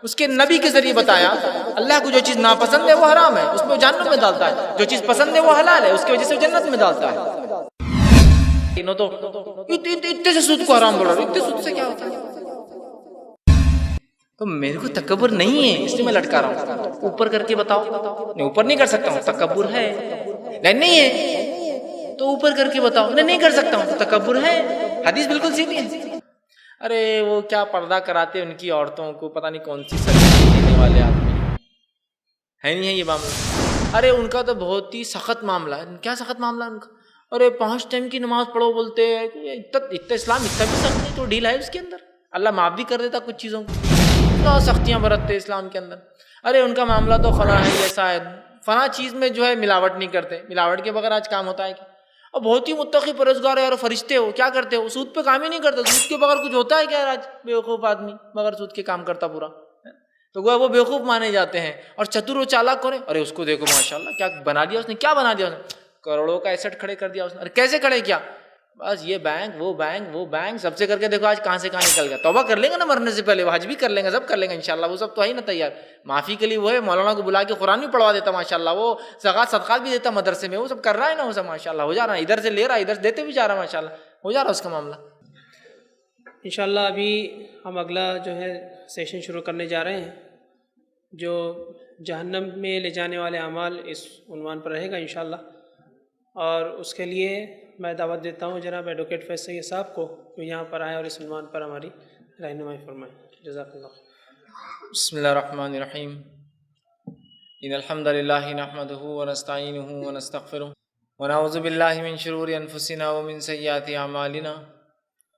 اس کے نبی کے ذریعے بتایا اللہ کو جو چیز ناپسند ہے وہ حرام ہے، اس میں وہ جہنم میں ڈالتا ہے، جو چیز پسند ہے وہ حلال ہے، اس کی وجہ سے وہ جنت میں ڈالتا ہے۔ تو اتنے سے سود کو حرام بول رہا ہوں، اتنے سود سے کیا ہوتا ہے؟ تو میرے کو تکبر نہیں ہے اس لیے میں لٹکا رہا ہوں، اوپر کر کے بتاؤ، نہیں اوپر نہیں کر سکتا ہوں تکبر ہے، نہیں ہے تو اوپر کر کے بتاؤ، نہیں کر سکتا ہوں تو تکبر ہے، حدیث بالکل سیدھی ہے۔ ارے وہ کیا پردہ کراتے ان کی عورتوں کو، پتہ نہیں کون سی سزا دینے والے آدمی ہے، نہیں ہے یہ معاملہ؟ ارے ان کا تو بہت ہی سخت معاملہ ہے۔ کیا سخت معاملہ ان کا؟ ارے 5 ٹائم کی نماز پڑھو بولتے ہیں، اتنا اسلام اتنا بھی سخت نہیں تو ڈھیلا ہے اس کے اندر، اللہ معاف بھی کر دیتا کچھ چیزوں کو، اتنا سختیاں برتتے اسلام کے اندر۔ ارے ان کا معاملہ تو فلاں ہے، ایسا ہے، فلاں چیز میں جو ہے ملاوٹ نہیں کرتے، ملاوٹ کے بغیر آج کام ہوتا ہے کیا؟ اور بہت ہی متقی پرہیزگار ہے، اور فرشتے ہو کیا کرتے ہو؟ سود پہ کام ہی نہیں کرتے، سود کے بغیر کچھ ہوتا ہے کیا؟ آج بیوقوف آدمی بغیر سود کے کام کرتا پورا، تو وہ بیوقوف مانے جاتے ہیں۔ اور چتر و چالاک کون ہے؟ ارے اس کو دیکھو ماشاءاللہ کیا بنا دیا اس نے، کیا بنا دیا اس نے؟ کروڑوں کا ایسٹ کھڑے کر دیا اس نے۔ ارے کیسے کھڑے کیا؟ بس یہ بینک وہ بینک سب سے کر کے دیکھو آج کہاں سے کہاں نکل گیا۔ توبہ کر لیں گے نا مرنے سے پہلے، حج بھی کر لیں گے، سب کر لیں گے انشاءاللہ، وہ سب تو ہے ہی نا تیار۔ معافی کے لیے وہ ہے، مولانا کو بلا کے قرآن بھی پڑھوا دیتا ماشاءاللہ، وہ زکوٰۃ صدقات بھی دیتا مدرسے میں، وہ سب کر رہا ہے نا، وہ سب ماشاءاللہ ہو جا رہا ہے، ادھر سے لے رہا ہے ادھر سے دیتے بھی جا رہا ہے، ماشاءاللہ ہو جا رہا ہے اس کا معاملہ۔ انشاءاللہ ابھی ہم اگلا جو ہے سیشن شروع کرنے جا رہے ہیں، جو جہنم میں لے جانے والے اعمال، اس عنوان پر رہے گا انشاءاللہ۔ اور اس کے لیے میں دعوت دیتا ہوں جناب ایڈوکیٹ فیض سید صاحب کو، جو یہاں پر آئے اور اس عنوان پر ہماری رہنمائی فرمائیں۔ جزاک اللہ۔ بسم اللہ الرحمن الرحیم، ان الحمد للہ نحمدہ ونستعینہ ونستغفرہ ونعوذ باللہ من شرور انفسنا ومن سیئات اعمالنا،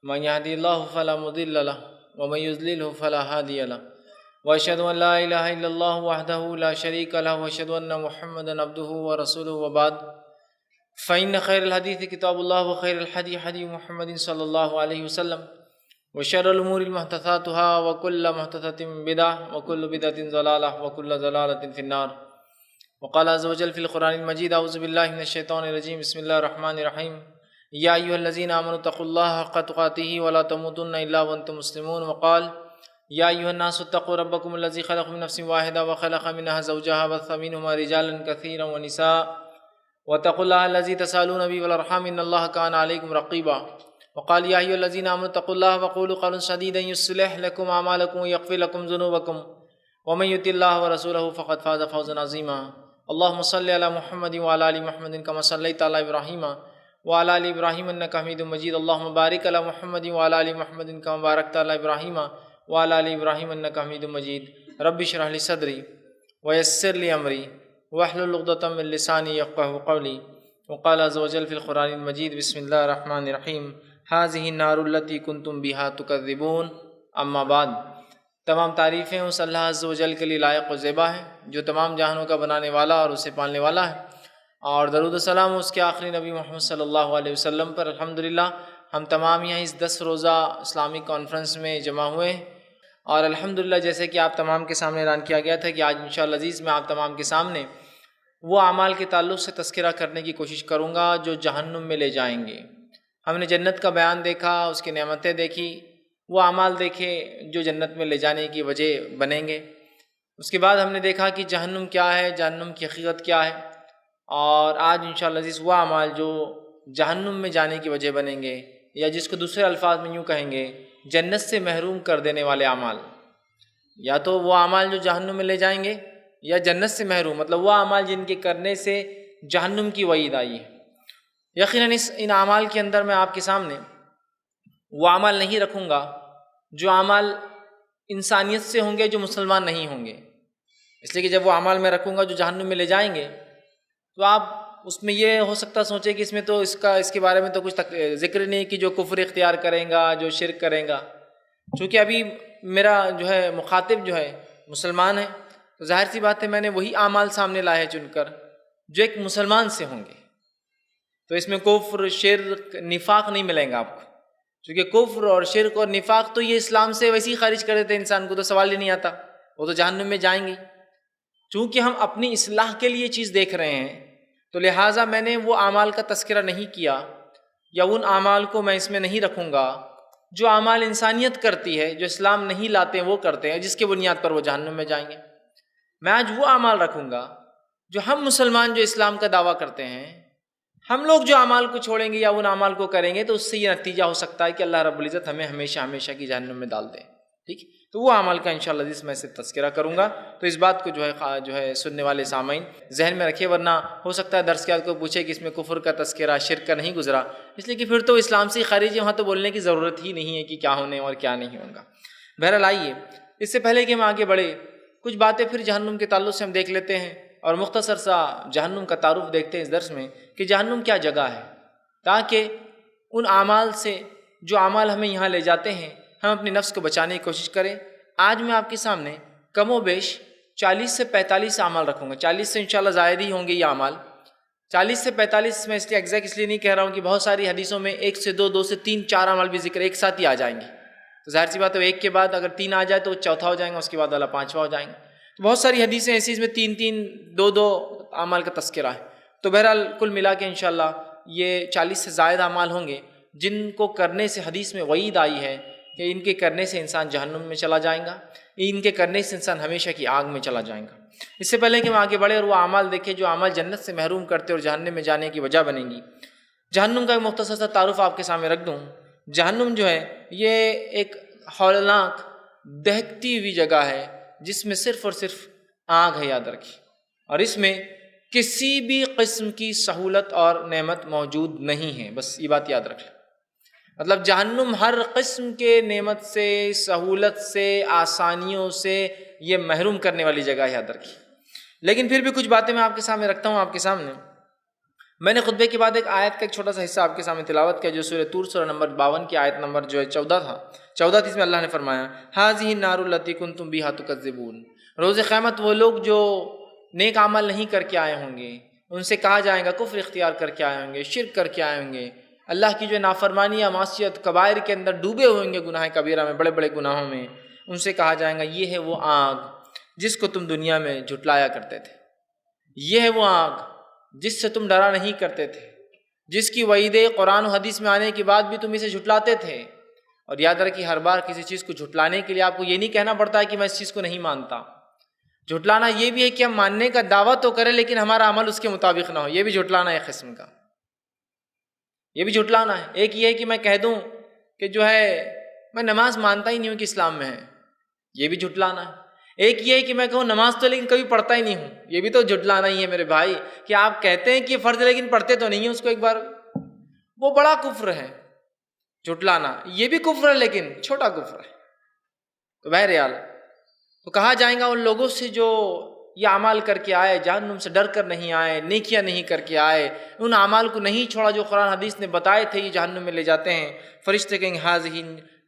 من یہدی اللہ فلا مضل لہ ومن یضللہ فلا ہادی لہ، واشہد ان لا الہ الا اللہ وحدہ لا شریک لہ، واشہد ان محمدا عبدہ ورسولہ، وبعد فإن خیر الحدیث کتاب اللہ وخیر الحدی حدی محمد صلی اللہ علیہ وسلم، وشر الامور محدثاتها وكل محدثة بدعة وكل بدعة ضلالة وكل ضلالة في النار۔ وقال عز وجل في القرآن المجيد اعوذ بالله من الشيطان الرجيم بسم الله الرحمن الرحيم يا أيها الذين آمنوا اتقوا الله حق تقاته ولا تموتن إلا وأنتم مسلمون۔ وقال يا أيها الناس اتقوا ربكم الذي خلقكم من نفس واحدة وخلق منها زوجها وبث منهما رجالا كثيرا ونساء واتقوا الله الذي تساءلون به والأرحام إن الله كان عليكم رقيبا۔ وقال يا أيها الذين آمنوا اتقوا الله وقولوا قولا سديدا يصلح لكم أعمالكم ويغفر لكم ذنوبكم ومن يطع الله ورسوله فقد فاز فوزا عظيما۔ اللهم صل على محمد وعلى آل محمد كما صليت على إبراهيم وعلى آل إبراهيم إنك حميد مجيد۔ اللهم بارك على محمد وعلى آل محمد كما باركت على إبراهيم وعلى آل إبراهيم إنك حميد مجيد۔ رب اشرح لي صدري ويسر لي أمري واحلل عقدة من لساني يفقهوا قولي۔ وقال عز وجل في القرآن المجيد بسم الله الرحمن الرحيم هذه النار التي كنتم بها تكذبون۔ اما بعد، تمام تعریفیں اس اللہ عز و جل کے لیے لائق و زیبا ہے جو تمام جہانوں کا بنانے والا اور اسے پالنے والا ہے، اور درود و سلام اس کے آخری نبی محمد صلی اللہ علیہ وسلم پر۔ الحمدللہ ہم تمام یہاں اس 10 روزہ اسلامی کانفرنس میں جمع ہوئے ہیں، اور الحمدللہ جیسے کہ آپ تمام کے سامنے اعلان کیا گیا تھا کہ آج انشاءاللہ عزیز میں آپ تمام کے سامنے وہ اعمال کے تعلق سے تذکرہ کرنے کی کوشش کروں گا جو جہنم میں لے جائیں گے۔ ہم نے جنت کا بیان دیکھا، اس کی نعمتیں دیکھی، وہ اعمال دیکھے جو جنت میں لے جانے کی وجہ بنیں گے۔ اس کے بعد ہم نے دیکھا کہ جہنم کیا ہے، جہنم کی حقیقت کیا ہے، اور آج انشاءاللہ عزیز وہ اعمال جو جہنم میں جانے کی وجہ بنیں گے، یا جس کو دوسرے الفاظ میں یوں کہیں گے جنت سے محروم کر دینے والے اعمال، یا تو وہ اعمال جو جہنم میں لے جائیں گے یا جنت سے محروم، مطلب وہ اعمال جن کے کرنے سے جہنم کی وعید آئی ہے۔ یقیناً ان اعمال کے اندر میں آپ کے سامنے وہ اعمال نہیں رکھوں گا جو اعمال انسانیت سے ہوں گے، جو مسلمان نہیں ہوں گے، اس لیے کہ جب وہ اعمال میں رکھوں گا جو جہنم میں لے جائیں گے تو آپ اس میں یہ ہو سکتا سوچے کہ اس میں تو اس کے بارے میں تو کچھ ذکر نہیں کہ جو کفر اختیار کریں گا، جو شرک کریں گا۔ چونکہ ابھی میرا جو ہے مخاطب جو ہے مسلمان ہے، تو ظاہر سی بات ہے میں نے وہی اعمال سامنے لائے ہیں چن کر جو ایک مسلمان سے ہوں گے، تو اس میں کفر، شرک، نفاق نہیں ملیں گا آپ کو، چونکہ کفر اور شرک اور نفاق تو یہ اسلام سے ویسے ہی خارج کر دیتے، انسان کو تو سوال ہی نہیں آتا، وہ تو جہنم میں جائیں گے۔ چونکہ ہم اپنی اصلاح کے لیے چیز دیکھ رہے ہیں تو لہٰذا میں نے وہ اعمال کا تذکرہ نہیں کیا، یا ان اعمال کو میں اس میں نہیں رکھوں گا جو اعمال انسانیت کرتی ہے، جو اسلام نہیں لاتے ہیں وہ کرتے ہیں، جس کے بنیاد پر وہ جہنم میں جائیں گے۔ میں آج وہ اعمال رکھوں گا جو ہم مسلمان جو اسلام کا دعویٰ کرتے ہیں، ہم لوگ جو اعمال کو چھوڑیں گے یا ان اعمال کو کریں گے تو اس سے یہ نتیجہ ہو سکتا ہے کہ اللہ رب العزت ہمیں ہمیشہ ہمیشہ کی جہنم میں ڈال دے۔ ٹھیک، تو وہ اعمال کا انشاءاللہ جس میں سے تذکرہ کروں گا، تو اس بات کو جو ہے سننے والے سامعین ذہن میں رکھے، ورنہ ہو سکتا ہے درس کے بعد کو پوچھے کہ اس میں کفر کا تذکرہ، شرک کا نہیں گزرا، اس لیے کہ پھر تو اسلام سے خارج ہے، وہاں تو بولنے کی ضرورت ہی نہیں ہے کہ کیا ہونے اور کیا نہیں ہوگا۔ بہرحال آئیے اس سے پہلے کہ ہم آگے بڑھے کچھ باتیں پھر جہنم کے تعلق سے ہم دیکھ لیتے ہیں، اور مختصر سا جہنم کا تعارف دیکھتے ہیں اس درس میں کہ جہنم کیا جگہ ہے، تاکہ ان اعمال سے جو اعمال ہمیں یہاں لے جاتے ہیں ہم اپنے نفس کو بچانے کی کوشش کریں۔ آج میں آپ کے سامنے کم و بیش 40 سے 45 اعمال رکھوں گا، 40 سے انشاءاللہ زائد ہی ہوں گے یہ اعمال، 40 سے 45 میں اس لیے ایگزیکٹ اس لیے نہیں کہہ رہا ہوں کہ بہت ساری حدیثوں میں 1 سے 2، 2 سے 3، 4 اعمال بھی ذکر ایک ساتھ ہی آ جائیں گے، تو ظاہر سی بات ہے ایک کے بعد اگر 3 آ جائے تو وہ چوتھا ہو جائیں گا، اس کے بعد والا 5واں ہو جائیں گے، تو بہت ساری حدیثیں ایسی اس میں 3، 3، 2، 2 اعمال کا تذکرہ ہے۔ تو بہرحال کل ملا کے انشاءاللہ یہ 40 سے زائد اعمال ہوں گے جن کو کرنے سے حدیث میں وعید آئی ہے کہ ان کے کرنے سے انسان جہنم میں چلا جائے گا، ان کے کرنے سے انسان ہمیشہ کی آگ میں چلا جائے گا۔ اس سے پہلے کہ ہم آگے بڑھے اور وہ اعمال دیکھیں جو اعمال جنت سے محروم کرتے اور جہنم میں جانے کی وجہ بنیں گی، جہنم کا ایک مختصر سا تعارف آپ کے سامنے رکھ دوں۔ جہنم جو ہے یہ ایک ہولناک دہتی ہوئی جگہ ہے جس میں صرف اور صرف آگ ہے، یاد رکھیے، اور اس میں کسی بھی قسم کی سہولت اور نعمت موجود نہیں ہے، بس یہ بات یاد رکھ لیں۔ مطلب جہنم ہر قسم کے نعمت سے، سہولت سے، آسانیوں سے یہ محروم کرنے والی جگہ ہے، یاد رکھیے۔ لیکن پھر بھی کچھ باتیں میں آپ کے سامنے رکھتا ہوں۔ آپ کے سامنے میں نے خطبے کے بعد ایک آیت کا ایک چھوٹا سا حصہ آپ کے سامنے تلاوت کیا جو سورہ طور سورہ نمبر 52 کی آیت نمبر جو ہے 14 تھا، 14 تھی، اس میں اللہ نے فرمایا ھذہ النار التی کنتم بہا تکذبون۔ روز قیامت وہ لوگ جو نیک عمل نہیں کر کے آئے ہوں گے ان سے کہا جائے گا کفر اختیار کر کے آئے ہوں گے، شرک کر کے آئے ہوں گے، اللہ کی جو نافرمانی یا معصیت کبائر کے اندر ڈوبے ہوئیں گے، گناہ کبیرہ میں، بڑے بڑے گناہوں میں، ان سے کہا جائے گا یہ ہے وہ آگ جس کو تم دنیا میں جھٹلایا کرتے تھے، یہ ہے وہ آگ جس سے تم ڈرا نہیں کرتے تھے، جس کی وعیدیں قرآن و حدیث میں آنے کے بعد بھی تم اسے جھٹلاتے تھے۔ اور یاد رکھیے ہر بار کسی چیز کو جھٹلانے کے لیے آپ کو یہ نہیں کہنا پڑتا ہے کہ میں اس چیز کو نہیں مانتا۔ جھٹلانا یہ بھی ہے کہ ہم ماننے کا دعویٰ تو کریں لیکن ہمارا عمل اس کے مطابق نہ ہو، یہ بھی جھٹلانا ہے ایک قسم کا، یہ بھی جھٹلانا ہے۔ ایک یہ ہے کہ میں کہہ دوں کہ جو ہے میں نماز مانتا ہی نہیں ہوں کہ اسلام میں ہے، یہ بھی جھٹلانا ہے۔ ایک یہ ہے کہ میں کہوں نماز تو لیکن کبھی پڑھتا ہی نہیں ہوں، یہ بھی تو جھٹلانا ہی ہے میرے بھائی، کہ آپ کہتے ہیں کہ یہ فرض ہے لیکن پڑھتے تو نہیں ہیں اس کو ایک بار، وہ بڑا کفر ہے جھٹلانا، یہ بھی کفر ہے لیکن چھوٹا کفر ہے۔ تو بہرحال تو کہا جائے گا ان لوگوں سے جو یہ اعمال کر کے آئے، جہنم سے ڈر کر نہیں آئے، نیکیاں نہیں کر کے آئے، ان اعمال کو نہیں چھوڑا جو قرآن حدیث نے بتائے تھے یہ جہنم میں لے جاتے ہیں، فرشتے کہیں گے ھذہ،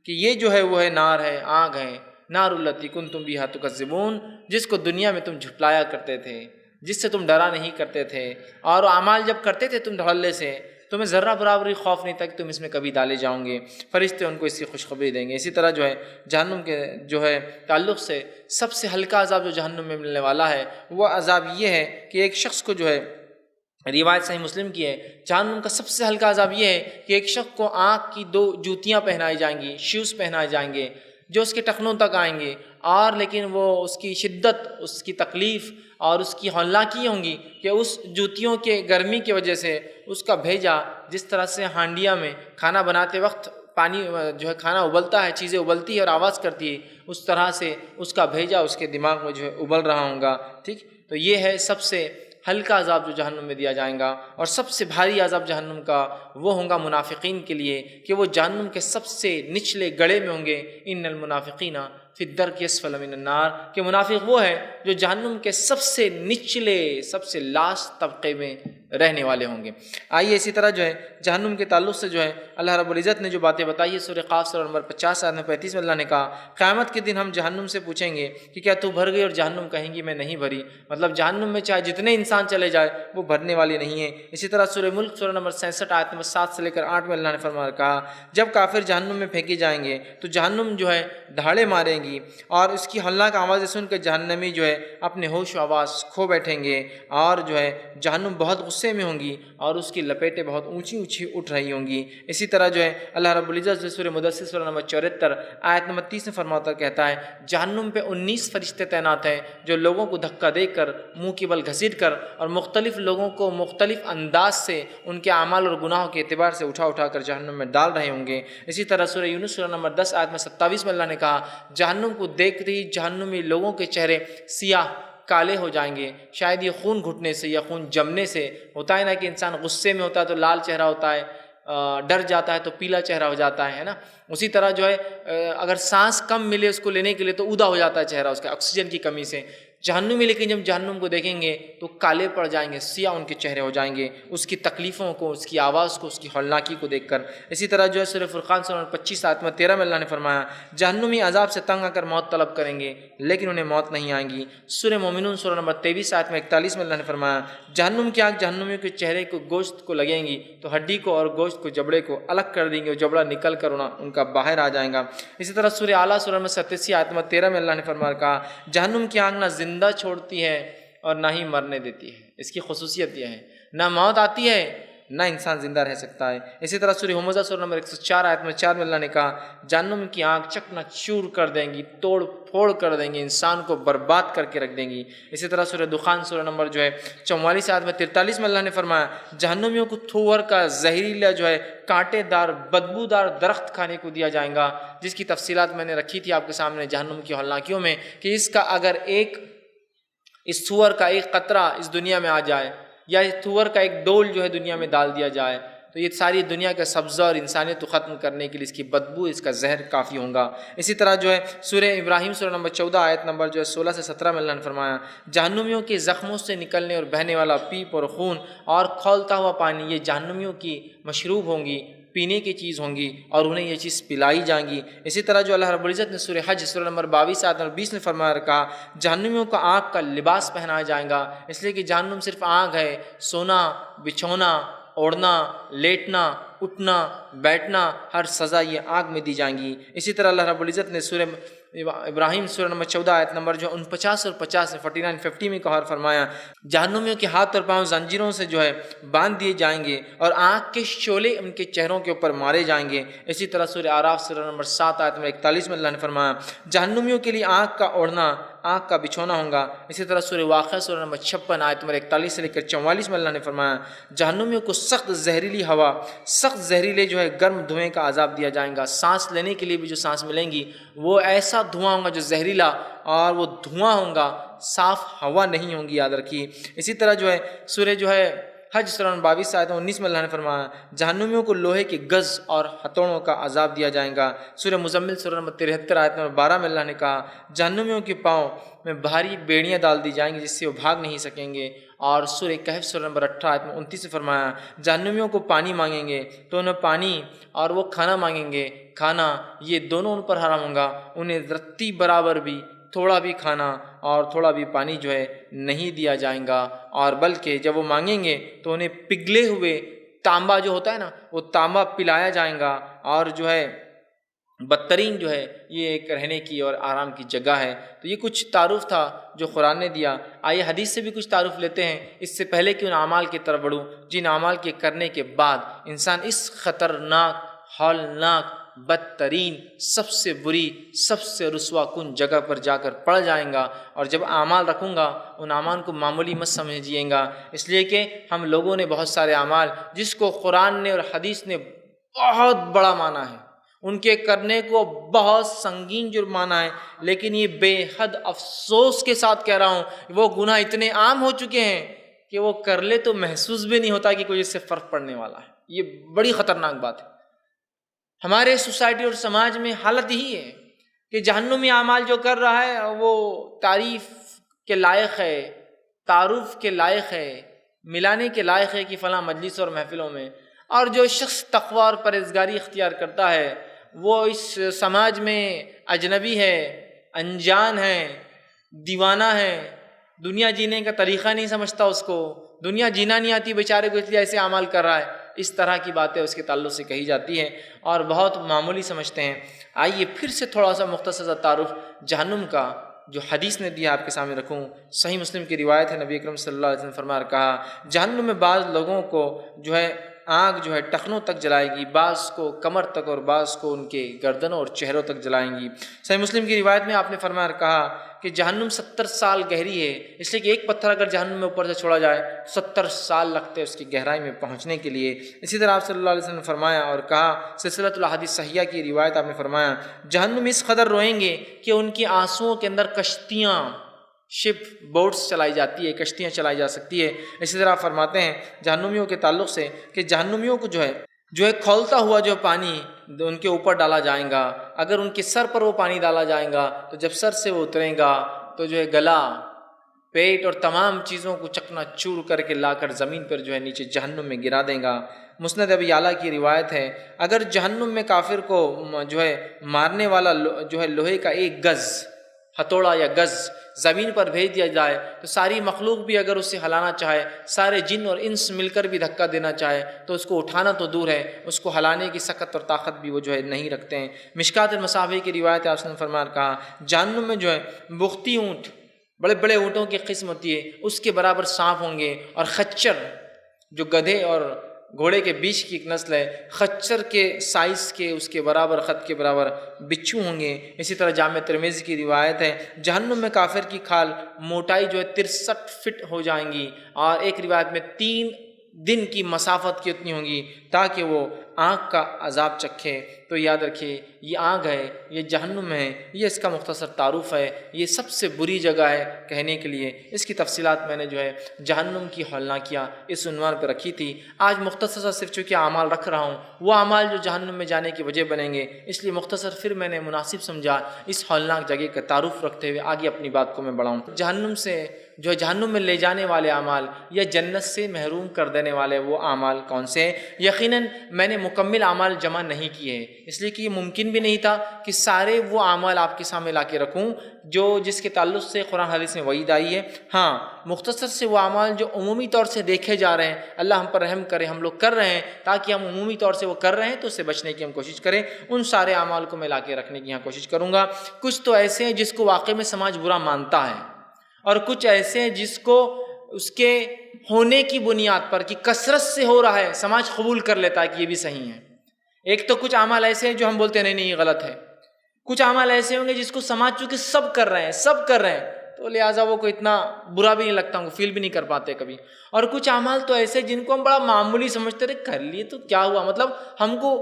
کہ یہ جو ہے وہ ہے نار ہے، آگ ہے، نار التی کنتم بہا تکذبون، جس کو دنیا میں تم جھٹلایا کرتے تھے، جس سے تم ڈرا نہیں کرتے تھے، اور اعمال جب کرتے تھے تم دھڑلے سے، تمہیں ذرہ برابری خوف نہیں تھا کہ تم اس میں کبھی ڈالے جاؤ گے، فرشتے ان کو اس کی خوشخبری دیں گے۔ اسی طرح جو ہے جہنم کے جو ہے تعلق سے سب سے ہلکا عذاب جو جہنم میں ملنے والا ہے وہ عذاب یہ ہے کہ ایک شخص کو جو ہے، روایت صحیح مسلم کی ہے، جہنم کا سب سے ہلکا عذاب یہ ہے کہ ایک شخص کو آنکھ کی 2 جوتیاں پہنائی جائیں گی، شوز پہنائے جائیں گے جو اس کے ٹخنوں تک آئیں گے، اور لیکن وہ اس کی شدت، اس کی تکلیف اور اس کی ہولناکی ہوں گی کہ اس جوتیوں کے گرمی کی وجہ سے اس کا بھیجا، جس طرح سے ہانڈیا میں کھانا بناتے وقت پانی جو ہے کھانا ابلتا ہے، چیزیں ابلتی ہے اور آواز کرتی ہے، اس طرح سے اس کا بھیجا اس کے دماغ میں جو ہے ابل رہا ہوگا۔ ٹھیک، تو یہ ہے سب سے ہلکا عذاب جو جہنم میں دیا جائے گا، اور سب سے بھاری عذاب جہنم کا وہ ہوگا منافقین کے لیے کہ وہ جہنم کے سب سے نچلے گڑھے میں ہوں گے۔ ان المنافقین فی الدرک اسفل من النار، کہ منافق وہ ہے جو جہنم کے سب سے نچلے، سب سے لاسٹ طبقے میں رہنے والے ہوں گے۔ آئیے اسی طرح جو ہے جہنم کے تعلق سے جو ہے اللہ رب العزت نے جو باتیں بتائی ہے سورہ قاف سورہ نمبر 50 آیت 35 میں اللہ نے کہا قیامت کے دن ہم جہنم سے پوچھیں گے کہ کیا تو بھر گئی، اور جہنم کہیں گی میں نہیں بھری، مطلب جہنم میں چاہے جتنے انسان چلے جائے وہ بھرنے والی نہیں ہے۔ اسی طرح سورہ ملک سورہ نمبر 66 آیت نمبر 7 سے لے کر 8 میں اللہ نے فرمایا کہا جب کافر جہنم میں پھینکے جائیں گے تو جہنم جو ہے دھاڑے ماریں گی، اور اس کی ہولناک آوازیں سن کر جہنمی جو ہے اپنے ہوش و آواز کھو بیٹھیں گے، اور جو ہے جہنم بہت غصہ غصے میں ہوں گی اور اس کی لپیٹیں بہت اونچی اونچی اٹھ رہی ہوں گی۔ اسی طرح جو ہے اللہ رب العزت سورہ مدثر سورہ نمبر 74 آیت نمبر 30 میں فرماتا کہتا ہے جہنم پہ 19 فرشتے تعینات ہیں جو لوگوں کو دھکا دے کر منہ کی بل گھسیٹ کر اور مختلف لوگوں کو مختلف انداز سے ان کے اعمال اور گناہوں کے اعتبار سے اٹھا اٹھا کر جہنم میں ڈال رہے ہوں گے۔ اسی طرح سورہ یونس سورہ نمبر 10 آیت میں 27 میں اللہ نے کہا جہنم کو دیکھتے ہی جہنمی لوگوں کے چہرے سیاہ کالے ہو جائیں گے، شاید یہ خون گھٹنے سے یا خون جمنے سے ہوتا ہے نا کہ انسان غصے میں ہوتا ہے تو لال چہرہ ہوتا ہے، ڈر جاتا ہے تو پیلا چہرہ ہو جاتا ہے نا۔ اسی طرح جو ہے اگر سانس کم ملے اس کو لینے کے لیے تو اودا ہو جاتا ہے چہرہ اس کا آکسیجن کی کمی سے۔ جہنمی لیکن جب جہنم کو دیکھیں گے تو کالے پڑ جائیں گے، سیاہ ان کے چہرے ہو جائیں گے اس کی تکلیفوں کو، اس کی آواز کو، اس کی ہولناکی کو دیکھ کر۔ اسی طرح جو ہے سورہ فرقان سورہ 25 آیت میں 13 میں اللہ نے فرمایا جہنمی عذاب سے تنگ آ کر موت طلب کریں گے لیکن انہیں موت نہیں آئیں گی۔ سورہ مومنون سورہ نمبر 23 آیت میں 41 میں اللہ نے فرمایا جہنم کی آگ جہنمیوں کے چہرے کو گوشت کو لگیں گی تو ہڈی کو اور گوشت کو جبڑے کو الگ کر دیں گے اور جبڑا نکل کر ان کا باہر آ جائے گا۔ اسی طرح سورہ اعلیٰ سورہ نمبر 87 آیت میں 13 میں اللہ نے فرمایا کہا جہنم کی آگ نہ زندہ چھوڑتی ہے اور نہ ہی مرنے دیتی ہے، اس کی خصوصیت یہ ہے نہ موت آتی ہے نہ انسان زندہ رہ سکتا ہے۔ اسی طرح سورہ ہمزہ سورہ نمبر 104 آیت میں 4 میں اللہ نے کہا جہنم کی آنکھ چکنا چور کر دیں گی، توڑ پھوڑ کر دیں گی، انسان کو برباد کر کے رکھ دیں گی۔ اسی طرح سورہ دخان سورہ نمبر جو ہے 44 آیت میں 43 میں اللہ نے فرمایا جہنمیوں کو تھور کا زہریلا جو ہے کانٹے دار بدبودار درخت کھانے کو دیا جائے گا، جس کی تفصیلات میں نے رکھی تھی آپ کے سامنے جہنم کی ہولناکیوں میں کہ اس کا اگر اس سور کا ایک قطرہ اس دنیا میں آ جائے یا اس سور کا ایک ڈول جو ہے دنیا میں ڈال دیا جائے تو یہ ساری دنیا کا سبزہ اور انسانیت کو ختم کرنے کے لیے اس کی بدبو، اس کا زہر کافی ہوگا۔ اسی طرح جو ہے سورہ ابراہیم سورہ نمبر 14 آیت نمبر جو ہے 16 سے 17 میں اللہ نے فرمایا جہنمیوں کے زخموں سے نکلنے اور بہنے والا پیپ اور خون اور کھولتا ہوا پانی یہ جہنمیوں کی مشروب ہوں گی، پینے کی چیز ہوں گی اور انہیں یہ چیز پلائی جائیں گی۔ اسی طرح جو اللہ رب العزت نے سورہ حج سورہ نمبر 22 آیت نمبر 20 میں فرمایا رکھا جہنمیوں کو آگ کا لباس پہنایا جائے گا، اس لیے کہ جہنم صرف آگ ہے، سونا، بچھونا، اوڑھنا، لیٹنا، اٹھنا، بیٹھنا، ہر سزا یہ آگ میں دی جائیں گی۔ اسی طرح اللہ رب العزت نے سورہ ابراہیم سورہ نمبر 14 آیت نمبر جو 49 اور 50 49 50 میں کہا فرمایا جہنمیوں کے ہاتھ اور پاؤں زنجیروں سے جو ہے باندھ دیے جائیں گے اور آنکھ کے شعلے ان کے چہروں کے اوپر مارے جائیں گے۔ اسی طرح سورہ اعراف سورہ نمبر 7 آیت نمبر 41 میں اللہ نے فرمایا جہنمیوں کے لیے آنکھ کا اوڑھنا، آنکھ کا بچھونا ہوگا۔ اسی طرح سورہ واقعہ سورہ نمبر 56 آیت نمبر 41 سے لے کر 44 میں اللہ نے فرمایا جہنمیوں کو سخت زہریلی ہوا، سخت زہریلے جو ہے گرم دھوئیں کا عذاب دیا جائے گا، سانس لینے کے لیے بھی جو سانس ملیں گی وہ ایسا دھواں ہوگا جو زہریلا اور وہ دھواں ہوگا، صاف ہوا نہیں ہوں گی، یاد رکھیے۔ اسی طرح جو ہے سورہ جو ہے حج سورہ 22 آیت 19 میں اللہ نے فرمایا جہنمیوں کو لوہے کے گز اور ہتھوڑوں کا عذاب دیا جائے گا۔ سورہ مزمل سورہ نمبر 73 آیت نمبر 12 میں اللہ نے کہا جہنمیوں کے پاؤں میں بھاری بیڑیاں ڈال دی جائیں گی جس سے وہ بھاگ نہیں سکیں گے۔ اور سورہ کہف سورہ نمبر 18 آیت میں 29 سے فرمایا جہنمیوں کو پانی مانگیں گے تو انہیں پانی اور وہ کھانا مانگیں گے، کھانا یہ دونوں ان پر حرام ہوگا، انہیں رتی برابر بھی تھوڑا بھی کھانا اور تھوڑا بھی پانی جو ہے نہیں دیا جائے گا، اور بلکہ جب وہ مانگیں گے تو انہیں پگھلے ہوئے تانبا جو ہوتا ہے نا وہ تانبا پلایا جائے گا، اور جو ہے بدترین جو ہے یہ ایک رہنے کی اور آرام کی جگہ ہے۔ تو یہ کچھ تعارف تھا جو قرآن نے دیا۔ آئیے حدیث سے بھی کچھ تعارف لیتے ہیں اس سے پہلے کہ ان اعمال کی طرف بڑھوں جن اعمال کے کرنے کے بعد انسان اس خطرناک، ہولناک، بدترین، سب سے بری، سب سے رسوا کن جگہ پر جا کر پڑ جائیں گا۔ اور جب اعمال رکھوں گا ان اعمال کو معمولی مت سمجھیے گا، اس لیے کہ ہم لوگوں نے بہت سارے اعمال جس کو قرآن نے اور حدیث نے بہت بڑا مانا ہے، ان کے کرنے کو بہت سنگین جرم مانا ہے، لیکن یہ بے حد افسوس کے ساتھ کہہ رہا ہوں وہ گناہ اتنے عام ہو چکے ہیں کہ وہ کر لے تو محسوس بھی نہیں ہوتا کہ کوئی اس سے فرق پڑنے والا ہے۔ یہ بڑی خطرناک بات ہے۔ ہمارے سوسائٹی اور سماج میں حالت یہی ہے کہ جہنمی اعمال جو کر رہا ہے وہ تعریف کے لائق ہے، تعارف کے لائق ہے، ملانے کے لائق ہے کہ فلاں مجلس اور محفلوں میں، اور جو شخص تقوی اور پرہیزگاری اختیار کرتا ہے وہ اس سماج میں اجنبی ہے، انجان ہے، دیوانہ ہے، دنیا جینے کا طریقہ نہیں سمجھتا، اس کو دنیا جینا نہیں آتی بیچارے کو، اس لیے ایسے اعمال کر رہا ہے۔ اس طرح کی باتیں اس کے تعلق سے کہی جاتی ہیں اور بہت معمولی سمجھتے ہیں۔ آئیے پھر سے تھوڑا سا مختصر تعارف جہنم کا جو حدیث نے دیا آپ کے سامنے رکھوں۔ صحیح مسلم کی روایت ہے، نبی اکرم صلی اللہ علیہ وسلم فرمایا کہا جہنم میں بعض لوگوں کو جو ہے آگ جو ہے ٹخنوں تک جلائے گی، بعض کو کمر تک اور بعض کو ان کے گردنوں اور چہروں تک جلائیں گی۔ صحیح مسلم کی روایت میں آپ نے فرمایا کہا کہ جہنم 70 سال گہری ہے، اس لیے کہ ایک پتھر اگر جہنم میں اوپر سے چھوڑا جائے 70 سال لگتے ہیں اس کی گہرائی میں پہنچنے کے لیے۔ اسی طرح آپ صلی اللہ علیہ وسلم نے فرمایا اور کہا، سلسلۃ الاحادیث صحیحہ کی روایت آپ نے فرمایا جہنم اس قدر روئیں گے کہ ان کی آنسوؤں کے اندر کشتیاں، شپ بوٹس چلائی جاتی ہے، کشتیاں چلائی جا سکتی ہے۔ اسی طرح فرماتے ہیں جہنمیوں کے تعلق سے کہ جہنمیوں کو جو ہے کھولتا ہوا جو پانی ان کے اوپر ڈالا جائے گا، اگر ان کے سر پر وہ پانی ڈالا جائے گا تو جب سر سے وہ اترے گا تو جو ہے گلا، پیٹ اور تمام چیزوں کو چکنا چور کر کے لا کر زمین پر جو ہے نیچے جہنم میں گرا دیں گا۔ مسند ابی اعلیٰ کی روایت ہے اگر جہنم میں کافر کو جو ہے مارنے والا جو ہے لوہے کا ایک گز، ہتھوڑا یا گز زمین پر بھیج دیا جائے تو ساری مخلوق بھی اگر اسے ہلانا چاہے، سارے جن اور انس مل کر بھی دھکا دینا چاہے تو اس کو اٹھانا تو دور ہے، اس کو ہلانے کی سکت اور طاقت بھی وہ جو ہے نہیں رکھتے ہیں۔ مشکات المصابیح کی روایت آپ نے فرمایا کہا جہنم میں جو ہے بختی اونٹ، بڑے بڑے اونٹوں کی قسم ہوتی ہے، اس کے برابر سانپ ہوں گے، اور خچر جو گدھے اور گھوڑے کے بیچ کی ایک نسل ہے، خچر کے سائز کے اس کے برابر، خط کے برابر بچھو ہوں گے۔ اسی طرح جامع ترمذی کی روایت ہے جہنم میں کافر کی کھال موٹائی جو ہے 63 فٹ ہو جائیں گی، اور ایک روایت میں 3 دن کی مسافت کی اتنی ہوں گی تاکہ وہ آگ کا عذاب چکھے۔ تو یاد رکھیے یہ آگ ہے، یہ جہنم ہے، یہ اس کا مختصر تعارف ہے، یہ سب سے بری جگہ ہے کہنے کے لیے۔ اس کی تفصیلات میں نے جو ہے جہنم کی ہولناکیاں اس عنوان پہ رکھی تھی۔ آج مختصر سا صرف چونکہ اعمال رکھ رہا ہوں، وہ اعمال جو جہنم میں جانے کی وجہ بنیں گے، اس لیے مختصر پھر میں نے مناسب سمجھا اس ہولناک جگہ کا تعارف رکھتے ہوئے آگے اپنی بات کو میں بڑھاؤں۔ جہنم سے جو جہنم میں لے جانے والے اعمال یا جنت سے محروم کر دینے والے وہ اعمال کون سے ہیں؟ یقیناً میں نے مکمل اعمال جمع نہیں کیے، اس لیے کہ یہ ممکن بھی نہیں تھا کہ سارے وہ اعمال آپ کے سامنے لا کے رکھوں جس کے تعلق سے قرآن حدیث میں وعید آئی ہے۔ ہاں مختصر سے وہ اعمال جو عمومی طور سے دیکھے جا رہے ہیں، اللہ ہم پر رحم کرے، ہم لوگ کر رہے ہیں تاکہ ہم عمومی طور سے وہ کر رہے ہیں تو اس سے بچنے کی ہم کوشش کریں، ان سارے اعمال کو میں لا کے رکھنے کی یہاں کوشش کروں گا۔ کچھ تو ایسے ہیں جس کو واقعی میں سماج برا مانتا ہے، اور کچھ ایسے ہیں جس کو اس کے ہونے کی بنیاد پر کہ کثرت سے ہو رہا ہے سماج قبول کر لیتا ہے کہ یہ بھی صحیح ہے۔ ایک تو کچھ اعمال ایسے ہیں جو ہم بولتے ہیں نہیں یہ غلط ہے، کچھ اعمال ایسے ہوں گے جس کو سماج چونکہ سب کر رہے ہیں تو لہٰذا وہ کو اتنا برا بھی نہیں لگتا، ہم فیل بھی نہیں کر پاتے کبھی۔ اور کچھ اعمال تو ایسے جن کو ہم بڑا معمولی سمجھتے رہے، کر لیے تو کیا ہوا، مطلب ہم کو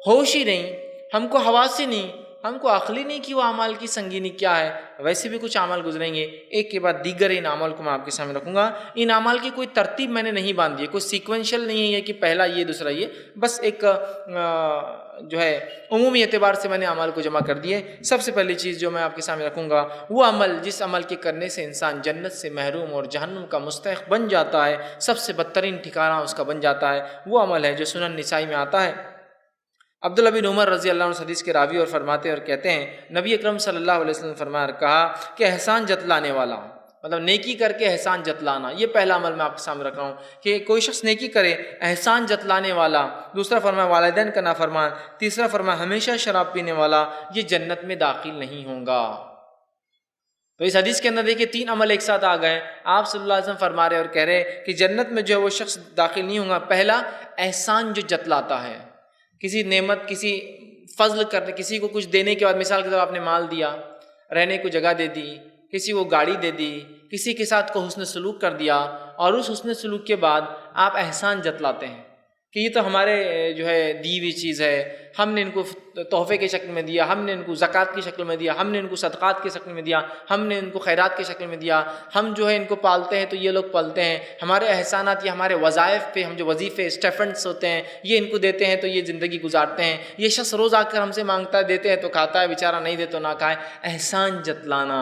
ہوش ہی نہیں، ہم کو حواس ہی نہیں، ہم کو عقل ہی نہیں کہ وہ اعمال کی سنگینی کیا ہے۔ ویسے بھی کچھ اعمال گزریں گے، ایک کے بعد دیگر ان اعمال کو میں آپ کے سامنے رکھوں گا۔ ان اعمال کی کوئی ترتیب میں نے نہیں باندھی ہے، کوئی سیکوینشل نہیں ہے کہ پہلا یہ دوسرا یہ، بس ایک جو ہے عمومی اعتبار سے میں نے اعمال کو جمع کر دیے۔ سب سے پہلی چیز جو میں آپ کے سامنے رکھوں گا وہ عمل جس عمل کے کرنے سے انسان جنت سے محروم اور جہنم کا مستحق بن جاتا ہے، سب سے بدترین ٹھکانہ اس کا بن جاتا ہے، وہ عمل ہے جو سنن نسائی میں آتا ہے۔ عبداللہ بن عمر رضی اللہ عنہ حدیث کے راوی اور فرماتے اور کہتے ہیں نبی اکرم صلی اللہ علیہ وسلم نے فرمایا کہا کہ احسان جتلانے والا، مطلب نیکی کر کے احسان جتلانا، یہ پہلا عمل میں آپ کے سامنے رکھ رہا ہوں کہ کوئی شخص نیکی کرے احسان جتلانے والا، دوسرا فرمایا والدین کا نافرمان، تیسرا فرمایا ہمیشہ شراب پینے والا، یہ جنت میں داخل نہیں ہوں گا۔ تو اس حدیث کے اندر دیکھیں 3 عمل ایک ساتھ آ گئے، آپ صلی اللہ علیہ وسلم فرما رہے اور کہہ رہے کہ جنت میں جو ہے وہ شخص داخل نہیں ہوگا۔ پہلا احسان جو جتلاتا ہے، کسی نعمت، کسی فضل کرنے، کسی کو کچھ دینے کے بعد، مثال کے طور آپ نے مال دیا، رہنے کو جگہ دے دی، کسی کو گاڑی دے دی، کسی کے ساتھ کو حسن سلوک کر دیا، اور اس حسن سلوک کے بعد آپ احسان جتلاتے ہیں کہ یہ تو ہمارے جو ہے دی ہوئی چیز ہے، ہم نے ان کو تحفے کے شکل میں دیا، ہم نے ان کو زکوٰۃ کی شکل میں دیا، ہم نے ان کو صدقات کی شکل میں دیا، ہم نے ان کو خیرات کی شکل میں دیا، ہم جو ہے ان کو پالتے ہیں تو یہ لوگ پالتے ہیں، ہمارے احسانات یا ہمارے وظائف پہ ہم جو وظیفے اسٹیفنڈس ہوتے ہیں یہ ان کو دیتے ہیں تو یہ زندگی گزارتے ہیں، یہ شخص روز آ کر ہم سے مانگتا ہے، دیتے ہیں تو کھاتا ہے بیچارہ، نہیں دے تو نہ کھائے۔ احسان جتلانا،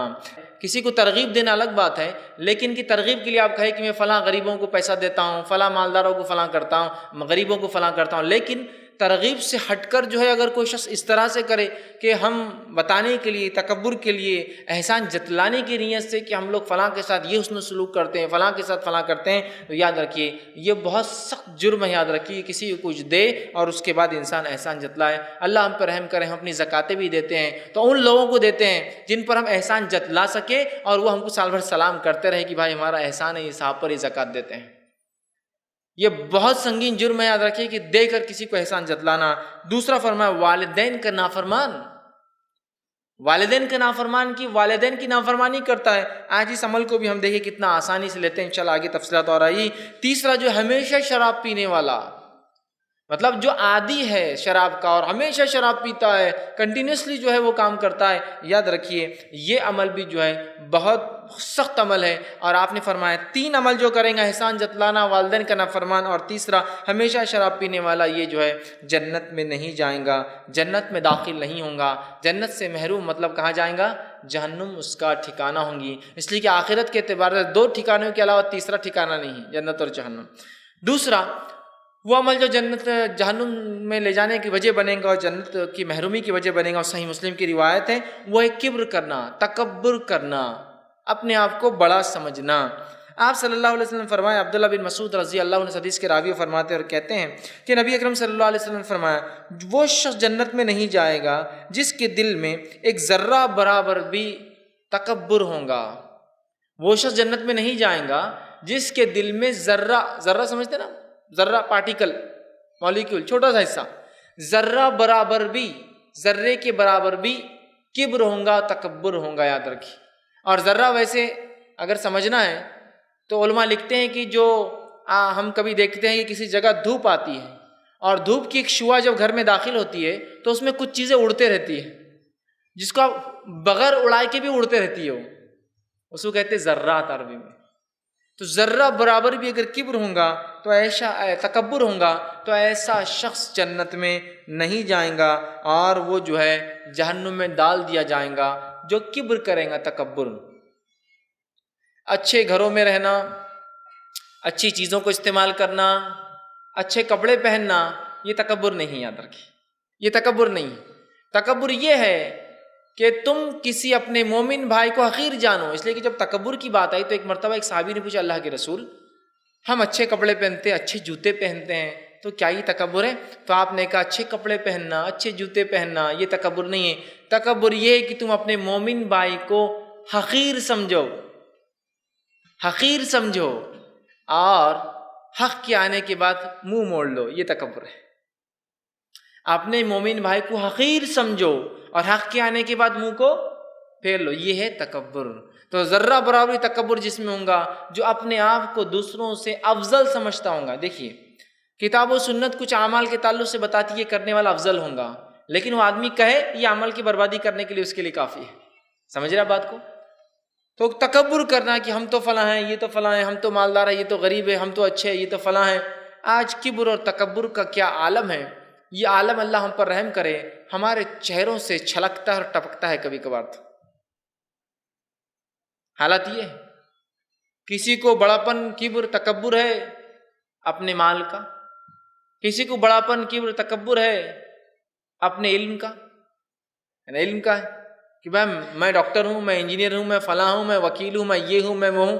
کسی کو ترغیب دینا الگ بات ہے، لیکن کی ترغیب کے لیے آپ کہیں کہ میں فلاں غریبوں کو پیسہ دیتا ہوں، فلاں مالداروں کو فلاں کرتا ہوں، غریبوں کو فلاں کرتا ہوں، لیکن ترغیب سے ہٹ کر جو ہے اگر کوئی شخص اس طرح سے کرے کہ ہم بتانے کے لیے، تکبر کے لیے، احسان جتلانے کی نیت سے کہ ہم لوگ فلاں کے ساتھ یہ حسن سلوک کرتے ہیں، فلاں کے ساتھ فلاں کرتے ہیں، تو یاد رکھیے یہ بہت سخت جرم ہے۔ یاد رکھیے کسی کو کچھ دے اور اس کے بعد انسان احسان جتلائے، اللہ ہم پر رحم کرے، ہم اپنی زکاتیں بھی دیتے ہیں تو ان لوگوں کو دیتے ہیں جن پر ہم احسان جتلا سکے اور وہ ہم کو سال بھر سلام کرتے رہے کہ بھائی ہمارا احسان ہے، یہ صاحب پر یہ زکات دیتے ہیں۔ یہ بہت سنگین جرم ہے، یاد رکھیے کہ دے کر کسی کو احسان جتلانا۔ دوسرا فرمایا والدین کا نافرمان، والدین کے نافرمان کی والدین کی نافرمانی کرتا ہے۔ آج اس عمل کو بھی ہم دیکھیں کتنا آسانی سے لیتے ہیں، انشاءاللہ آگے تفصیلات اور آئی۔ تیسرا جو ہمیشہ شراب پینے والا، مطلب جو عادی ہے شراب کا اور ہمیشہ شراب پیتا ہے، کنٹینیوسلی جو ہے وہ کام کرتا ہے، یاد رکھیے یہ عمل بھی جو ہے بہت سخت عمل ہے۔ اور آپ نے فرمایا 3 عمل جو کریں گا، احسان جتلانا، والدین کا نافرمان اور تیسرا ہمیشہ شراب پینے والا، یہ جو ہے جنت میں نہیں جائیں گا، جنت میں داخل نہیں ہوں گا، جنت سے محروم، مطلب کہاں جائیں گا؟ جہنم اس کا ٹھکانہ ہوں گی۔ اس لیے کہ آخرت کے اعتبار سے 2 ٹھکانوں کے علاوہ تیسرا ٹھکانہ نہیں ہے، جنت اور جہنم۔ دوسرا وہ عمل جو جنت جہنم میں لے جانے کی وجہ بنے گا اور جنت کی محرومی کی وجہ بنے گا، اور صحیح مسلم کی روایت ہے، وہ ہے کبر کرنا، تکبر کرنا، اپنے آپ کو بڑا سمجھنا۔ آپ صلی اللہ علیہ وسلم فرمایا، عبداللہ بن مسعود رضی اللہ عنہ حدیث کے راوی فرماتے ہیں اور کہتے ہیں کہ نبی اکرم صلی اللہ علیہ وسلم نے فرمایا وہ شخص جنت میں نہیں جائے گا جس کے دل میں ایک ذرہ برابر بھی تکبر ہوگا۔ وہ شخص جنت میں نہیں جائے گا جس کے دل میں ذرہ سمجھتے نا، ذرہ پارٹیکل، مالیکیول، چھوٹا سا حصہ، ذرہ برابر بھی، ذرے کے برابر بھی کبر ہوگا، تکبر ہوگا، یاد رکھیے۔ اور ذرہ ویسے اگر سمجھنا ہے تو علماء لکھتے ہیں کہ جو ہم کبھی دیکھتے ہیں کہ کسی جگہ دھوپ آتی ہے اور دھوپ کی ایک شعاع جب گھر میں داخل ہوتی ہے تو اس میں کچھ چیزیں اڑتے رہتی ہیں، جس کو آپ بغیر اڑائے کے بھی اڑتے رہتی ہے، وہ اس کو کہتے ہیں ذرات عربی میں۔ تو ذرہ برابر بھی اگر کبر ہوگا تو ایسا تکبر ہوگا تو ایسا شخص جنت میں نہیں جائیں گا اور وہ جو ہے جہنم میں ڈال دیا جائیں گا جو کبر کریں گا، تکبر۔ اچھے گھروں میں رہنا، اچھی چیزوں کو استعمال کرنا، اچھے کپڑے پہننا، یہ تکبر نہیں، یاد رکھیے یہ تکبر نہیں۔ تکبر یہ ہے کہ تم کسی اپنے مومن بھائی کو حقیر جانو۔ اس لیے کہ جب تکبر کی بات آئی تو ایک مرتبہ ایک صحابی نے پوچھا، اللہ کے رسول ہم اچھے کپڑے پہنتے ہیں، اچھے جوتے پہنتے ہیں، تو کیا یہ تکبر ہے؟ تو آپ نے کہا اچھے کپڑے پہننا، اچھے جوتے پہننا یہ تکبر نہیں ہے۔ تکبر یہ ہے کہ تم اپنے مومن بھائی کو حقیر سمجھو، حقیر سمجھو اور حق کے آنے کے بعد منہ موڑ لو، یہ تکبر ہے۔ اپنے مومن بھائی کو حقیر سمجھو اور حق کے آنے کے بعد منہ کو پھیر لو، یہ ہے تکبر۔ تو ذرہ برابری تکبر جس میں ہوگا جو اپنے آپ کو دوسروں سے افضل سمجھتا ہوگا۔ دیکھیے کتاب و سنت کچھ اعمال کے تعلق سے بتاتی ہے کرنے والا افضل ہوگا، لیکن وہ آدمی کہے یہ عمل کی بربادی کرنے کے لیے اس کے لیے کافی ہے۔ سمجھ رہا بات کو؟ تو تکبر کرنا کہ ہم تو فلاں ہیں، یہ تو فلاں ہیں، ہم تو مالدار ہیں، یہ تو غریب ہے، ہم تو اچھے ہیں، یہ تو فلاں ہیں۔ آج کبر اور تکبر کا کیا عالم ہے، یہ عالم اللہ ہم پر رحم کرے ہمارے چہروں سے چھلکتا ہے اور ٹپکتا ہے کبھی کبھار۔ تو حالت یہ ہے کسی کو بڑاپن کبر تکبر ہے اپنے مال کا، کسی کو بڑاپن کبر تکبر ہے اپنے علم کا، علم کا ہے کہ بھائی میں ڈاکٹر ہوں، میں انجینئر ہوں، میں فلاں ہوں، میں وکیل ہوں، میں یہ ہوں، میں وہ ہوں۔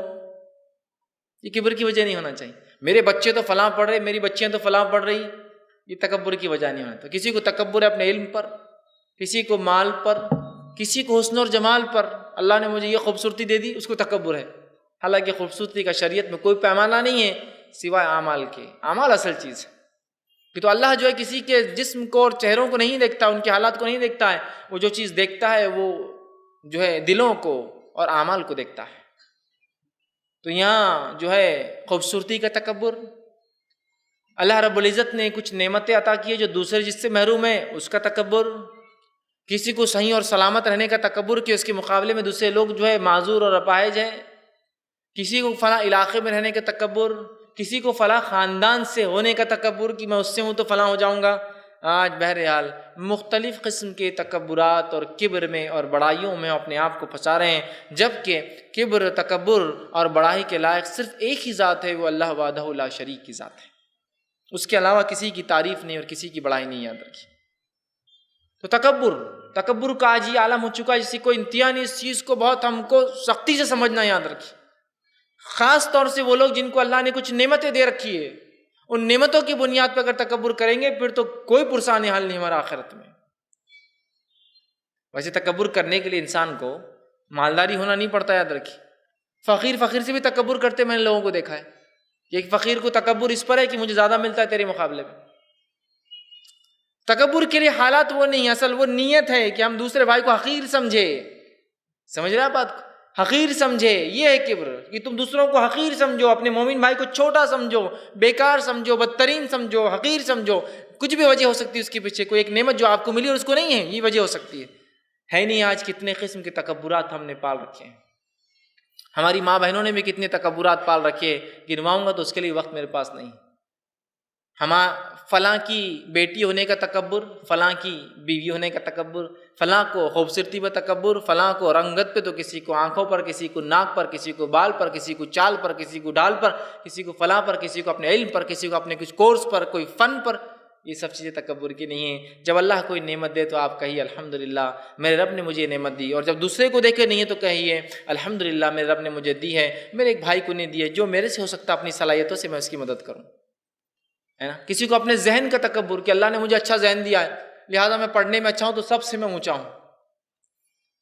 یہ کبر کی وجہ نہیں ہونا چاہیے۔ میرے بچے تو فلاں پڑھ رہے، میری بچیاں تو فلاں پڑھ رہی، یہ تکبر کی وجہ نہیں ہونا۔ تو کسی کو تکبر ہے اپنے علم پر، کسی کو مال پر، کسی کو حسن اور جمال پر، اللہ نے مجھے یہ خوبصورتی دے دی، اس کو تکبر ہے۔ حالانکہ خوبصورتی کا شریعت میں کوئی پیمانہ نہیں ہے سوائے اعمال کے، اعمال اصل چیز ہے۔ کہ تو اللہ جو ہے کسی کے جسم کو اور چہروں کو نہیں دیکھتا، ان کے حالات کو نہیں دیکھتا ہے، وہ جو چیز دیکھتا ہے وہ جو ہے دلوں کو اور اعمال کو دیکھتا ہے۔ تو یہاں جو ہے خوبصورتی کا تکبر، اللہ رب العزت نے کچھ نعمتیں عطا کی ہے جو دوسرے جس سے محروم ہے اس کا تکبر، کسی کو صحیح اور سلامت رہنے کا تکبر کہ اس کے مقابلے میں دوسرے لوگ جو ہے معذور اور اپاہج ہیں، کسی کو فلاں علاقے میں رہنے کا تکبر، کسی کو فلاں خاندان سے ہونے کا تکبر کہ میں اس سے ہوں تو فلاں ہو جاؤں گا۔ آج بہرحال مختلف قسم کے تکبرات اور کبر میں اور بڑائیوں میں اپنے آپ کو پھنسا رہے ہیں، جبکہ کبر، تکبر اور بڑائی کے لائق صرف ایک ہی ذات ہے، وہ اللہ وحدہ لا شریک کی ذات ہے۔ اس کے علاوہ کسی کی تعریف نہیں اور کسی کی بڑائی نہیں یاد رکھی۔ تو تکبر کا آج یہ عالم ہو چکا ہے، جس کو انتہا نہیں، اس چیز کو بہت ہم کو سختی سے سمجھنا یاد رکھی۔ خاص طور سے وہ لوگ جن کو اللہ نے کچھ نعمتیں دے رکھی ہے، ان نعمتوں کی بنیاد پر اگر تکبر کریں گے پھر تو کوئی پرسان حال نہیں ہمارا آخرت میں۔ ویسے تکبر کرنے کے لیے انسان کو مالداری ہونا نہیں پڑتا، یاد رکھیے۔ فقیر سے بھی تکبر کرتے میں نے لوگوں کو دیکھا ہے کہ ایک فقیر کو تکبر اس پر ہے کہ مجھے زیادہ ملتا ہے تیرے مقابلے میں۔ تکبر کے لیے حالات وہ نہیں، اصل وہ نیت ہے کہ ہم دوسرے بھائی کو حقیر سمجھے۔ سمجھ رہے آپ بات کو؟ حقیر سمجھے، یہ ہے کبر، کہ تم دوسروں کو حقیر سمجھو، اپنے مومن بھائی کو چھوٹا سمجھو، بیکار سمجھو، بدترین سمجھو، حقیر سمجھو۔ کچھ بھی وجہ ہو سکتی ہے اس کے پیچھے، کوئی ایک نعمت جو آپ کو ملی اور اس کو نہیں ہے، یہ وجہ ہو سکتی ہے نہیں۔ آج کتنے قسم کے تکبرات ہم نے پال رکھے ہیں، ہماری ماں بہنوں نے بھی کتنے تکبرات پال رکھے، گنواؤں گا تو اس کے لیے وقت میرے پاس نہیں۔ فلاں کی بیٹی ہونے کا تکبر، فلاں کی بیوی ہونے کا تکبر، فلاں کو خوبصورتی پر تکبر، فلاں کو رنگت پہ، تو کسی کو آنکھوں پر، کسی کو ناک پر، کسی کو بال پر، کسی کو چال پر، کسی کو ڈھال پر، کسی کو فلاں پر، کسی کو اپنے علم پر، کسی کو اپنے کچھ کورس پر، کوئی فن پر۔ یہ سب چیزیں تکبر کی نہیں ہیں۔ جب اللہ کوئی نعمت دے تو آپ کہیے الحمدللہ میرے رب نے مجھے یہ نعمت دی، اور جب دوسرے کو دیکھے نہیں ہے تو کہیے الحمدللہ میرے رب نے مجھے دی ہے، میرے ایک بھائی کو نہیں دی ہے، جو میرے سے ہو سکتا اپنی صلاحیتوں سے میں اس کی مدد کروں، ہے نا۔ کسی کو اپنے ذہن کا تکبر کہ اللہ نے مجھے اچھا ذہن دیا ہے لہٰذا میں پڑھنے میں اچھا ہوں تو سب سے میں اونچا ہوں۔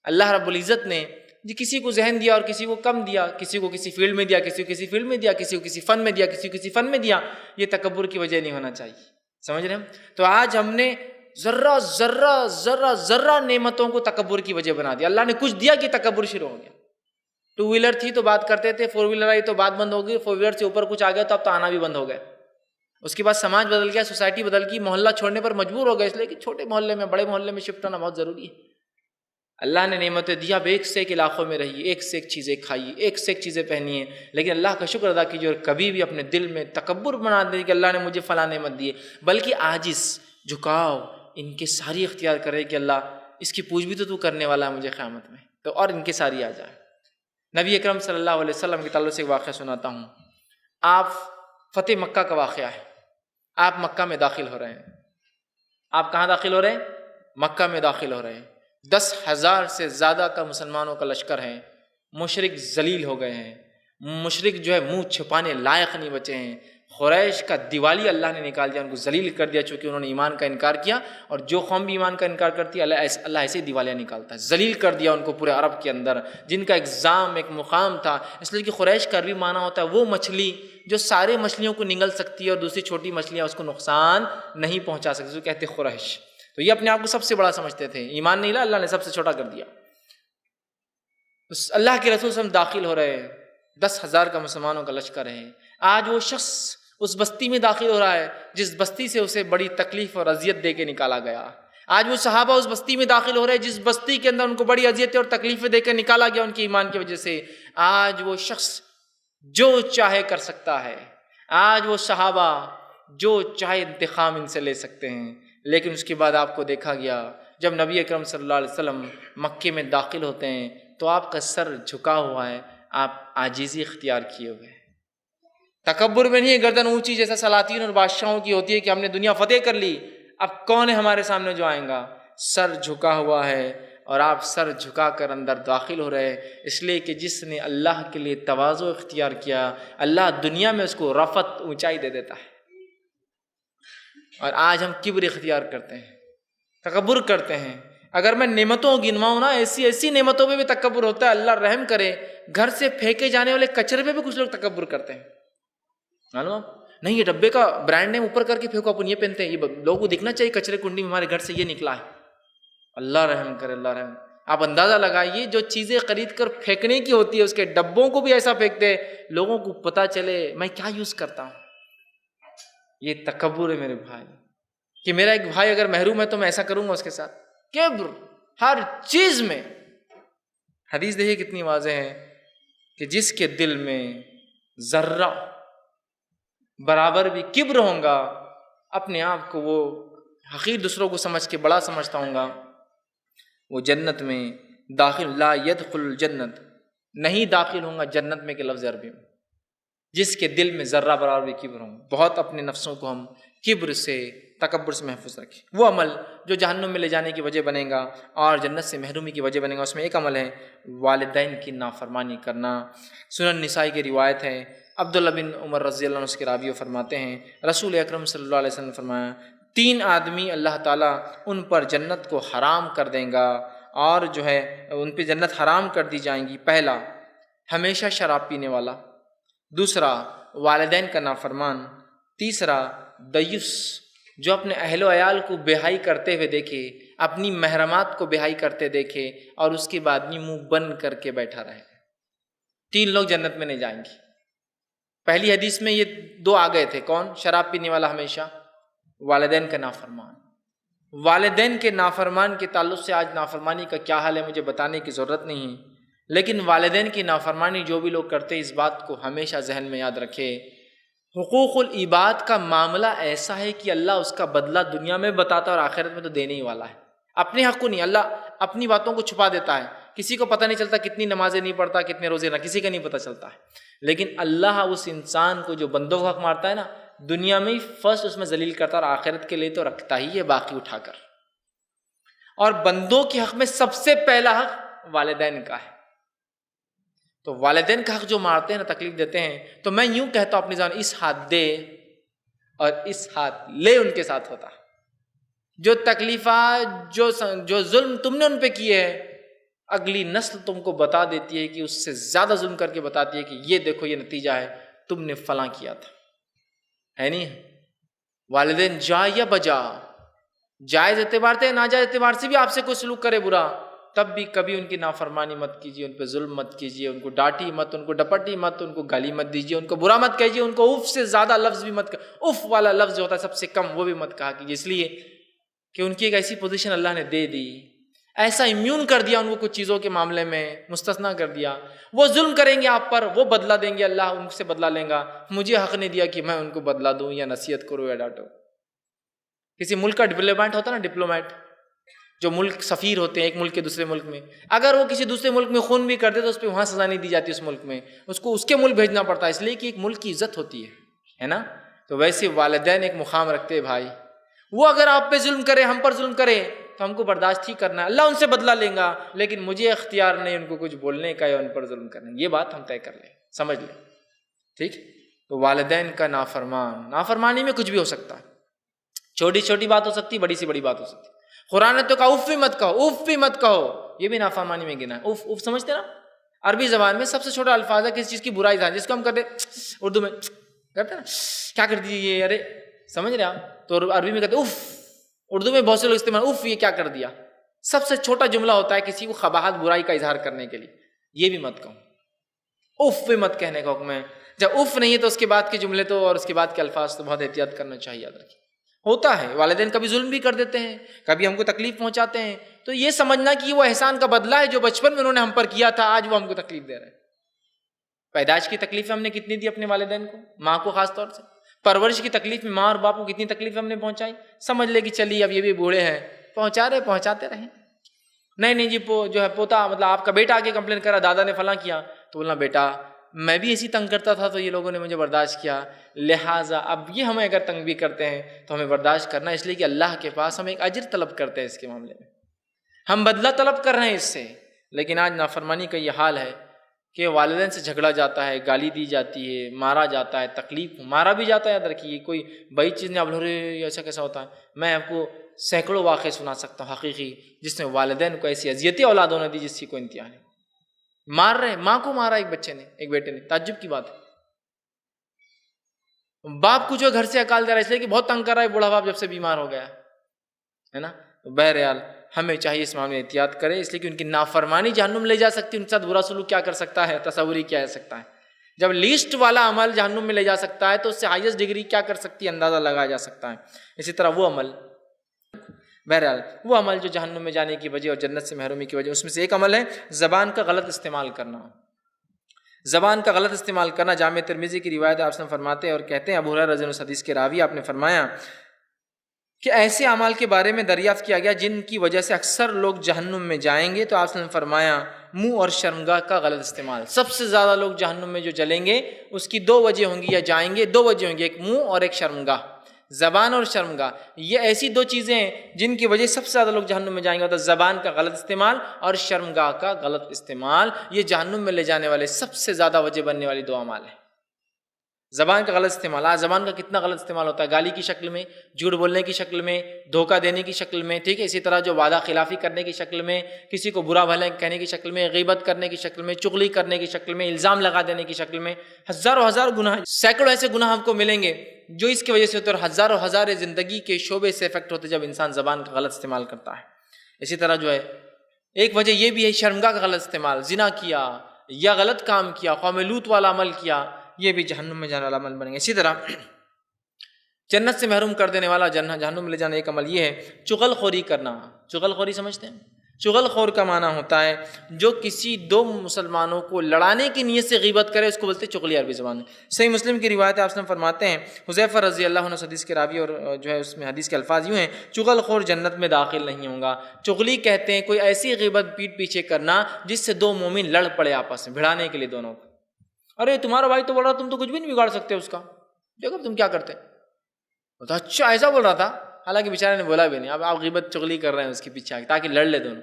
اللہ رب العزت نے کسی کو ذہن دیا اور کسی کو کم دیا، کسی کو کسی فیلڈ میں دیا، کسی کو کسی فیلڈ میں دیا، کسی کو کسی فن میں دیا، کسی کو کسی فن میں دیا۔ یہ تکبر کی وجہ نہیں ہونا چاہیے، سمجھ رہے ہم؟ تو آج ہم نے ذرہ ذرہ ذرہ ذرہ نعمتوں کو تکبر کی وجہ بنا دیا۔ اللہ نے کچھ دیا کہ تکبر شروع ہو گیا۔ 2 ویلر تھی تو بات کرتے تھے، 4 ویلر آئی تو بات بند ہو گئی، 4 ویلر سے اوپر کچھ آ گیا تو اب تو آنا بھی بند ہو گیا۔ اس کے بعد سماج بدل گیا، سوسائٹی بدل گئی، محلہ چھوڑنے پر مجبور ہو گئے، اس لیے کہ چھوٹے محلے میں بڑے محلے میں شفٹ ہونا بہت ضروری ہے۔ اللہ نے نعمتیں دیا، اب ایک سے ایک علاقوں میں رہیے، ایک سے ایک چیزیں کھائیے، ایک سے ایک چیزیں پہنیے، لیکن اللہ کا شکر ادا کیجیے اور کبھی بھی اپنے دل میں تکبر بنا دیں کہ اللہ نے مجھے فلاں نعمت دی ہے، بلکہ عاجز، جھکاؤ ان کے ساری اختیار کرے کہ اللہ اس کی پوچھ بھی تو کرنے والا ہے مجھے قیامت میں، تو اور ان کے ساری آ جائے۔ نبی اکرم صلی اللہ علیہ وسلم کے تعلق سے ایک واقعہ سناتا ہوں۔ آپ فتح مکہ کا واقعہ ہے، آپ مکہ میں داخل ہو رہے ہیں۔ آپ کہاں داخل ہو رہے ہیں؟ مکہ میں داخل ہو رہے ہیں۔ 10,000 سے زیادہ کا مسلمانوں کا لشکر ہے، مشرک ذلیل ہو گئے ہیں، مشرک جو ہے منہ چھپانے لائق نہیں بچے ہیں۔ قریش کا دیوالی اللہ نے نکال دیا، ان کو ذلیل کر دیا چونکہ انہوں نے ایمان کا انکار کیا، اور جو قوم بھی ایمان کا انکار کرتی ہے اللہ ایسے دیوالیاں نکالتا ہے، ذلیل کر دیا ان کو پورے عرب کے اندر، جن کا ایگزام ایک مقام تھا۔ اس لیے کہ قریش کا عربی معنی ہوتا ہے وہ مچھلی جو سارے مچھلیوں کو نگل سکتی ہے اور دوسری چھوٹی مچھلیاں اس کو نقصان نہیں پہنچا سکتی، جو کہتے ہیں قریش۔ تو یہ اپنے آپ کو سب سے بڑا سمجھتے تھے، ایمان نہیں لا، اللہ نے سب سے چھوٹا کر دیا۔ اللہ کے رسول سے ہم داخل ہو رہے ہیں، 10,000 کا مسلمانوں کا لشکر ہے۔ آج وہ شخص اس بستی میں داخل ہو رہا ہے جس بستی سے اسے بڑی تکلیف اور اذیت دے کے نکالا گیا۔ آج وہ صحابہ اس بستی میں داخل ہو رہے ہیں جس بستی کے اندر ان کو بڑی اذیتیں اور تکلیفیں دے کے نکالا گیا ان کے ایمان کی وجہ سے۔ آج وہ شخص جو چاہے کر سکتا ہے، آج وہ صحابہ جو چاہے انتقام ان سے لے سکتے ہیں، لیکن اس کے بعد آپ کو دیکھا گیا جب نبی اکرم صلی اللہ علیہ وسلم مکے میں داخل ہوتے ہیں تو آپ کا سر جھکا ہوا ہے، آپ عاجزی اختیار کیے ہوئے ہیں۔ تکبر میں نہیں، گردن اونچی جیسا سلاطین اور بادشاہوں کی ہوتی ہے کہ ہم نے دنیا فتح کر لی، اب کون ہے ہمارے سامنے جو آئیں گا۔ سر جھکا ہوا ہے اور آپ سر جھکا کر اندر داخل ہو رہے ہیں، اس لیے کہ جس نے اللہ کے لیے تواضع اختیار کیا اللہ دنیا میں اس کو رفعت اونچائی دے دیتا ہے۔ اور آج ہم کبر اختیار کرتے ہیں، تکبر کرتے ہیں۔ اگر میں نعمتوں گنواؤں نا، ایسی ایسی نعمتوں پہ بھی تکبر ہوتا ہے، اللہ رحم کرے۔ گھر سے پھینکے جانے والے کچرے پہ بھی کچھ لوگ تکبر کرتے ہیں، معلوم نہیں یہ ڈبے کا برانڈ نیم اوپر کر کے پھینکو، اپن یہ پہنتے ہیں، یہ لوگوں کو دکھنا چاہیے کچرے کنڈی میں ہمارے گھر سے یہ نکلا ہے۔ اللہ رحم کرے، اللہ رحم۔ آپ اندازہ لگائیے جو چیزیں خرید کر پھینکنے کی ہوتی ہے اس کے ڈبوں کو بھی ایسا پھینکتے لوگوں کو پتہ چلے میں کیا یوز کرتا ہوں۔ یہ تکبر ہے میرے بھائی، کہ میرا ایک بھائی اگر محروم ہے تو میں ایسا کروں گا اس کے ساتھ۔ کبر ہر چیز میں۔ حدیث دیکھیے کتنی واضح ہے کہ جس کے دل میں ذرہ برابر بھی کبر ہوں گا، اپنے آپ کو وہ حقیر دوسروں کو سمجھ کے بڑا سمجھتا ہوں گا، وہ جنت میں داخل لا يدخل الجنت نہیں داخل ہوں گا جنت میں کے لفظ عربی میں۔ جس کے دل میں ذرہ برابر بھی کبر ہوں. بہت اپنے نفسوں کو ہم کبر سے تکبر سے محفوظ رکھیں. وہ عمل جو جہنم میں لے جانے کی وجہ بنے گا اور جنت سے محرومی کی وجہ بنے گا، اس میں ایک عمل ہے والدین کی نافرمانی کرنا. سنن نسائی کی روایت ہے، عبداللہ بن عمر رضی اللہ عنہ اس کے راوی فرماتے ہیں رسول اکرم صلی اللہ علیہ وسلم نے فرمایا 3 آدمی اللہ تعالیٰ ان پر جنت کو حرام کر دیں گا اور جو ہے ان پہ جنت حرام کر دی جائیں گی. پہلا ہمیشہ شراب پینے والا، دوسرا والدین کا نافرمان، تیسرا دیوس جو اپنے اہل و عیال کو بے-حیائی کرتے ہوئے دیکھے، اپنی محرمات کو بے-حیائی کرتے دیکھے اور اس کے بعد بھی منہ بند کر کے بیٹھا رہے. 3 لوگ جنت میں نہیں جائیں گے. پہلی حدیث میں یہ 2 آ گئے تھے، کون؟ شراب پینے والا ہمیشہ، والدین کا نافرمان. والدین کے نافرمان کے تعلق سے آج نافرمانی کا کیا حال ہے مجھے بتانے کی ضرورت نہیں ہے، لیکن والدین کی نافرمانی جو بھی لوگ کرتے اس بات کو ہمیشہ ذہن میں یاد رکھے. حقوق العباد کا معاملہ ایسا ہے کہ اللہ اس کا بدلہ دنیا میں بتاتا اور آخرت میں تو دینے ہی والا ہے. اپنے حق کو نہیں، اللہ اپنی باتوں کو چھپا دیتا ہے. کسی کو پتہ نہیں چلتا کتنی نمازیں نہیں پڑھتا، کتنے روزے نہ، کسی کا نہیں پتہ چلتا ہے. لیکن اللہ اس انسان کو جو بندوں کا حق مارتا ہے نا، دنیا میں ہی فرسٹ اس میں ذلیل کرتا اور آخرت کے لیے تو رکھتا ہی ہے باقی اٹھا کر. اور بندوں کے حق میں سب سے پہلا حق والدین کا ہے. تو والدین کا حق جو مارتے ہیں نا، تکلیف دیتے ہیں، تو میں یوں کہتا ہوں اپنی زبان، اس ہاتھ دے اور اس ہاتھ لے ان کے ساتھ ہوتا. جو تکلیفات جو ظلم تم نے ان پہ کیے ہیں، اگلی نسل تم کو بتا دیتی ہے کہ اس سے زیادہ ظلم کر کے بتاتی ہے کہ یہ دیکھو یہ نتیجہ ہے، تم نے فلاں کیا تھا. ہے نہیں؟ والدین جا یا بجا، جائز اعتبار سے ناجائز اعتبار سے بھی آپ سے کوئی سلوک کرے برا، تب بھی کبھی ان کی نافرمانی مت کیجیے، ان پہ ظلم مت کیجیے، ان کو ڈانٹی مت، ان کو ڈپٹی مت، ان کو گالی مت دیجیے، ان کو برا مت کہیے، ان کو اف سے زیادہ لفظ بھی مت اف والا لفظ جو ہوتا ہے سب سے کم وہ بھی مت کہا کیجیے، اس لیے کہ ان کی ایک ایسی پوزیشن اللہ نے دے دی، ایسا امیون کر دیا ان کو کچھ چیزوں کے معاملے میں، مستثنا کر دیا. وہ ظلم کریں گے آپ پر، وہ بدلہ دیں گے، اللہ ان سے بدلہ لیں گا. مجھے حق نہیں دیا کہ میں ان کو بدلہ دوں یا نصیحت کروں یا ڈانٹوں. کسی ملک کا ڈپلومیٹ ہوتا ہے نا، ڈپلومیٹ جو ملک سفیر ہوتے ہیں ایک ملک کے دوسرے ملک میں، اگر وہ کسی دوسرے ملک میں خون بھی کر دے تو اس پہ وہاں سزا نہیں دی جاتی، اس ملک میں اس کو اس کے ملک بھیجنا پڑتا ہے، اس لیے کہ ایک ملک کی عزت ہوتی ہے نا. تو ویسے والدین ایک مقام رکھتے ہیں بھائی، وہ اگر آپ پہ ظلم کرے، ہم پر ظلم کرے تو ہم کو برداشت ہی کرنا ہے، اللہ ان سے بدلہ لیں گا، لیکن مجھے اختیار نہیں ان کو کچھ بولنے کا یا ان پر ظلم کرنے. یہ بات ہم طے کر لیں، سمجھ لیں، ٹھیک. تو والدین کا نافرمانی میں کچھ بھی ہو سکتا ہے، چھوٹی چھوٹی بات ہو سکتی، بڑی سی بڑی بات ہو سکتی. قرآن نے تو کہا اف بھی مت کہو، اف بھی مت کہو، یہ بھی نافرمانی میں گنا ہے. اف اف سمجھتے نا، عربی زبان میں سب سے چھوٹا الفاظ ہے کسی چیز کی برائی ظاہر، جس کو ہم کہتے اردو میں کرتے نا، کیا کر دی یہ، ارے سمجھ رہے آپ، تو عربی میں کہتے اف. اردو میں بہت سے لوگ استعمال، اف یہ کیا کر دیا. سب سے چھوٹا جملہ ہوتا ہے کسی کو قباحت برائی کا اظہار کرنے کے لیے. یہ بھی مت کہو، اف بھی مت کہنے کا حکم ہے. جب اف نہیں ہے تو اس کے بعد کے جملے تو اور اس کے بعد کے الفاظ تو بہت احتیاط کرنا چاہیے. یاد رکھیے ہوتا ہے والدین کبھی ظلم بھی کر دیتے ہیں، کبھی ہم کو تکلیف پہنچاتے ہیں، تو یہ سمجھنا کہ وہ احسان کا بدلہ ہے جو بچپن میں انہوں نے ہم پر کیا تھا، آج وہ ہم کو تکلیف دے رہے ہیں. پیدائش کی تکلیف ہم نے کتنی دی اپنے والدین کو، ماں کو خاص طور سے. پرورش کی تکلیف میں ماں اور باپ کو کتنی تکلیف ہم نے پہنچائی. سمجھ لے کہ چلیے اب یہ بھی بوڑھے ہیں، پہنچاتے رہیں. نہیں جی جو ہے پوتا مطلب آپ کا بیٹا آگے کمپلین کرا دادا نے فلاں کیا، تو بولنا بیٹا میں بھی ایسی تنگ کرتا تھا تو یہ لوگوں نے مجھے برداشت کیا، لہٰذا اب یہ ہمیں اگر تنگ بھی کرتے ہیں تو ہمیں برداشت کرنا، اس لیے کہ اللہ کے پاس ہم ایک اجر طلب کرتے ہیں اس کے معاملے میں، ہم بدلہ طلب کر رہے ہیں اس سے. لیکن آج نافرمانی کا یہ حال ہے کہ والدین سے جھگڑا جاتا ہے، گالی دی جاتی ہے، مارا جاتا ہے، تکلیف مارا بھی جاتا ہے. یاد رکھیے کوئی بڑی چیز نہیں، آپ ایسا کیسا ہوتا ہے. میں آپ کو سینکڑوں واقعے سنا سکتا ہوں حقیقی، جس نے والدین کو ایسی اذیتیں اولادوں نے دی جس کی کوئی انتہا نہیں. مار رہے، ماں کو مارا ایک بچے نے، ایک بیٹے نے، تعجب کی بات ہے. باپ کو جو گھر سے اکال دے رہا ہے اس لیے کہ بہت تنگ کر رہا ہے، بوڑھا باپ جب سے بیمار ہو گیا ہے نا. بہرحال ہمیں چاہیے اس معاملے میں احتیاط کرے، اس لیے کہ ان کی نافرمانی جہنم لے جا سکتی ہے. ان کے ساتھ برا سلوک کیا کر سکتا ہے، تصور ہی کیا ہو سکتا ہے. جب لیسٹ والا عمل جہنم میں لے جا سکتا ہے تو اس سے ہائیسٹ ڈگری کیا کر سکتی ہے اندازہ لگایا جا سکتا ہے. اسی طرح وہ عمل، بہرحال وہ عمل جو جہنم میں جانے کی وجہ اور جنت سے محرومی کی وجہ، اس میں سے ایک عمل ہے زبان کا غلط استعمال کرنا. زبان کا غلط استعمال کرنا. جامع ترمذی کی روایت آپ سے فرماتے ہیں اور کہتے ہیں، ابو ہریرہ رضی اللہ عنہ حدیث کے راوی، آپ نے فرمایا کہ ایسے اعمال کے بارے میں دریافت کیا گیا جن کی وجہ سے اکثر لوگ جہنم میں جائیں گے، تو آپ نے فرمایا منہ اور شرمگاہ کا غلط استعمال. سب سے زیادہ لوگ جہنم میں جو جلیں گے اس کی دو وجہ ہوں گی، یا جائیں گے دو وجہ ہوں گی، ایک منہ اور ایک شرمگاہ. زبان اور شرمگاہ یہ ایسی دو چیزیں ہیں جن کی وجہ سے سب سے زیادہ لوگ جہنم میں جائیں گے. زبان کا غلط استعمال اور شرمگاہ کا غلط استعمال، یہ جہنم میں لے جانے والے سب سے زیادہ وجہ بننے والی دو اعمال ہیں. زبان کا غلط استعمال، آج زبان کا کتنا غلط استعمال ہوتا ہے، گالی کی شکل میں، جھوٹ بولنے کی شکل میں، دھوکہ دینے کی شکل میں، ٹھیک ہے، اسی طرح جو وعدہ خلافی کرنے کی شکل میں، کسی کو برا بھلا کہنے کی شکل میں، غیبت کرنے کی شکل میں، چغلی کرنے کی شکل میں، الزام لگا دینے کی شکل میں. ہزاروں ہزار گناہ، سینکڑوں ایسے گناہ ہم کو ملیں گے جو اس کی وجہ سے ہوتے ہیں، اور ہزاروں ہزار زندگی کے شعبے سے افیکٹ ہوتے جب انسان زبان کا غلط استعمال کرتا ہے. اسی طرح جو ہے ایک وجہ یہ بھی ہے شرمگاہ کا غلط استعمال، زنا کیا یا غلط کام کیا، قوم لوط والا عمل کیا، یہ بھی جہنم میں جانے والا عمل بنے گا. اسی طرح جنت سے محروم کر دینے والا جہنم میں لے جانے ایک عمل یہ ہے چغل خوری کرنا. چغل خوری سمجھتے ہیں؟ چغل خور کا معنی ہوتا ہے جو کسی دو مسلمانوں کو لڑانے کی نیت سے غیبت کرے، اس کو بولتے ہیں چغلی عربی زبان میں. صحیح مسلم کی روایت آپ نے فرماتے ہیں، حذیفہ رضی اللہ عنہ حدیث کے راوی، اور جو ہے اس میں حدیث کے الفاظ یوں ہیں، چغل خور جنت میں داخل نہیں ہوں گا. چغلی کہتے ہیں کوئی ایسی غیبت پیٹ پیچھے کرنا جس سے دو مومن لڑ پڑے آپس میں، بھڑانے کے لیے دونوں کو. ارے تمہارا بھائی تو بول رہا تم تو کچھ بھی نہیں بگاڑ سکتے اس کا، دیکھو تم کیا کرتے. تو اچھا ایسا بول رہا تھا، حالانکہ بیچارے نے بولا بھی نہیں. اب آپ غیبت چغلی کر رہے ہیں اس کے پیچھے آگے تاکہ لڑ لے دونوں.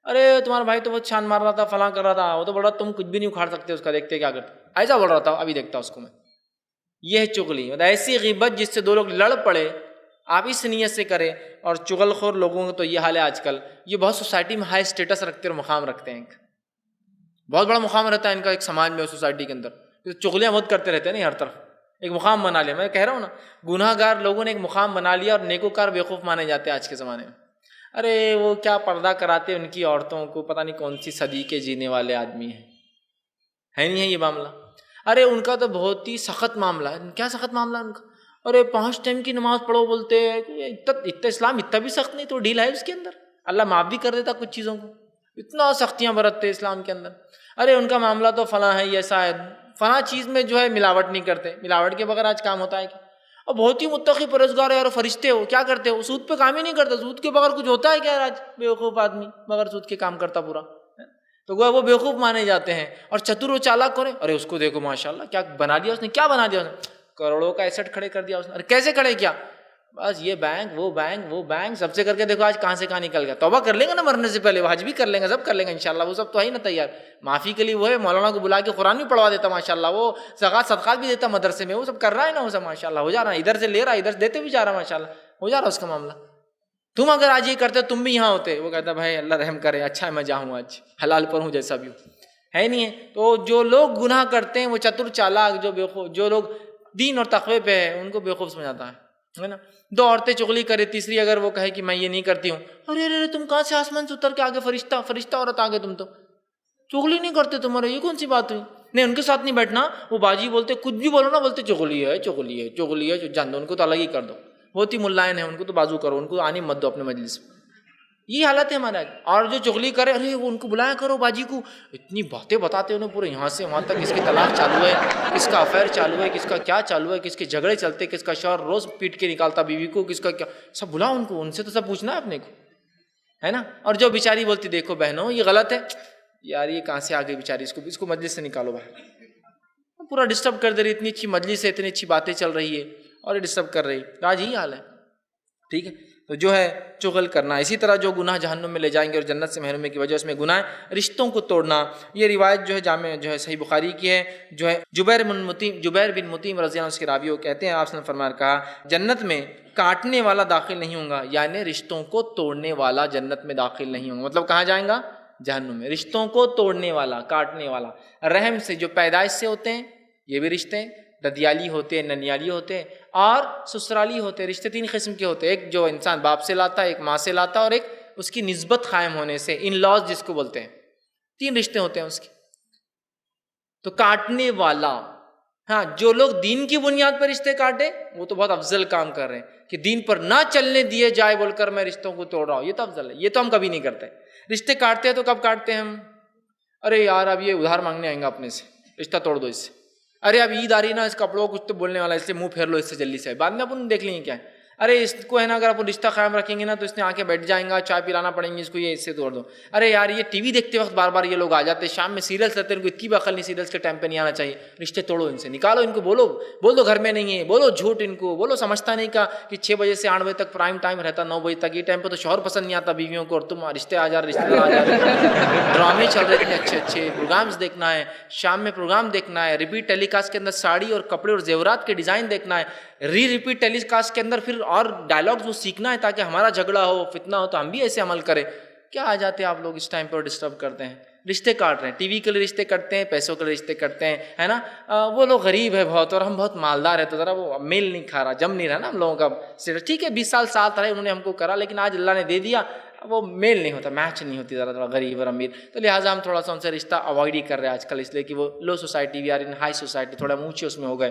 ارے تمہارا بھائی تو بہت چھان مار رہا تھا، فلاں کر رہا تھا، وہ تو بول رہا تم کچھ بھی نہیں اکھاڑ سکتے اس کا، دیکھتے کیا کرتے. ایسا بول رہا تھا، ابھی دیکھتا اس کو میں. یہ ہے چغلی، مطلب ایسی غیبت جس سے دو لوگ لڑ پڑے، آپ اس نیت سے کریں. اور چغل خور لوگوں کا تو یہ حال ہے آج کل، یہ بہت سوسائٹی میں ہائی اسٹیٹس رکھتے اور مقام رکھتے ہیں، بہت بڑا مقام رہتا ہے ان کا ایک سماج میں اور سوسائٹی کے اندر. چغلیاں بہت کرتے رہتے ہیں نا، ہر طرف ایک مقام بنا لیا. میں کہہ رہا ہوں نا، گناہ گار لوگوں نے ایک مقام بنا لیا اور نیکوکار بیوقوف مانے جاتے ہیں آج کے زمانے میں. ارے وہ کیا پردہ کراتے ان کی عورتوں کو، پتہ نہیں کون سی صدی کے جینے والے آدمی ہیں، ہے نہیں ہے یہ معاملہ. ارے ان کا تو بہت ہی سخت معاملہ ہے. کیا سخت معاملہ ان کا؟ ارے 5 ٹائم کی نماز پڑھو بولتے ہیں. اتنا اسلام اتنا بھی سخت نہیں، تو ڈھیل ہے اس کے اندر، اللہ معاف بھی کر دیتا کچھ چیزوں کو. اتنا سختیاں برتتے اسلام کے اندر. ارے ان کا معاملہ تو فلاں ہے، ایسا ہے، فلاں چیز میں جو ہے ملاوٹ نہیں کرتے. ملاوٹ کے بغیر آج کام ہوتا ہے کیا؟ اور بہت ہی متقی پرہیزگار ہے یار، فرشتے ہو، کیا کرتے ہو؟ سود پہ کام ہی نہیں کرتے. سود کے بغیر کچھ ہوتا ہے کیا آج؟ بیوقوف آدمی بغیر سود کے کام کرتا پورا، تو وہ بیوقوف مانے جاتے ہیں. اور چتر و چالاک کون ہے؟ ارے اس کو دیکھو ماشاءاللہ کیا بنا دیا اس نے، کیا بنا دیا اس نے، کروڑوں کا ایسٹ کھڑے کر دیا اس نے. ارے کیسے کھڑے کیا؟ بس یہ بینک وہ بینک وہ بینک سب سے کر کے دیکھو آج کہاں سے کہاں نکل گیا. توبہ کر لیں گے نا مرنے سے پہلے، حج بھی کر لیں گے، سب کر لیں گے انشاءاللہ. وہ سب تو ہے ہی نا تیار معافی کے لیے. وہ ہے مولانا کو بلا کے قرآن بھی پڑھوا دیتا ماشاءاللہ، وہ زکوٰۃ صدقات بھی دیتا مدرسے میں، وہ سب کر رہا ہے نا، وہ سب ماشاءاللہ ہو جا رہا ہے. ادھر سے لے رہا ہے ادھر سے دیتے بھی جا رہا ہے، ماشاءاللہ ہو جا رہا ہے اس کا معاملہ. تم اگر آج یہ کرتے تم بھی یہاں ہوتے. وہ کہتا بھائی اللہ رحم کرے، اچھا ہے میں جاؤں آج، حلال پر ہوں جیسا بھی ہوں، ہے نہیں ہے. تو جو لوگ گناہ کرتے ہیں وہ چتر چالاک، جو لوگ دین اور تقوی پہ ہے ان کو بیوقوف سمجھاتا ہے نا. 2 عورتیں چغلی کرے، تیسری اگر وہ کہے کہ میں یہ نہیں کرتی ہوں، ارے ارے تم کہاں سے آسمان سے اتر کے آگے فرشتہ عورت آگے، تم تو چغلی نہیں کرتے تمہارے، یہ کون سی بات ہوئی؟ نہیں ان کے ساتھ نہیں بیٹھنا. وہ باجی بولتے کچھ بھی بولو نا، بولتے چغلی ہے چغلی ہے چغلی ہے، جان دو ان کو تو الگ ہی کر دو. بہت ہی ملائن ہے، ان کو تو بازو کرو، ان کو آنے مت دو اپنے مجلس میں. یہ حالت ہے ہمارا. اور جو چغلی کرے، ارے وہ ان کو بلایا کرو باجی کو، اتنی باتیں بتاتے انہیں پورے یہاں سے وہاں تک، کس کی طلاق چالو ہے، کس کا افیئر چالو ہے، کس کا کیا چالو ہے، کس کے جھگڑے چلتے، کس کا شوہر روز پیٹ کے نکالتا بیوی کو، کس کا کیا، سب بلاؤ ان کو، ان سے تو سب پوچھنا ہے اپنے کو، ہے نا. اور جو بیچاری بولتی دیکھو بہنوں یہ غلط ہے، یار یہ کہاں سے آ گئی بیچاری، اس کو مجلس سے نکالو باہر، پورا ڈسٹرب کر دے رہی. اتنی اچھی مجلس ہے، اتنی اچھی باتیں چل رہی ہے اور یہ ڈسٹرب کر رہی. آج یہی حال ہے، ٹھیک ہے. تو جو ہے چغل کرنا. اسی طرح جو گناہ جہنم میں لے جائیں گے اور جنت سے محرومی کی وجہ اس میں گناہ رشتوں کو توڑنا. یہ روایت جو ہے جامع جو ہے صحیح بخاری کی ہے، جو ہے جبیر بن مطیم رضی اللہ عنہ کے راوی کہتے ہیں آپ نے فرمایا کہا جنت میں کاٹنے والا داخل نہیں ہوں گا، یعنی رشتوں کو توڑنے والا جنت میں داخل نہیں ہوں گا. مطلب کہاں جائیں گا؟ جہنم میں. رشتوں کو توڑنے والا، کاٹنے والا، رحم سے جو پیدائش سے ہوتے ہیں یہ بھی رشتے ہیں، ددیالی ہوتے ہیں، ننیالی ہوتے ہیں اور سسرالی ہوتے ہیں. رشتے 3 قسم کے ہوتے ہیں، ایک جو انسان باپ سے لاتا ہے، ایک ماں سے لاتا ہے، اور ایک اس کی نسبت قائم ہونے سے، ان لاز جس کو بولتے ہیں. 3 رشتے ہوتے ہیں اس کے. تو کاٹنے والا، ہاں جو لوگ دین کی بنیاد پر رشتے کاٹے وہ تو بہت افضل کام کر رہے ہیں کہ دین پر نہ چلنے دیے جائے بول کر میں رشتوں کو توڑ رہا ہوں، یہ تو افضل ہے. یہ تو ہم کبھی نہیں کرتے. رشتے کاٹتے ہیں تو کب کاٹتے ہیں ہم؟ ارے یار اب یہ ادھار مانگنے آئیں گا اپنے سے، رشتہ توڑ دو اس سے. ارے اب عید آ رہی نا، اس کپڑوں کو کچھ تو بولنے والا، اس سے منہ پھیر لو اس سے جلدی سے، بعد میں اپن دیکھ لیں گے کیا ہے. ارے اس کو ہے نا اگر آپ رشتہ قائم رکھیں گے نا تو اس نے آ کے بیٹھ جائیں گا, چائے پلانا پڑیں گی اس کو, یہ اس سے توڑ دو. ارے یار یہ ٹی وی دیکھتے وقت بار بار یہ لوگ آ جاتے ہیں, شام میں سیریلس لیتے ہیں, ان کو اتنی بھی عقل نہیں, سیریلس کے ٹائم پہ نہیں آنا چاہیے. رشتے توڑو ان سے, نکالو ان کو, بول دو گھر میں نہیں ہے, بولو جھوٹ ان کو, بولو سمجھتا نہیں کا کہ 6 بجے سے 8 بجے تک پرائم ٹائم رہتا, 9 بجے تک, یہ ٹائم پہ تو شوہر پسند نہیں آتا بیویوں کو, اور تم رشتے آ جا رہے, رشتے دار آ جا رہے, ڈرامے چل رہے اتنے اچھے اچھے, پروگرامز دیکھنا ہے, شام میں پروگرام دیکھنا ہے, ریپیٹ ٹیلی کاسٹ کے اندر ساڑی اور کپڑے اور زیورات کے ڈیزائن دیکھنا ہے, ریپیٹ ٹیلی کاسٹ کے اندر پھر اور ڈائلاگز وہ سیکھنا ہے تاکہ ہمارا جھگڑا ہو, فتنہ ہو تو ہم بھی ایسے عمل کریں. کیا آ جاتے ہیں آپ لوگ اس ٹائم پہ ڈسٹرب کرتے ہیں, رشتے کاٹ رہے ہیں, ٹی وی کے لیے رشتے کرتے ہیں, پیسوں کے لیے رشتے کرتے ہیں, ہے نا. وہ لوگ غریب ہے بہت اور ہم بہت مالدار ہے, تو ذرا وہ میل نہیں کھا رہا, جم نہیں رہا نا ہم لوگوں کا. ٹھیک ہے 20 سال ساتھ رہے, انہوں نے ہم کو کرا, لیکن آج اللہ نے دے دیا, وہ میل نہیں ہوتا, میچ نہیں ہوتی ذرا تھوڑا غریب اور امیر. تو لہٰذا ہم تھوڑا سا ان سے رشتہ اوائڈ ہی کر رہے ہیں آج کل, اس لیے کہ وہ low society, we are in high society, تھوڑا اونچے اس میں ہو گئے.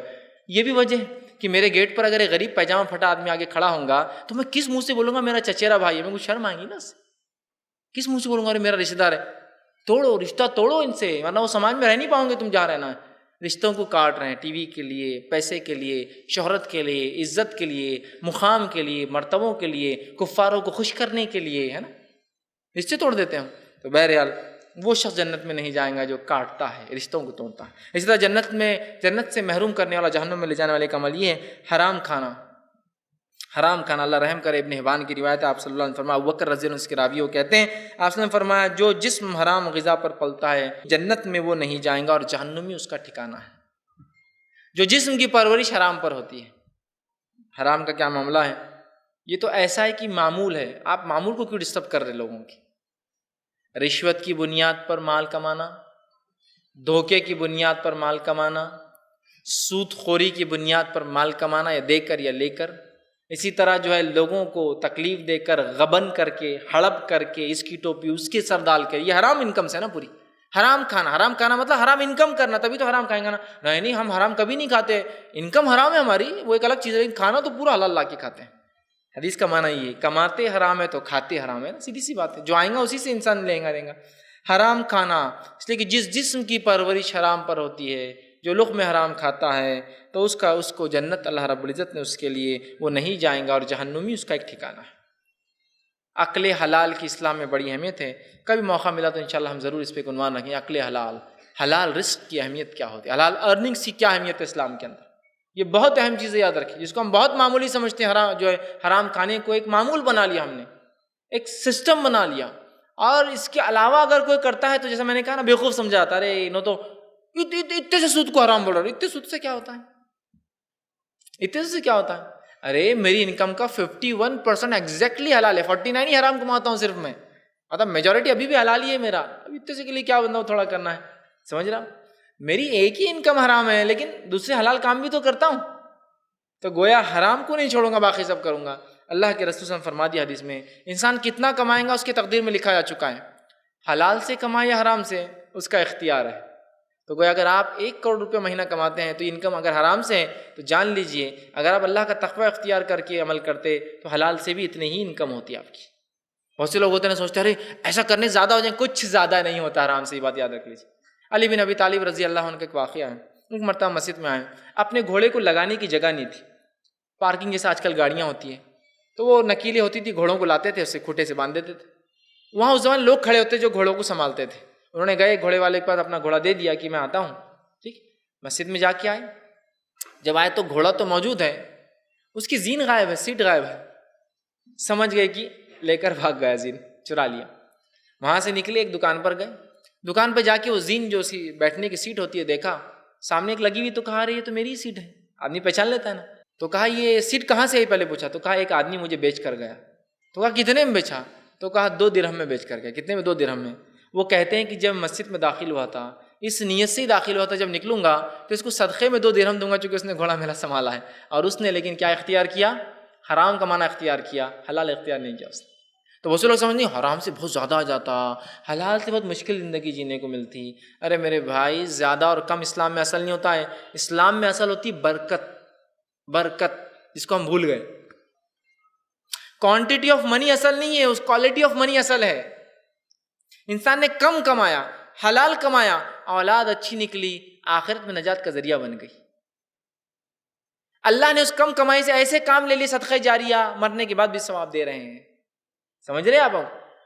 یہ بھی وجہ ہے کہ میرے گیٹ پر اگر ایک غریب پیجامہ پھٹا آدمی آگے کھڑا ہوں گا تو میں کس منہ سے بولوں گا میرا چچیرا بھائی ہے, میں کچھ شرم آئیں گی نا اس سے, کس منہ سے بولوں گا ارے میرا رشتہ دار ہے. توڑو رشتہ, توڑو ان سے, ورنہ وہ سماج میں رہ نہیں پاؤں گے تم جہاں رہنا ہے. رشتوں کو کاٹ رہے ہیں ٹی وی کے لیے, پیسے کے لیے, شہرت کے لیے, عزت کے لیے, مقام کے لیے, مرتبوں کے لیے, کفاروں کو خوش کرنے کے لیے, ہے نا, رشتے توڑ دیتے ہیں ہم. تو بہرحال وہ شخص جنت میں نہیں جائیں گا جو کاٹتا ہے, رشتوں کو توڑتا ہے. اسی طرح جنت سے محروم کرنے والا, جہنم میں لے جانے والے کا عمل یہ ہے حرام کھانا. حرام کھانا, اللہ رحم کرے, ابن حبان کی روایت ہے, آپ صلی اللہ علیہ وسلم فرمایا, ابو بکر رضی اللہ عنہ اس کے راوی وہ کہتے ہیں, آپ صلی اللہ علیہ وسلم فرمایا, جو جسم حرام غذا پر پلتا ہے جنت میں وہ نہیں جائیں گا اور جہنم میں اس کا ٹھکانہ ہے. جو جسم کی پرورش حرام پر ہوتی ہے. حرام کا کیا معاملہ ہے, یہ تو ایسا ہے کہ معمول ہے, آپ معمول کو کیوں ڈسٹرب کر رہے لوگوں کی. رشوت کی بنیاد پر مال کمانا, دھوکے کی بنیاد پر مال کمانا, سود خوری کی بنیاد پر مال کمانا, یا دے کر یا لے کر, اسی طرح جو ہے لوگوں کو تکلیف دے کر, غبن کر کے, ہڑپ کر کے, اس کی ٹوپی اس کے سر ڈال کے, یہ حرام انکم سے نا پوری. حرام کھانا مطلب حرام انکم کرنا, تبھی تو حرام کھائیں گا نا. نہیں ہم حرام کبھی نہیں کھاتے, انکم حرام ہے ہماری, وہ ایک الگ چیز ہے, لیکن کھانا تو پورا حلال لا کے کھاتے ہیں. حدیث کا معنی یہ, کماتے حرام ہے تو کھاتے حرام ہے, سیدھی سی بات ہے, جو آئیں گا اسی سے انسان لیں گا. حرام کھانا اس لیے کہ جس جسم کی پرورش حرام پر ہوتی ہے, جو لقمہ حرام کھاتا ہے تو اس کو جنت اللہ رب العزت نے اس کے لیے وہ نہیں جائیں گا, اور جہنمی اس کا ایک ٹھکانہ ہے. عقل حلال کی اسلام میں بڑی اہمیت ہے. کبھی موقع ملا تو انشاءاللہ ہم ضرور اس پہ عنوان رکھیں, عقل حلال رزق کی اہمیت کیا ہوتی ہے, حلال ارننگس کی کیا اہمیت ہے اسلام کے اندر. یہ بہت اہم چیزیں یاد رکھیں, جس کو ہم بہت معمولی سمجھتے ہیں, حرام کھانے کو ایک معمول بنا لیا ہم نے, ایک سسٹم بنا لیا, اور اس کے علاوہ اگر کوئی کرتا ہے تو جیسا میں نے کہا نا بیوقوف سمجھا جاتا ہے, ارے تو اتنے سے سود کو حرام بول رہا, اتنے سود سے کیا ہوتا ہے, اتنے سے کیا ہوتا ہے. ارے میری انکم کا 51% ایگزیکٹلی حلال ہے, 49 ہی حرام کماتا ہوں صرف میں, مطلب میجورٹی ابھی بھی حلال ہی ہے میرا, ابھی اتنے سے کے لیے کیا بندہ تھوڑا کرنا ہے, سمجھ رہا. میری ایک ہی انکم حرام ہے لیکن دوسرے حلال کام بھی تو کرتا ہوں, تو گویا حرام کو نہیں چھوڑوں گا, باقی سب کروں گا. اللہ کے رسول صلی اللہ علیہ وسلم فرما دیا حدیث میں, انسان کتنا کمائیں گا اس کی تقدیر میں لکھا جا چکا ہے, حلال سے کمائے یا حرام سے اس کا اختیار ہے. تو گویا اگر آپ 1 کروڑ روپے مہینہ کماتے ہیں تو انکم اگر حرام سے ہے تو جان لیجئے اگر آپ اللہ کا تقوی اختیار کر کے عمل کرتے تو حلال سے بھی اتنی ہی انکم ہوتی ہے آپ کی. بہت سے لوگ ہوتے ہیں سوچتے ہیں ارے ایسا کرنے زیادہ ہو جائیں, کچھ زیادہ نہیں ہوتا حرام سے, یہ بات یاد رکھ لیجیے. علی بن ابی طالب رضی اللہ عنہ کا ایک واقعہ ہے, ایک مرتبہ مسجد میں آئے, اپنے گھوڑے کو لگانے کی جگہ نہیں تھی, پارکنگ جیسے آج کل گاڑیاں ہوتی ہیں تو وہ نکیلیں ہوتی تھی, گھوڑوں کو لاتے تھے, اس سے کھوٹے سے باندھ دیتے تھے. وہاں اس زمان لوگ کھڑے ہوتے جو گھوڑوں کو سنبھالتے تھے, انہوں نے گئے گھوڑے والے کے پاس اپنا گھوڑا دے دیا کہ میں آتا ہوں, ٹھیک. مسجد میں جا کے آئے, جب آئے تو گھوڑا تو موجود ہے, اس کی زین غائب ہے, سیٹ غائب ہے. سمجھ گئے کہ لے کر بھاگ گیا, زین چرا لیا. وہاں سے نکلے, ایک دکان پر گئے, دکان پہ جا کے وہ زین جو بیٹھنے کی سیٹ ہوتی ہے دیکھا, سامنے ایک لگی ہوئی, تو کہا ارے یہ تو میری ہی سیٹ ہے, آدمی پہچان لیتا ہے نا. تو کہا یہ سیٹ کہاں سے آئی, پہلے پوچھا, تو کہا ایک آدمی مجھے بیچ کر گیا. تو کہا کتنے میں بیچا, تو کہا 2 درہم میں بیچ کر گیا. کتنے میں, 2 درہم میں. وہ کہتے ہیں کہ جب مسجد میں داخل ہوا تھا, اس نیت سے ہی داخل ہوا تھا جب نکلوں گا تو اس کو صدقے میں 2 درہم دوں گا, چونکہ اس نے گھوڑا میرا سنبھالا ہے. اور اس نے لیکن کیا اختیار کیا, حرام کمانا اختیار کیا, حلال اختیار نہیں کیا اس نے. تو وہ سے لوگ سمجھتے ہیں حرام سے بہت زیادہ آ جاتا, حلال سے بہت مشکل زندگی جینے کو ملتی. ارے میرے بھائی, زیادہ اور کم اسلام میں اصل نہیں ہوتا ہے, اسلام میں اصل ہوتی برکت, جس کو ہم بھول گئے. کوانٹٹی آف منی اصل نہیں ہے, اس کوالٹی آف منی اصل ہے. انسان نے کم کمایا, حلال کمایا, اولاد اچھی نکلی, آخرت میں نجات کا ذریعہ بن گئی. اللہ نے اس کم کمائی سے ایسے کام لے لیے صدقہ جاریہ، مرنے کے بعد بھی ثواب دے رہے ہیں. سمجھ رہے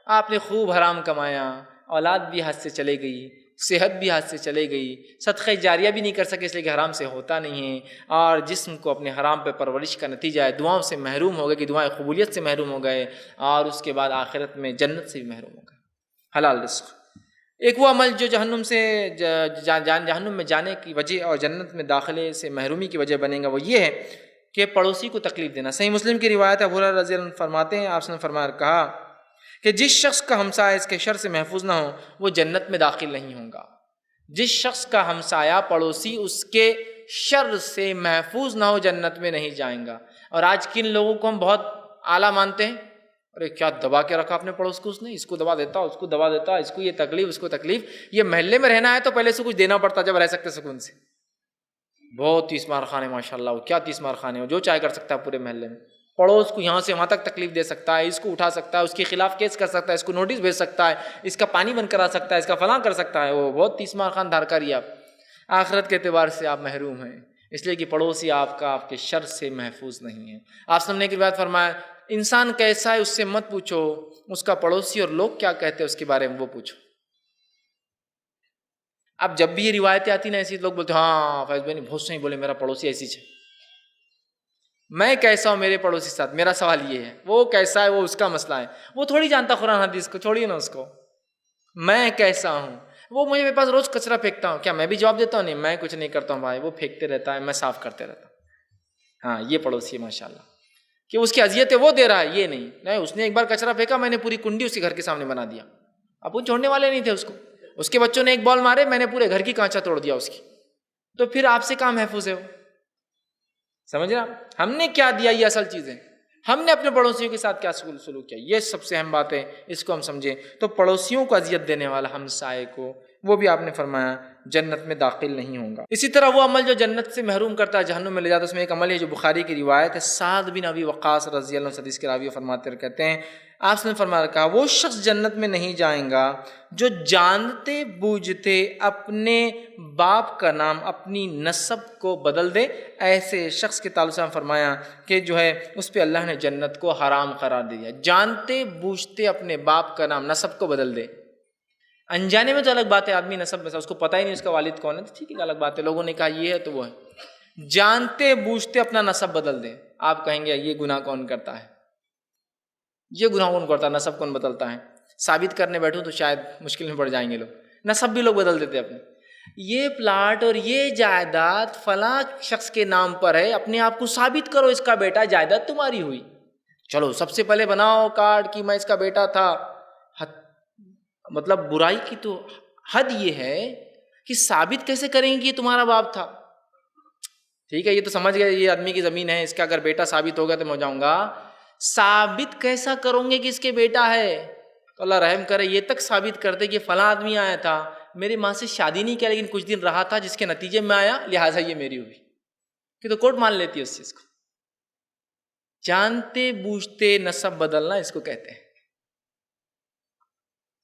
آپ نے خوب حرام کمایا، اولاد بھی ہاتھ سے چلے گئی، صحت بھی ہاتھ سے چلے گئی، صدقہ جاریہ بھی نہیں کر سکے اس لیے کہ حرام سے ہوتا نہیں ہے، اور جسم کو اپنے حرام پہ پرورش کا نتیجہ ہے دعاؤں سے محروم ہو گئے کہ دعائیں قبولیت سے محروم ہو گئے، اور اس کے بعد آخرت میں جنت سے بھی محروم ہو گئے. حلال رزق ایک وہ عمل جو جہنم سے جہنم میں جانے کی وجہ اور جنت میں داخلے سے محرومی کی وجہ بنے گا، وہ یہ ہے کہ پڑوسی کو تکلیف دینا. صحیح مسلم کی روایت ہے، ابو ہریرہ رضی اللہ عنہ فرماتے ہیں آپ نے فرمایا کہا کہ جس شخص کا ہمسایہ اس کے شر سے محفوظ نہ ہو وہ جنت میں داخل نہیں ہوگا. جس شخص کا ہمسایہ پڑوسی اس کے شر سے محفوظ نہ ہو جنت میں نہیں جائیں گا. اور آج کن لوگوں کو ہم بہت اعلیٰ مانتے ہیں، ارے کیا دبا کے رکھا اپنے پڑوس کو، اس نے اس کو دبا دیتا، اس کو دبا دیتا، اس کو یہ تکلیف، اس کو تکلیف. یہ محلے میں رہنا ہے تو پہلے سے کچھ دینا پڑتا جب رہ سکتے سکون سے. بہت تیس مار خانے ماشاء اللہ، کیا تیس مار خانے ہو، جو چاہے کر سکتا ہے پورے محلے میں. پڑوس کو یہاں سے وہاں تک تکلیف دے سکتا ہے، اس کو اٹھا سکتا ہے، اس کے خلاف کیس کر سکتا ہے، اس کو نوٹس بھیج سکتا ہے، اس کا پانی بند کرا سکتا ہے، اس کا فلاں کر سکتا ہے. وہ بہت تیس مار خان دھار کاری. آپ آخرت کے اعتبار سے آپ محروم ہیں، اس لیے کہ پڑوسی آپ کا آپ کے شر سے محفوظ نہیں ہے. آپ سامنے کی بات فرمایا انسان کیسا ہے اس سے مت پوچھو، اس کا پڑوسی اور لوگ کیا کہتے ہیں اس کے بارے میں وہ پوچھو. اب جب بھی یہ روایتیں آتی نا ایسی، لوگ بولتے ہاں فیض بھائی نے بہت صحیح بولے، میرا پڑوسی ایسی ہے. میں کیسا ہوں میرے پڑوسی کے ساتھ، میرا سوال یہ ہے. وہ کیسا ہے وہ اس کا مسئلہ ہے، وہ تھوڑی جانتا قرآن حدیث کو، چھوڑیے نا اس کو. میں کیسا ہوں، وہ مجھے میرے پاس روز کچرا پھینکتا ہوں، کیا میں بھی جواب دیتا ہوں؟ نہیں، میں کچھ نہیں کرتا ہوں بھائی، وہ پھینکتے رہتا ہے، میں صاف کرتے رہتا ہوں. ہاں یہ پڑوسی ہے ماشاء اللہ، کہ اس کی اذیتیں وہ دے رہا ہے، یہ نہیں اس نے ایک بار کچرا پھینکا، میں نے پوری کنڈی اس کے گھر کے سامنے بنا دیا. اپن چھوڑنے والے نہیں تھے اس کو. اس کے بچوں نے ایک بال مارے، میں نے پورے گھر کی کانچا توڑ دیا اس کی. تو پھر آپ سے کہاں محفوظ ہے وہ؟ سمجھ رہا؟ ہم نے کیا دیا، یہ اصل چیز ہے. ہم نے اپنے پڑوسیوں کے ساتھ کیا سلوک کیا، یہ سب سے اہم بات ہے، اس کو ہم سمجھیں. تو پڑوسیوں کو اذیت دینے والا ہمسائے کو، وہ بھی آپ نے فرمایا جنت میں داخل نہیں ہوں گا. اسی طرح وہ عمل جو جنت سے محروم کرتا ہے، جہنم میں لے جاتا ہے، اس میں ایک عمل ہے جو بخاری کی روایت ہے. سعد بن ابی وقاص رضی اللہ عنہ حدیث کے راوی فرماتے ہیں، کہتے ہیں آپ نے فرمایا کہا وہ شخص جنت میں نہیں جائیں گا جو جانتے بوجھتے اپنے باپ کا نام، اپنی نسب کو بدل دے. ایسے شخص کے تعلق سے فرمایا کہ جو ہے اس پہ اللہ نے جنت کو حرام قرار دے دیا. جانتے بوجھتے اپنے باپ کا نام، نسب کو بدل دے. انجانے میں تو الگ بات ہے، آدمی نسب میں اس کو پتہ ہی نہیں اس کا والد کون ہے، تو ٹھیک ہے الگ بات ہے، لوگوں نے کہا یہ ہے تو وہ ہے. جانتے بوجھتے اپنا نسب بدل دے. آپ کہیں گے یہ گناہ کون کرتا ہے، یہ گناہ کون کرتا ہے، نسب کون بدلتا ہے؟ ثابت کرنے بیٹھوں تو شاید مشکل میں پڑ جائیں گے لوگ. نسب بھی لوگ بدل دیتے اپنے. یہ پلاٹ اور یہ جائیداد فلاں شخص کے نام پر ہے، اپنے آپ کو ثابت کرو اس کا بیٹا، جائیداد تمہاری ہوئی. چلو سب سے پہلے بناؤ کارڈ کہ میں اس کا بیٹا تھا. مطلب برائی کی تو حد یہ ہے کہ ثابت کیسے کریں گے یہ تمہارا باپ تھا. ٹھیک ہے یہ تو سمجھ گئے یہ آدمی کی زمین ہے، اس کا اگر بیٹا ثابت ہوگا تو میں ہو جاؤں گا. ثابت کیسا کروں گے کہ اس کے بیٹا ہے؟ تو اللہ رحم کرے یہ تک ثابت کرتے کہ فلاں آدمی آیا تھا، میری ماں سے شادی نہیں کیا لیکن کچھ دن رہا تھا، جس کے نتیجے میں آیا، لہٰذا یہ میری ہوئی. کہ تو کورٹ مان لیتی ہے اس چیز کو. جانتے بوجھتے نسب بدلنا اس کو کہتے ہیں.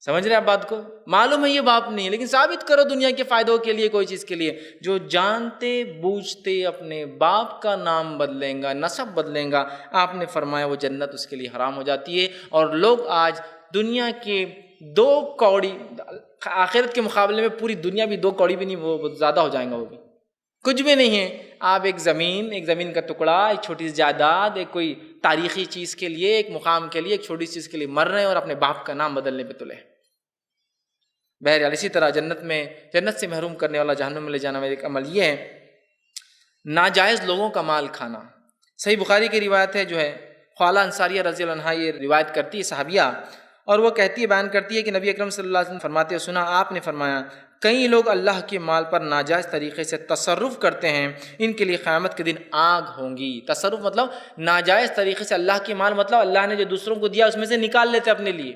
سمجھ رہے آپ بات کو؟ معلوم ہے یہ باپ نہیں ہے لیکن ثابت کرو دنیا کے فائدوں کے لیے، کوئی چیز کے لیے. جو جانتے بوجھتے اپنے باپ کا نام بدلیں گا، نسب بدلیں گا، آپ نے فرمایا وہ جنت اس کے لیے حرام ہو جاتی ہے. اور لوگ آج دنیا کے 2 کوڑی، آخرت کے مقابلے میں پوری دنیا بھی 2 کوڑی بھی نہیں، وہ زیادہ ہو جائیں گا، وہ بھی کچھ بھی نہیں ہے. آپ ایک زمین کا ٹکڑا، ایک چھوٹی سی جائیداد، ایک کوئی تاریخی چیز کے لیے، ایک مقام کے لیے، ایک چھوٹی سی چیز کے لیے مر رہے ہیں اور اپنے باپ کا نام بدلنے پہ تلے. بہرحال اسی طرح جنت سے محروم کرنے والا، جہنم میں لے جانا والا ایک عمل یہ ہے ناجائز لوگوں کا مال کھانا. صحیح بخاری کی روایت ہے، جو ہے خالہ انصاریہ رضی اللہ عنہا یہ روایت کرتی ہے صحابیہ، اور وہ کہتی ہے، بیان کرتی ہے کہ نبی اکرم صلی اللہ علیہ وسلم فرماتے ہیں، سنا آپ نے فرمایا کئی لوگ اللہ کے مال پر ناجائز طریقے سے تصرف کرتے ہیں، ان کے لیے قیامت کے دن آگ ہوں گی. تصرف مطلب ناجائز طریقے سے اللہ کے مال، مطلب اللہ نے جو دوسروں کو دیا اس میں سے نکال لیتے اپنے لیے،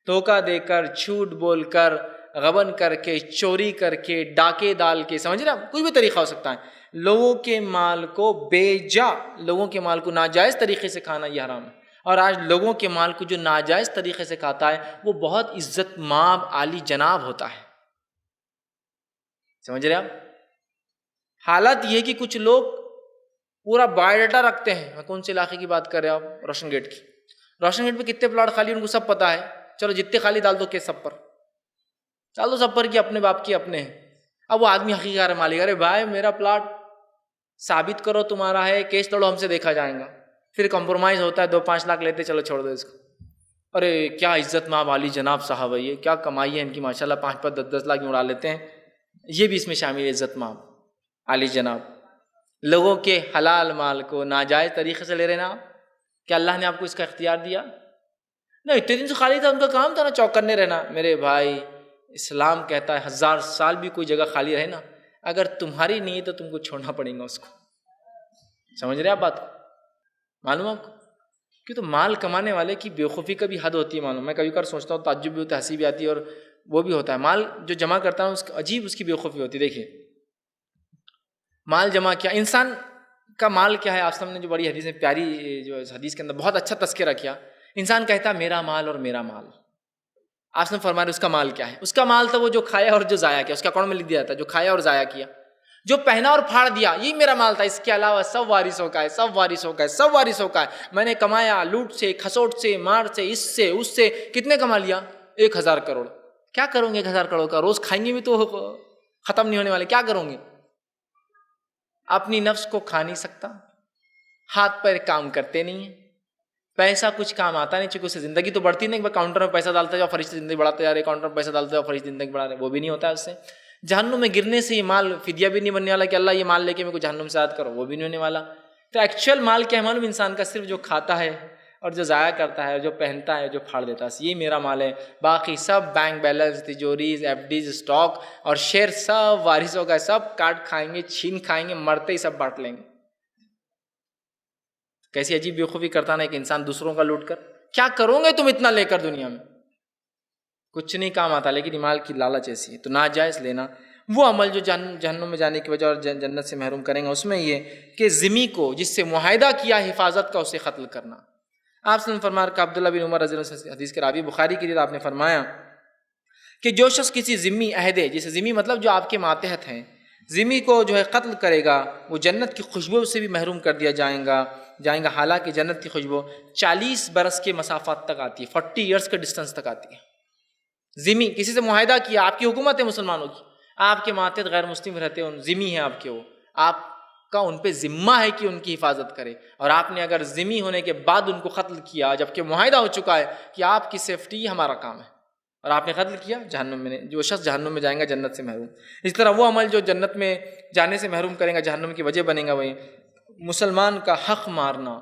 دھوکہ دے کر، جھوٹ بول کر، غبن کر کے، چوری کر کے، ڈاکے ڈال کے. سمجھ رہے کچھ بھی طریقہ ہو سکتا ہے. لوگوں کے مال کو لوگوں کے مال کو ناجائز طریقے سے کھانا یہ حرام ہے. اور آج لوگوں کے مال کو جو ناجائز طریقے سے کھاتا ہے وہ بہت عزت مآب عالی جناب ہوتا ہے. سمجھ رہے آپ؟ حالت یہ ہے کہ کچھ لوگ پورا بایو ڈاٹا رکھتے ہیں. میں کون سے علاقے کی بات کر رہے ہیں آپ؟ روشن گیٹ کی. روشن گیٹ پہ کتنے پلاٹ خالی ان کو سب پتا ہے. چلو جتنے خالی ڈال دو کیس سب پر ڈال دو، سب پر کی اپنے باپ کی اپنے ہیں. اب وہ آدمی حقیقت مالک، ارے بھائی میرا پلاٹ ثابت کرو تمہارا ہے، کیس لڑو، ہم سے دیکھا جائے گا. پھر کمپرومائز ہوتا ہے، 2-5 لاکھ لیتے، چلو چھوڑ دو اس کو. ارے کیا عزت مآب عالی جناب صاحب ہے، یہ کیا کمائی ہے ان کی ماشاءاللہ، 5-5 10-10 لاکھ اڑا لیتے ہیں. یہ بھی اس میں شامل ہے، عزت مآب عالی جناب. لوگوں کے حلال مال کو ناجائز طریقے سے لے رہے نا آپ. کیا اللہ نے آپ کو اس کا اختیار دیا؟ نہیں، اتنے دن سے خالی تھا، ان کا کام تھا نا چوکنے رہنا. میرے بھائی اسلام کہتا ہے 1000 سال بھی کوئی جگہ خالی رہے نا، اگر تمہاری نہیں ہے تو تم کو چھوڑنا پڑے گا اس کو. سمجھ رہے آپ بات کو؟ معلوم آپ کو کہ تو مال کمانے والے کی بیوقوفی کا بھی حد ہوتی ہے. معلوم، میں کبھی کبھار سوچتا ہوں، تعجب بھی ہوتا ہے، ہنسی بھی آتی ہے، اور وہ بھی ہوتا ہے. مال جو جمع کرتا ہے اس کا عجیب اس کی بیوقوفی ہوتی ہے. دیکھیے مال جمع کیا، انسان کا مال کیا ہے؟ آپ نے جو بڑی حدیث میں پیاری، جو حدیث کے اندر بہت اچھا تذکرہ کیا. انسان کہتا ہے میرا مال اور میرا مال. آپ نے فرمایا اس کا مال کیا ہے؟ اس کا مال تو وہ جو کھایا اور جو ضائع کیا. اس کا اکاؤنٹ میں لکھ دیا جاتا ہے جو کھایا اور ضائع کیا، جو پہنا اور پھاڑ دیا، یہی میرا مال تھا. اس کے علاوہ سب وارثوں کا ہے، سب وارثوں کا ہے، سب وارثوں کا ہے. میں نے کمایا لوٹ سے، کھسوٹ سے، مار سے، اس سے اس سے. کتنے کما لیا؟ 1000 کروڑ. کیا کروں گے 1000 کروڑ کا؟ روز کھائیں گے بھی تو ختم نہیں ہونے والے. کیا کروں گے؟ اپنی نفس کو کھا نہیں سکتا، ہاتھ پیر کام کرتے نہیں ہیں، پیسہ کچھ کام آتا نہیں، چونکہ اس سے زندگی تو بڑھتی نہیں. کاؤنٹر میں پیسہ ڈالتا جاؤ، فرشتے زندگی بڑھاتے جا رہے، کاؤنٹر میں پیسہ ڈالتے جاؤ، فرشتے زندگی بڑھا رہے، وہ بھی نہیں ہوتا اس سے. جہنم میں گرنے سے یہ مال فدیہ بھی نہیں بننے والا کہ اللہ یہ مال لے کے میرے کو جہنم سے آزاد کرو، وہ بھی نہیں ہونے والا. تو ایکچوئل مال کیا ہے معلوم؟ انسان کا صرف جو کھاتا ہے اور جو ضائع کرتا ہے، جو پہنتا ہے، جو پھاڑ دیتا ہے، یہ میرا مال ہے. باقی سب بینک بیلنس، تجوریز، ایف ڈیز، اسٹاک اور شیئر سب وارثوں کا ہے. سب کاٹ کھائیں گے، چھین کھائیں گے، مرتے ہی سب بانٹ لیں گے. کیسی عجیب بیوقوفی کرتا نا ایک انسان دوسروں کا لوٹ کر. کیا کرو گے تم اتنا لے کر؟ دنیا میں کچھ نہیں کام آتا، لیکن مال کی لالچ ایسی ہے. تو ناجائز لینا وہ عمل جو جہنم میں جانے کی وجہ اور جنت سے محروم کریں گا. اس میں یہ کہ ذمہ کو جس سے معاہدہ کیا حفاظت کا، اسے قتل کرنا. آپ صلی اللہ علیہ وسلم فرمایا کہ عبداللہ بن عمر رضی اللہ عنہ حدیث کے راوی بخاری کی، آپ نے فرمایا کہ جو شخص کسی ذمی عہدے، جسے ذمی مطلب جو آپ کے ماتحت ہیں، ذمی کو جو ہے قتل کرے گا، وہ جنت کی خوشبو سے بھی محروم کر دیا جائیں گا. حالانکہ جنت کی خوشبو 40 برس کے مسافات تک آتی ہے، 40 ایئرس کے ڈسٹنس تک آتی ہے. ذمی کسی سے معاہدہ کیا، آپ کی حکومت ہے مسلمانوں کی، آپ کے ماتحت غیر مسلم رہتے ہیں، ذمی ہیں آپ کے، وہ آپ کا ان پہ ذمہ ہے کہ ان کی حفاظت کرے. اور آپ نے اگر ذمی ہونے کے بعد ان کو قتل کیا، جبکہ معاہدہ ہو چکا ہے کہ آپ کی سیفٹی ہمارا کام ہے، اور آپ نے قتل کیا، جہنم میں جو شخص جہنم میں جائیں گا جنت سے محروم. اس طرح وہ عمل جو جنت میں جانے سے محروم کریں گا، جہنم کی وجہ بنے گا، وہی مسلمان کا حق مارنا.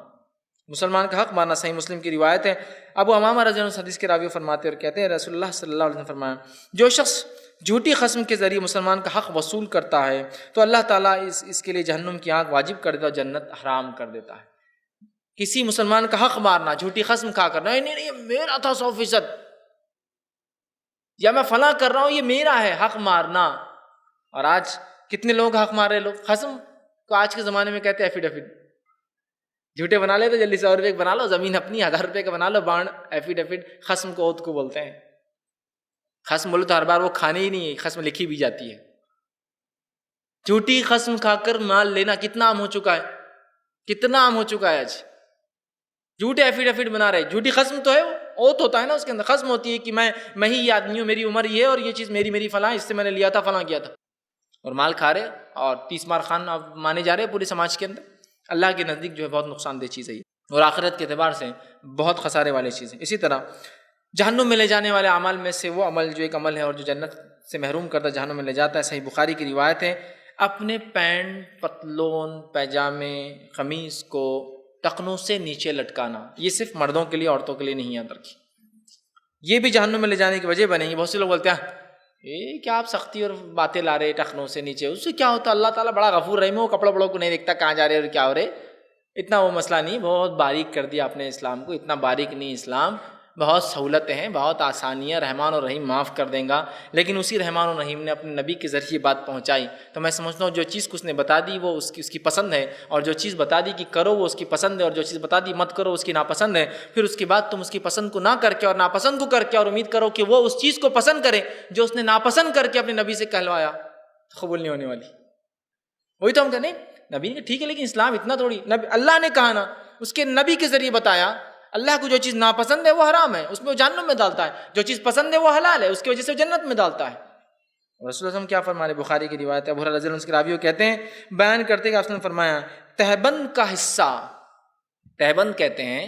مسلمان کا حق مارنا صحیح مسلم کی روایت ہے. ابو امامہ رضی اللہ عنہ حدیث کے راوی فرماتے اور کہتے ہیں رسول اللہ صلی اللہ علیہ وسلم فرمایا، جو شخص جھوٹی قسم کے ذریعے مسلمان کا حق وصول کرتا ہے تو اللہ تعالیٰ اس کے لیے جہنم کی آگ واجب کر دیتا ہے، جنت حرام کر دیتا ہے. کسی مسلمان کا حق مارنا، جھوٹی قسم کھا کر، نہیں نہیں یہ میرا تھا 100%، یا میں فلاں کر رہا ہوں یہ میرا ہے، حق مارنا. اور آج کتنے لوگ حق مار رہے لوگ، قسم کو آج کے زمانے میں کہتے ہیں ایفیڈیوٹ، جھوٹے بنا لے تو جلدی 100 روپے بنا لو، زمین اپنی 1000 روپے کا بنا لو، بانڈ ایفیڈیوٹ. قسم کو عہد کو بولتے ہیں. قسم بولو تو ہر بار وہ کھانی ہی نہیں ہے، قسم لکھی بھی جاتی ہے. جھوٹی قسم کھا کر مال لینا کتنا عام ہو چکا ہے، کتنا عام ہو چکا ہے آج. جھوٹے ایفیڈیوٹ بنا رہے، جھوٹی قسم تو ہے، وہ اوت ہوتا ہے نا، اس کے اندر قسم ہوتی ہے کہ میں ہی یہ آدمی ہوں، میری عمر یہ ہے، اور یہ چیز میری فلاں، اس سے میں نے لیا تھا، فلاں کیا تھا. اور مال کھا رہے اور 30 مار خان مانے جا رہے پورے سماج کے اندر. اللہ کے نزدیک جو ہے بہت نقصان دہ چیز ہے یہ، اور آخرت کے اعتبار سے بہت خسارے والی چیز ہے. اسی طرح جہنم میں لے جانے والے اعمال میں سے وہ عمل جو ایک عمل ہے اور جو جنت سے محروم کرتا جہنم میں لے جاتا ہے، صحیح بخاری کی روایت ہے، اپنے پینٹ، پتلون، پیجامے، قمیص کو ٹخنوں سے نیچے لٹکانا. یہ صرف مردوں کے لیے، عورتوں کے لیے نہیں یاد رکھی. یہ بھی جہنم میں لے جانے کی وجہ بنے گی. بہت سے لوگ بولتے ہیں کیا آپ سختی اور باتیں لا رہے ٹخنوں سے نیچے، اس سے کیا ہوتا؟ اللہ تعالیٰ بڑا غفور رحیم ہے، وہ کپڑوں بڑوں کو نہیں دیکھتا کہاں جا رہے اور کیا ہو رہے. اتنا وہ مسئلہ نہیں، بہت باریک کر دیا آپ نے اسلام کو. اتنا باریک نہیں اسلام، بہت سہولتیں ہیں، بہت آسانیاں، رحمان اور رحیم معاف کر دیں گا. لیکن اسی رحمان اور رحیم نے اپنے نبی کے ذریعے بات پہنچائی، تو میں سمجھتا ہوں جو چیز کو اس نے بتا دی وہ اس کی پسند ہے، اور جو چیز بتا دی کہ کرو وہ اس کی پسند ہے، اور جو چیز بتا دی مت کرو اس کی ناپسند ہے. پھر اس کے بعد تم اس کی پسند کو نہ کر کے اور ناپسند کو کر کے اور امید کرو کہ وہ اس چیز کو پسند کرے جو اس نے ناپسند کر کے اپنے نبی سے کہلوایا، قبول نہیں ہونے والی. وہی تو ہم کہتے ہیں نبی نے کہا ٹھیک ہے لیکن اسلام اتنا تھوڑی، اللہ نے کہا نا، اس کے نبی کے ذریعے بتایا اللہ کو جو چیز ناپسند ہے وہ حرام ہے، اس میں وہ جہنم میں ڈالتا ہے، جو چیز پسند ہے وہ حلال ہے، اس کی وجہ سے وہ جنت میں ڈالتا ہے۔ رسول اللہ علیہ وسلم کیا فرما رہے؟ بخاری کی روایت ہے، ابو ہریرہ رضی اللہ عنہ کے راوی کہتے ہیں، بیان کرتے کہ آپ نے فرمایا تہبند کا حصہ، تہبند کہتے ہیں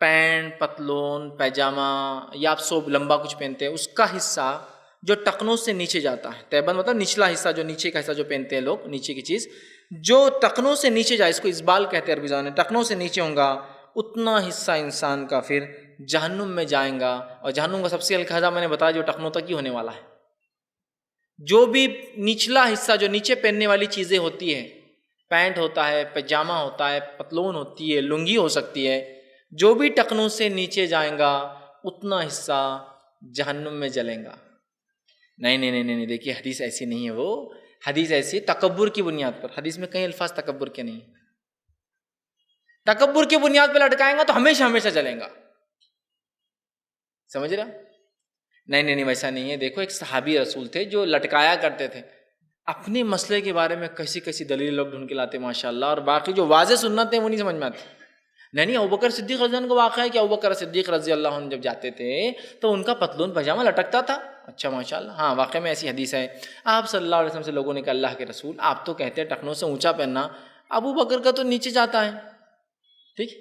پینٹ، پتلون، پیجامہ یا آپ سو لمبا کچھ پہنتے ہیں، اس کا حصہ جو ٹخنوں سے نیچے جاتا ہے، تہبند مطلب نچلا حصہ، جو نیچے کا حصہ جو پہنتے ہیں لوگ، نیچے کی چیز جو ٹخنوں سے نیچے جائے، اس کو اسبال کہتے ہیں عربی زبان میں، ٹخنوں سے نیچے ہوں گا، اتنا حصہ انسان کا پھر جہنم میں جائیں گا، اور جہنم کا سب سے ہلکا حصہ میں نے بتایا جو ٹخنوں تک ہی ہونے والا ہے۔ جو بھی نچلا حصہ جو نیچے پہننے والی چیزیں ہوتی ہیں، پینٹ ہوتا ہے، پجامہ ہوتا ہے، پتلون ہوتی ہے، لنگی ہو سکتی ہے، جو بھی ٹخنوں سے نیچے جائیں گا اتنا حصہ جہنم میں جلیں گا۔ نہیں، دیکھیے حدیث ایسی نہیں ہے، وہ حدیث ایسی تکبر کی بنیاد پر، حدیث میں کئی الفاظ تکبر کے نہیں، تکبر کی بنیاد پہ لٹکائیں گا تو ہمیشہ ہمیشہ جلیں گا، سمجھ رہا؟ نہیں ویسا نہیں ہے۔ دیکھو ایک صحابی رسول تھے جو لٹکایا کرتے تھے، اپنے مسئلے کے بارے میں کیسی کیسی دلیل لوگ ڈھونڈ کے لاتے ماشاءاللہ، اور باقی جو واضح سنت ہیں وہ نہیں سمجھ میں آتی۔ نہیں ابوبکر صدیق رضی اللہ عنہ کا واقعہ ہے کہ ابوبکر صدیق رضی اللہ عنہ جب جاتے تھے تو ان کا پتلون پاجامہ لٹکتا تھا۔ اچھا ماشاءاللہ، ہاں واقعہ میں ایسی حدیث ہے، آپ صلی اللہ علیہ وسلم سے لوگوں نے کہا اللہ کے رسول آپ تو کہتے ہیں ٹخنوں سے اونچا پہننا، ابوبکر کا تو نیچے جاتا ہے، ٹھیک۔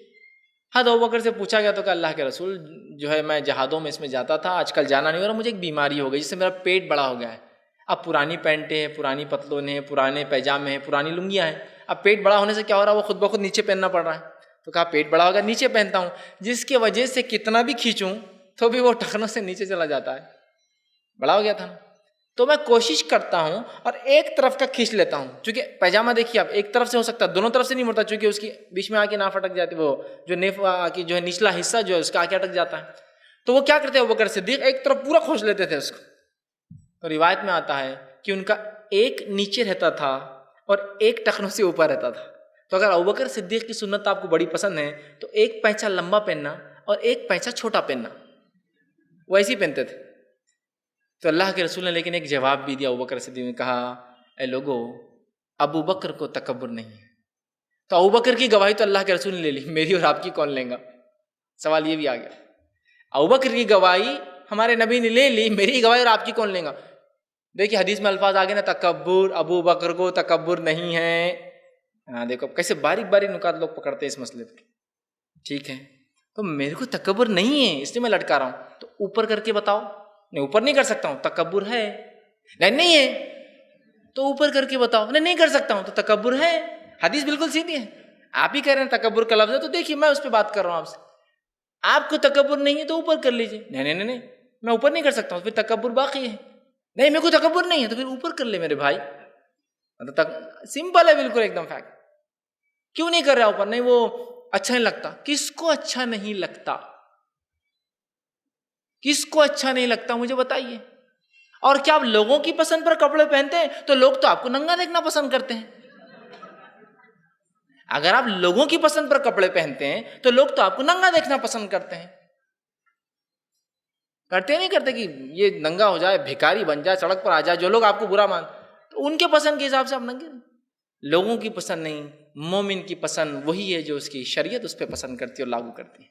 ہاں تو ابوبکر سے پوچھا گیا تو کہ اللہ کے رسول جو ہے میں جہادوں میں اس میں جاتا تھا، آج کل جانا نہیں ہو رہا، مجھے ایک بیماری ہو گئی جس سے میرا پیٹ بڑا ہو گیا ہے، اب پرانی پینٹیں ہیں، پرانی پتلون ہیں، پرانے پیجامے ہیں، پرانی لنگیاں ہیں، اب پیٹ بڑا ہونے سے کیا ہو رہا ہے، وہ خود بخود نیچے پہننا پڑ رہا ہے۔ تو کہا پیٹ بڑا ہوگا نیچے پہنتا ہوں، جس کی وجہ سے کتنا بھی کھینچوں تو بھی وہ ٹخنوں سے نیچے چلا جاتا ہے، بڑا ہو گیا تھا نا۔ تو میں کوشش کرتا ہوں اور ایک طرف کا کھینچ لیتا ہوں، چونکہ پیجامہ دیکھیے اب ایک طرف سے ہو سکتا ہے، دونوں طرف سے نہیں مڑتا، چونکہ اس کی بیچ میں آ کے ناف اٹک جاتی، وہ جو نیف کی جو ہے نچلا حصہ جو ہے اس کا آ کے اٹک جاتا ہے۔ تو وہ کیا کرتے ہیں ابوبکر صدیق ایک طرف پورا کھینچ لیتے تھے اس کو۔ تو روایت میں آتا ہے کہ ان کا ایک نیچے رہتا تھا اور ایک ٹخنوں سے اوپر رہتا تھا۔ تو اگر ابوبکر صدیق کی سنت آپ کو بڑی پسند ہے تو ایک پینچا لمبا پہننا اور ایک پینچا چھوٹا پہننا، وہ ایسے ہی پہنتے تھے۔ تو اللہ کے رسول نے لیکن ایک جواب بھی دیا، ابوبکر صدیق نے کہا اے لوگو ابوبکر کو تکبر نہیں ہے۔ تو ابوبکر کی گواہی تو اللہ کے رسول نے لے لی، میری اور آپ کی کون لیں گا؟ سوال یہ بھی آ گیا، ابوبکر کی گواہی ہمارے نبی نے لے لی، میری گواہی اور آپ کی کون لیں گا؟ دیکھیے حدیث میں الفاظ آگے نا، تکبر، ابوبکر کو تکبر نہیں ہے۔ ہاں دیکھو کیسے باریک باریک نکات لوگ پکڑتے ہیں اس مسئلے پہ، ٹھیک ہے؟ تو میرے کو تکبر نہیں ہے اس لیے میں لٹکا رہا ہوں، تو اوپر کر کے بتاؤ۔ نہیں اوپر نہیں کر سکتا ہوں، تکبر ہے۔ نہیں ہے تو اوپر کر کے بتاؤ۔ نہیں کر سکتا ہوں تو تکبر ہے۔ حدیث بالکل سیدھی ہے، آپ ہی کہہ رہے ہیں تکبر کا لفظ ہے، تو دیکھیے میں اس پہ بات کر رہا ہوں آپ سے، آپ کو تکبر نہیں ہے تو اوپر کر لیجیے۔ نہیں میں اوپر نہیں کر سکتا ہوں، پھر تکبر باقی ہے۔ نہیں میرے کو تکبر نہیں ہے تو پھر اوپر کر لے میرے بھائی، سمپل ہے بالکل ایک دم فیکٹ۔ کیوں نہیں کر رہا اوپر؟ نہیں وہ اچھا نہیں لگتا۔ کس کو اچھا نہیں لگتا؟ کس کو اچھا نہیں لگتا مجھے بتائیے؟ اور کیا آپ لوگوں کی پسند پر کپڑے پہنتے ہیں تو لوگ تو آپ کو ننگا دیکھنا پسند کرتے ہیں۔ اگر آپ لوگوں کی پسند پر کپڑے پہنتے ہیں تو لوگ تو آپ کو ننگا دیکھنا پسند کرتے ہیں، کرتے نہیں کرتے کہ یہ ننگا ہو جائے، بھکاری بن جائے، سڑک پر آ جائے، جو لوگ آپ کو برا مان، تو ان کے پسند کے حساب سے آپ ننگے۔ لوگوں کی پسند نہیں، مومن کی پسند وہی ہے جو اس کی شریعت اس پہ پسند کرتی ہے اور لاگو کرتی ہے۔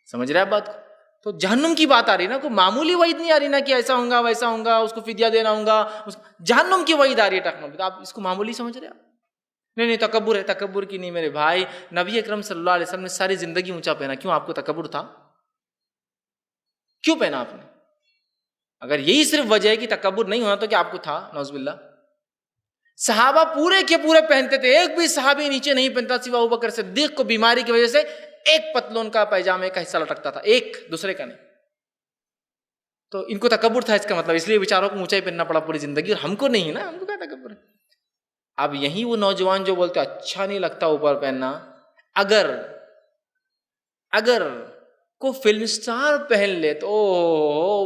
سمجھ رہے آپ بات کو؟ تو جہنم کی بات آ رہی نا، کوئی معمولی وعید نہیں آ رہی نا کہ ایسا ہوں گا ویسا ہوں گا، اس کو فدیہ دینا ہوں گا، جہنم کی وعید آ رہی ہے ٹخنوں پہ، تو آپ اس کو معمولی سمجھ رہے آپ؟ نہیں تکبر ہے، تکبر کی نہیں میرے بھائی۔ نبی اکرم صلی اللہ علیہ وسلم نے ساری زندگی اونچا پہنا، کیوں آپ کو تکبر تھا؟ کیوں پہنا آپ نے؟ اگر یہی صرف وجہ ہے کہ تکبر نہیں ہونا تو کیا آپ کو تھا؟ نعوذ باللہ۔ صحابہ پورے کے پورے پہنتے تھے، ایک بھی صحابی نیچے نہیں پہنتا سوا ابوبکر صدیق کو بیماری کی وجہ سے ایک پتلون کا پیجامے کا حصہ لٹکتا تھا، ایک دوسرے کا نہیں۔ تو ان کو تکبر تھا، اس کا مطلب اس لیے بیچاروں کو اونچا ہی پہننا پڑا پوری زندگی، اور ہم کو نہیں نا، ہم کو کیا تکبر ہے؟ اب یہی وہ نوجوان جو بولتے اچھا نہیں لگتا اوپر پہننا، اگر کو فلم سٹار پہن لے تو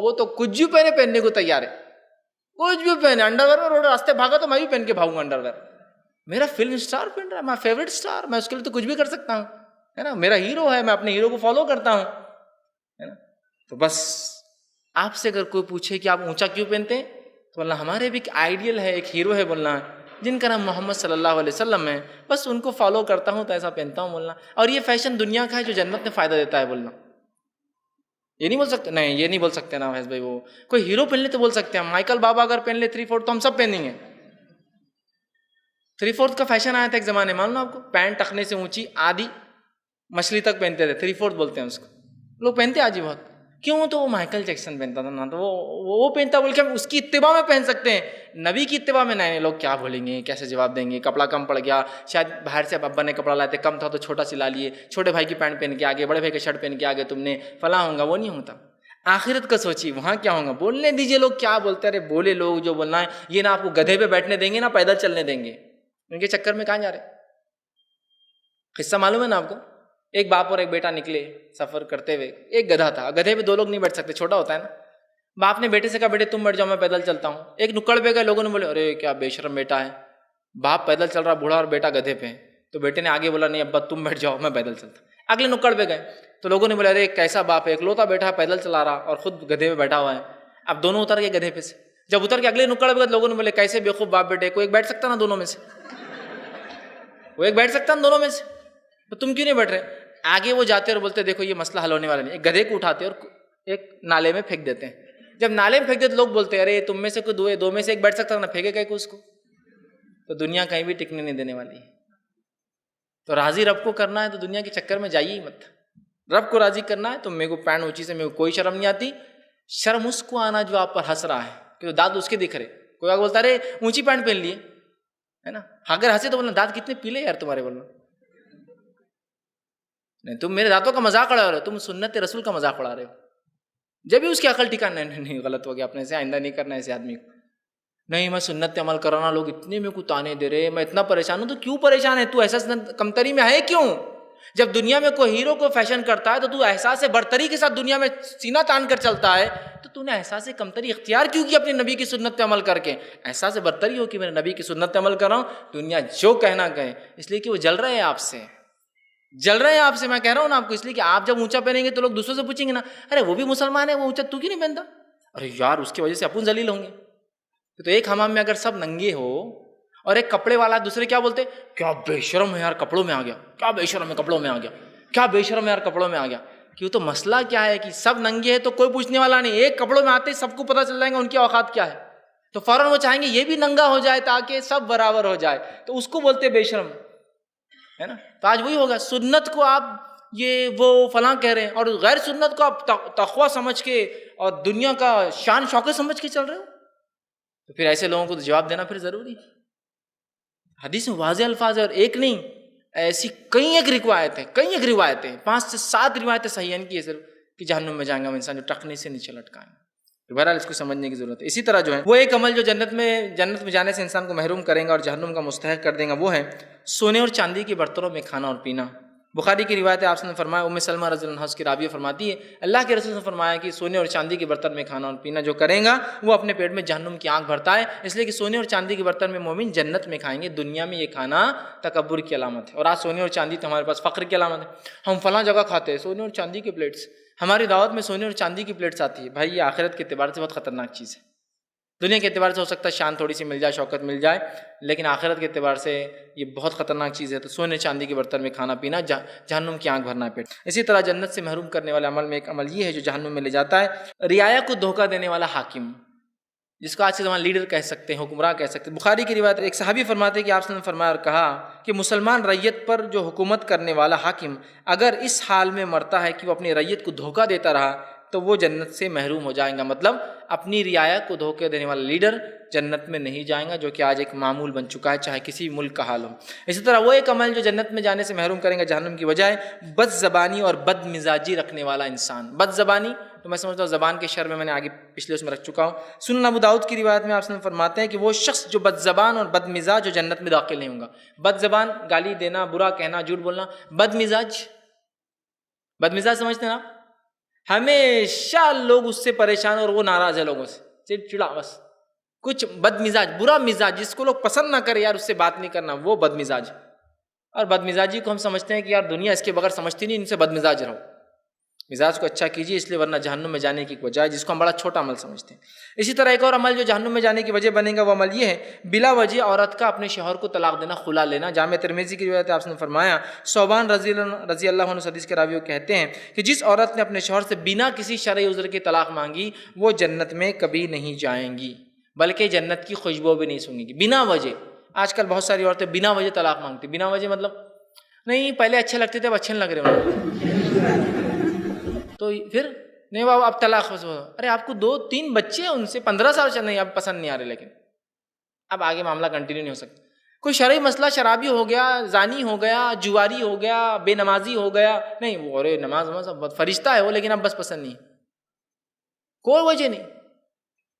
وہ تو کچھ بھی پہننے کو تیار ہے، کچھ بھی پہنے، انڈر ویئر میں روڈ راستے بھاگا تو میں بھی پہن کے بھاگوں گا انڈر ویئر۔ میرا فلم سٹار پہن رہا ہے، میں فیوریٹ سٹار، میں اس کے لیے تو کچھ بھی کر سکتا ہوں، ہے نا، میرا ہیرو ہے، میں اپنے ہیرو کو فالو کرتا ہوں، ہے نا۔ تو بس آپ سے اگر کوئی پوچھے کہ آپ اونچا کیوں پہنتے ہیں تو بولنا ہمارے بھی ایک آئیڈیل ہے، ایک ہیرو ہے، بولنا جن کا نام محمد صلی اللہ علیہ وسلم ہے، بس ان کو فالو کرتا ہوں تو ایسا پہنتا ہوں بولنا. اور یہ فیشن دنیا کا ہے جو جنت میں فائدہ دیتا ہے بولنا. یہ نہیں بول سکتے، نہیں یہ نہیں بول سکتے نا حیض بھائی. وہ کوئی ہیرو پہن لے تو بول سکتے ہیں. مائیکل بابا اگر پہن لے 3/4 تو ہم سب پہنیں گے. 3/4 کا فیشن آیا تھا ایک زمانے، معلوم آپ کو؟ پینٹ ٹخنے سے اونچی آدھی مچھلی تک پہنتے تھے، 3/4 بولتے ہیں اس کو. لوگ پہنتے آج ہی بہت. کیوں؟ تو وہ مائیکل جیکسن پہنتا تھا نا، تو وہ پہنتا بول کے ہم اس کی اتباع میں پہن سکتے ہیں، نبی کی اتباع میں نہیں. لوگ کیا بولیں گے، کیسے جواب دیں گے؟ کپڑا کم پڑ گیا، شاید باہر سے ابا نے کپڑا لائے تھے، کم تھا تو چھوٹا سلا لیے، چھوٹے بھائی کی پینٹ پہن کے آگے، بڑے بھائی کی شرٹ پہن کے آگے، تم نے فلاں ہوگا. وہ نہیں ہوتا. آخرت کا سوچیے وہاں کیا ہوگا. بولنے دیجیے لوگ کیا بولتے. ارے بولے لوگ جو بولنا ہے. یہ نہ آپ کو گدھے پہ بیٹھنے دیں گے نہ پیدل چلنے دیں گے. ان کے چکر میں کہاں جا رہے؟ قصہ معلوم ہے نا آپ کو؟ ایک باپ اور ایک بیٹا نکلے سفر کرتے ہوئے. ایک گدھا تھا، گدھے پہ 2 لوگ نہیں بیٹھ سکتے، چھوٹا ہوتا ہے نا. باپ نے بیٹے سے کہا بیٹے تم بیٹھ جاؤ میں پیدل چلتا ہوں. ایک نکڑ پہ گئے، لوگوں نے بولے ارے کیا بے شرم بیٹا ہے، باپ پیدل چل رہا بوڑھا اور بیٹا گدھے پہ. تو بیٹے نے آگے بولا نہیں ابا تم بیٹھ جاؤ میں پیدل چلتا ہوں. اگلے نکڑ پہ گئے تو لوگوں نے بولا ارے کیسا باپ ہے، اکلوتا بیٹا ہے پیدل چلا رہا اور خود گدھے پہ بیٹھا ہوا ہے. اب دونوں اتر گئے گدھے پہ سے. جب اتر کے اگلے نکڑ پہ گئے لوگوں نے بولے کیسے بےخوف باپ بیٹے، کوئی ایک بیٹھ سکتا نا دونوں میں سے، وہ ایک بیٹھ سکتا نا دونوں میں سے، تو تم کیوں نہیں بیٹھ رہے؟ آگے وہ جاتے اور بولتے دیکھو یہ مسئلہ حل ہونے والا نہیں. ایک گدھے کو اٹھاتے اور ایک نالے میں پھینک دیتے ہیں. جب نالے میں پھینک دیتے لوگ بولتے ارے تم میں سے کوئی 2 میں سے ایک بیٹھ سکتا نا، پھینکے گئے کو اس کو. تو دنیا کہیں بھی ٹکنے نہیں دینے والی ہے. تو راضی رب کو کرنا ہے تو دنیا کے چکر میں جائیے ہی مت. رب کو راضی کرنا ہے تو میرے کو پینٹ اونچی سے میرے کو کوئی شرم نہیں آتی. شرم اس کو آنا جو آپ پر ہنس رہا ہے کہ دانت اس کے دکھ رہے. کوئی بولتا ارے اونچی پینٹ پہن لیے ہے نا، اگر ہنسے تو بولنا دانت کتنے پیلے یار تمہارے. بولنا نہیں تم میرے دانتوں کا مذاق اڑا رہے ہو، تم سنت رسول کا مذاق اڑا رہے ہو. جب بھی اس کی عقل ٹھکانا نہیں غلط ہو گیا، اپنے سے آئندہ نہیں کرنا ایسے آدمی کو. نہیں میں سنت عمل کر رہا، لوگ اتنے میرے کو تانے دے رہے، میں اتنا پریشان ہوں. تو کیوں پریشان ہے؟ تو احساس کمتری میں ہے کیوں؟ جب دنیا میں کوئی ہیرو کو فیشن کرتا ہے تو تو احساس برتری کے ساتھ دنیا میں سینہ تان کر چلتا ہے، تو تو نے احساس کمتری اختیار کیوں کی اپنے نبی کی سنت پہ عمل کر کے؟ احساس برتری ہو کہ میں نبی کی سنت پہ عمل کر رہا ہوں، دنیا جو کہنا کہے، اس لیے کہ وہ جل رہے ہیں آپ سے، جل رہے ہیں آپ سے. میں کہہ رہا ہوں نا آپ کو، اس لیے کہ آپ جب اونچا پہنیں گے تو لوگ دوسروں سے پوچھیں گے نا ارے وہ بھی مسلمان ہے وہ اونچا تو کیوں نہیں پہنتا؟ ارے یار اس کی وجہ سے اپن ذلیل ہوں گے. تو ایک حمام میں اگر سب ننگے ہو اور ایک کپڑے والا دوسرے کیا بولتے کیا بے شرم ہے یار کپڑوں میں آ گیا، کیا بے شرم ہے کپڑوں میں آ گیا، کیا بے شرم ہے یار کپڑوں میں آ گیا. کیوں؟ تو مسئلہ کیا ہے کہ سب ننگے ہیں تو کوئی پوچھنے والا نہیں. ایک کپڑوں میں آتے سب کو پتہ چل جائے گا ان کی اوقات کیا ہے، تو فوراً وہ چاہیں گے یہ بھی ننگا ہو جائے تاکہ سب برابر ہو جائے. تو اس کو بولتے بے شرم ہے نا. تو آج وہی ہوگا، سنت کو آپ یہ وہ فلاں کہہ رہے ہیں اور غیر سنت کو آپ تقویٰ سمجھ کے اور دنیا کا شان شوکت سمجھ کے چل رہے ہو. تو پھر ایسے لوگوں کو تو جواب دینا پھر ضروری ہے. حدیث میں واضح الفاظ ہے اور ایک نہیں، ایسی کئی ایک روایتیں 5 سے 7 روایتیں صحیح ہیں کی صرف کہ جہنم میں جائیں گا انسان جو ٹخنے سے نیچے لٹکائیں گے. تو بہرحال اس کو سمجھنے کی ضرورت ہے. اسی طرح جو ہے وہ ایک عمل جو جنت میں جانے سے انسان کو محروم کریں گا اور جہنم کا مستحق کر دیں گا، وہ ہے سونے اور چاندی کے برتنوں میں کھانا اور پینا. بخاری کی روایت ہے، آپ نے فرمایا، ام سلمہ رضی اللہ عنہا کی راویہ فرماتی ہے اللہ کے رسول نے فرمایا کہ سونے اور چاندی کے برتن میں کھانا اور پینا جو کرے گا وہ اپنے پیٹ میں جہنم کی آنکھ بھرتا ہے. اس لیے کہ سونے اور چاندی کے برتن میں مومن جنت میں کھائیں گے. دنیا میں یہ کھانا تکبر کی علامت ہے. اور آج سونے اور چاندی تو ہمارے پاس فخر کی علامت ہے. ہم فلاں جگہ کھاتے ہیں سونے اور چاندی کی پلیٹس، ہماری دعوت میں سونے اور چاندی کی پلیٹس آتی ہے. بھائی یہ آخرت کے اعتبار سے بہت خطرناک چیز ہے. دنیا کے اعتبار سے ہو سکتا ہے شان تھوڑی سی مل جائے، شوکت مل جائے، لیکن آخرت کے اعتبار سے یہ بہت خطرناک چیز ہے. تو سونے چاندی کے برتن میں کھانا پینا جہنم کی آنکھ بھرنا پیٹ. اسی طرح جنت سے محروم کرنے والے عمل میں ایک عمل یہ ہے جو جہنم میں لے جاتا ہے، رعایا کو دھوکہ دینے والا حاکم، جس کو آج کے زمانے لیڈر کہہ سکتے ہیں، حکمراں کہہ سکتے ہیں. بخاری کی روایت ایک صحابی فرماتے ہیں کہ آپ نے فرمایا اور کہا کہ مسلمان ریت پر جو حکومت کرنے والا حاکم اگر اس حال میں مرتا ہے کہ وہ اپنی ریت کو دھوکہ دیتا رہا تو وہ جنت سے محروم ہو جائیں گا. مطلب اپنی رعایا کو دھوکے دینے والا لیڈر جنت میں نہیں جائیں گا، جو کہ آج ایک معمول بن چکا ہے چاہے کسی بھی ملک کا حال ہو. اسی طرح وہ ایک عمل جو جنت میں جانے سے محروم کریں گا جہنم کی بجائے، بد زبانی اور بد مزاجی رکھنے والا انسان. بد زبانی تو میں سمجھتا ہوں زبان کے شر میں نے آگے پچھلے اس میں رکھ چکا ہوں. سنن ابو داؤد کی روایت میں آپ سے فرماتے ہیں کہ وہ شخص جو بد زبان اور بد مزاج جو جنت میں داخل نہیں ہوں گا. بد زبان گالی دینا، برا کہنا، جھوٹ بولنا. بد مزاج سمجھتے ہیں نا، ہمیشہ لوگ اس سے پریشان اور وہ ناراض ہے لوگوں سے، چڑچڑا بس کچھ. بد مزاج، برا مزاج، جس کو لوگ پسند نہ کرے یار اس سے بات نہیں کرنا، وہ بد مزاج. اور بد مزاجی کو ہم سمجھتے ہیں کہ یار دنیا اس کے بغیر سمجھتی نہیں، ان سے بد مزاج رہو. مزاج کو اچھا کیجیے اس لیے، ورنہ جہنم میں جانے کی وجہ ہے، جس کو ہم بڑا چھوٹا عمل سمجھتے ہیں۔ اسی طرح ایک اور عمل جو جہنم میں جانے کی وجہ بنے گا وہ عمل یہ ہے، بلا وجہ عورت کا اپنے شوہر کو طلاق دینا، خلا لینا۔ جامع ترمذی کی روایت ہے، آپ نے فرمایا صوبان رضی اللہ عنہ حدیث کے راوی کہتے ہیں کہ جس عورت نے اپنے شوہر سے بنا کسی شرعی عذر کے طلاق مانگی وہ جنت میں کبھی نہیں جائیں گی، بلکہ جنت کی خوشبو بھی نہیں سونگیں گی بنا وجہ۔ آج کل بہت ساری عورتیں بنا وجہ طلاق مانگتی، بنا وجہ مطلب نہیں پہلے اچھے لگتے تھے اب اچھے نہیں لگ رہے ہیں، تو پھر نہیں بابا اب طلاق، ارے آپ کو 2-3 بچے ہیں ان سے 15 سال چل نہیں، اب پسند نہیں آ رہے، لیکن اب آگے معاملہ کنٹینیو نہیں ہو سکتا۔ کوئی شرعی مسئلہ، شرابی ہو گیا، زانی ہو گیا، جواری ہو گیا، بے نمازی ہو گیا، نہیں وہ ارے نماز فرشتہ ہے وہ، لیکن اب بس پسند نہیں، کوئی وجہ نہیں۔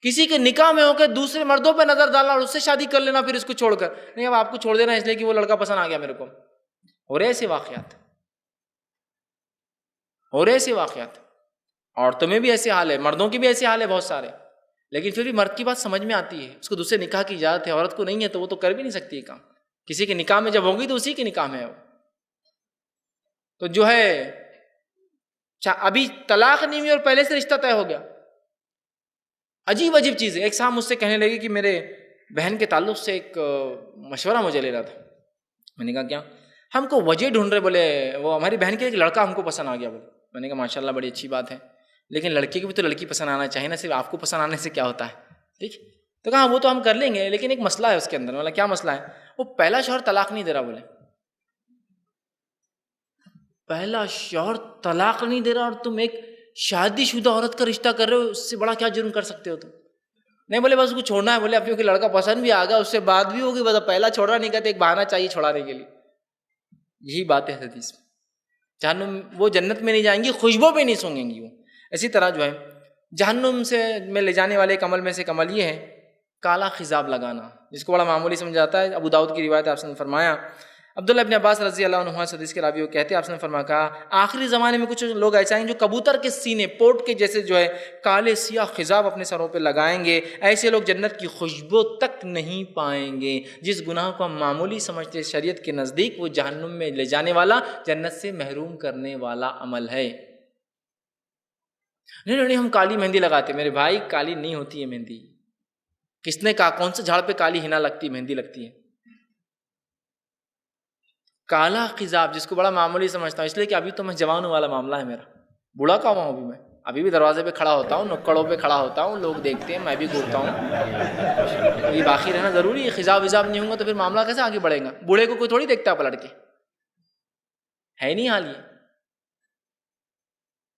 کسی کے نکاح میں ہو کے دوسرے مردوں پہ نظر ڈالنا اور اس سے شادی کر لینا، پھر اس کو چھوڑ کر، نہیں اب آپ کو چھوڑ دینا اس لیے کہ وہ لڑکا پسند آ گیا میرے کو، ہو رہے ایسے واقعات، ہو رہے ایسے واقعات۔ عورتوں میں بھی ایسے حال ہے، مردوں کی بھی ایسے حال ہے بہت سارے، لیکن پھر بھی مرد کی بات سمجھ میں آتی ہے، اس کو دوسرے نکاح کی اجازت ہے، عورت کو نہیں ہے تو وہ تو کر بھی نہیں سکتی یہ کام، کسی کے نکاح میں جب ہوگی تو اسی کے نکاح میں ہے وہ، تو جو ہے ابھی طلاق نہیں ہوئی اور پہلے سے رشتہ طے ہو گیا، عجیب عجیب چیزیں۔ ایک صاحب مجھ سے کہنے لگے کہ میرے بہن کے تعلق سے ایک مشورہ مجھے لینا تھا، میں نے کہا کیا؟ ہم کو وجہ ڈھونڈ رہے، بولے وہ ہماری بہن کے ایک لڑکا ہم کو پسند آ گیا، بولے۔ میں نے کہا ماشاء اللہ بڑی اچھی بات ہے، لیکن لڑکی کو بھی تو لڑکی پسند آنا چاہیے نا، صرف آپ کو پسند آنے سے کیا ہوتا ہے، ٹھیک؟ تو کہا وہ تو ہم کر لیں گے، لیکن ایک مسئلہ ہے اس کے اندر۔ بولا کیا مسئلہ ہے؟ وہ پہلا شوہر طلاق نہیں دے رہا، بولے پہلا شوہر طلاق نہیں دے رہا اور تم ایک شادی شدہ عورت کا رشتہ کر رہے ہو، اس سے بڑا کیا جرم کر سکتے ہو تم؟ نہیں بولے بس اس کو چھوڑنا ہے، بولے اب کیونکہ لڑکا پسند بھی آ گیا، اس سے بات بھی ہوگی، بس پہلا چھوڑنا نہیں کہتے، ایک بہانہ چاہیے چھوڑانے کے لیے۔ یہی بات ہے حدیث میں، جہنم وہ جنت میں نہیں جائیں گی، خوشبو پہ نہیں سونگیں گی وہ۔ اسی طرح جو ہے جہنم سے میں لے جانے والے ایک عمل میں سے ایک عمل یہ ہے کالا خضاب لگانا، جس کو بڑا معمولی سمجھ جاتا ہے۔ ابو داؤد کی روایت آپ نے فرمایا، عبداللہ ابن عباس رضی اللہ عنہ حدیث کے راوی وہ کہتے ہیں، آپ نے فرمایا کہا آخری زمانے میں کچھ لوگ ایسے ہیں جو کبوتر کے سینے پوٹ کے جیسے جو ہے کالے سیاہ خضاب اپنے سروں پہ لگائیں گے، ایسے لوگ جنت کی خوشبو تک نہیں پائیں گے۔ جس گناہ کو ہم معمولی سمجھتے ہیں شریعت کے نزدیک وہ جہنم میں لے جانے والا، جنت سے محروم کرنے والا عمل ہے۔ نہیں ہم کالی مہندی لگاتے، میرے بھائی کالی نہیں ہوتی ہے مہندی۔ کس نے کہا؟ کون سے جھاڑ پہ کالی ہنا لگتی مہندی لگتی ہے؟ کالا خضاب جس کو بڑا معمولی سمجھتا ہوں، اس لیے کہ ابھی تو میں جوانوں والا معاملہ ہے میرا، بوڑھا کہاں ہوں ابھی بھی دروازے پہ کھڑا ہوتا ہوں، نکڑوں پہ کھڑا ہوتا ہوں، لوگ دیکھتے ہیں، میں بھی گھومتا ہوں، یہ باقی رہنا ضروری ہے۔ خضاب وضاب نہیں ہوں گا تو پھر معاملہ کیسے آگے بڑھے گا؟ بوڑھے کو کوئی تھوڑی دیکھتا ہے پلٹ کے، ہے نہیں حال یہ۔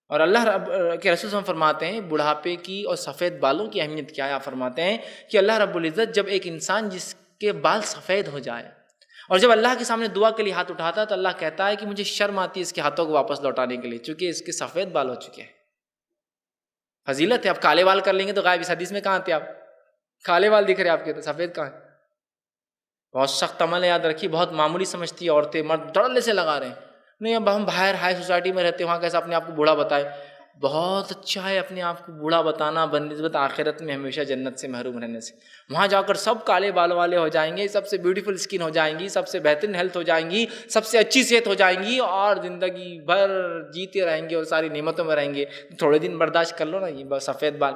اور اللہ رب کے رسول صلی اللہ علیہ وسلم فرماتے ہیں بڑھاپے کی اور سفید بالوں کی اہمیت کیا ہے۔ آپ فرماتے ہیں کہ اللہ رب العزت جب ایک انسان جس کے بال سفید ہو جائے اور جب اللہ کے سامنے دعا کے لیے ہاتھ اٹھاتا ہے تو اللہ کہتا ہے کہ مجھے شرم آتی ہے اس کے ہاتھوں کو واپس لوٹانے کے لیے، چونکہ اس کے سفید بال ہو چکے ہیں۔ فضیلت ہے۔ اب کالے بال کر لیں گے تو غائب، اس حدیث میں کہاں تھے آپ؟ کالے بال دکھ رہے آپ کے تو سفید کہاں ہے؟ بہت سخت عمل ہے، یاد رکھیے، بہت معمولی سمجھتی ہے عورتیں، مرد ڈرلے سے لگا رہے ہیں۔ نہیں اب ہم باہر ہائی سوسائٹی میں رہتے ہیں، وہاں کیسا اپنے آپ کو بوڑھا بتائے؟ بہت اچھا ہے اپنے آپ کو بوڑھا بتانا بنسبت آخرت میں ہمیشہ جنت سے محروم رہنے سے۔ وہاں جا کر سب کالے بال والے ہو جائیں گے، سب سے بیوٹیفل اسکن ہو جائیں گی، سب سے بہترین ہیلتھ ہو جائیں گی، سب سے اچھی صحت ہو جائیں گی، اور زندگی بھر جیتے رہیں گے اور ساری نعمتوں میں رہیں گے۔ تھوڑے دن برداشت کر لو نا، یہ سفید بال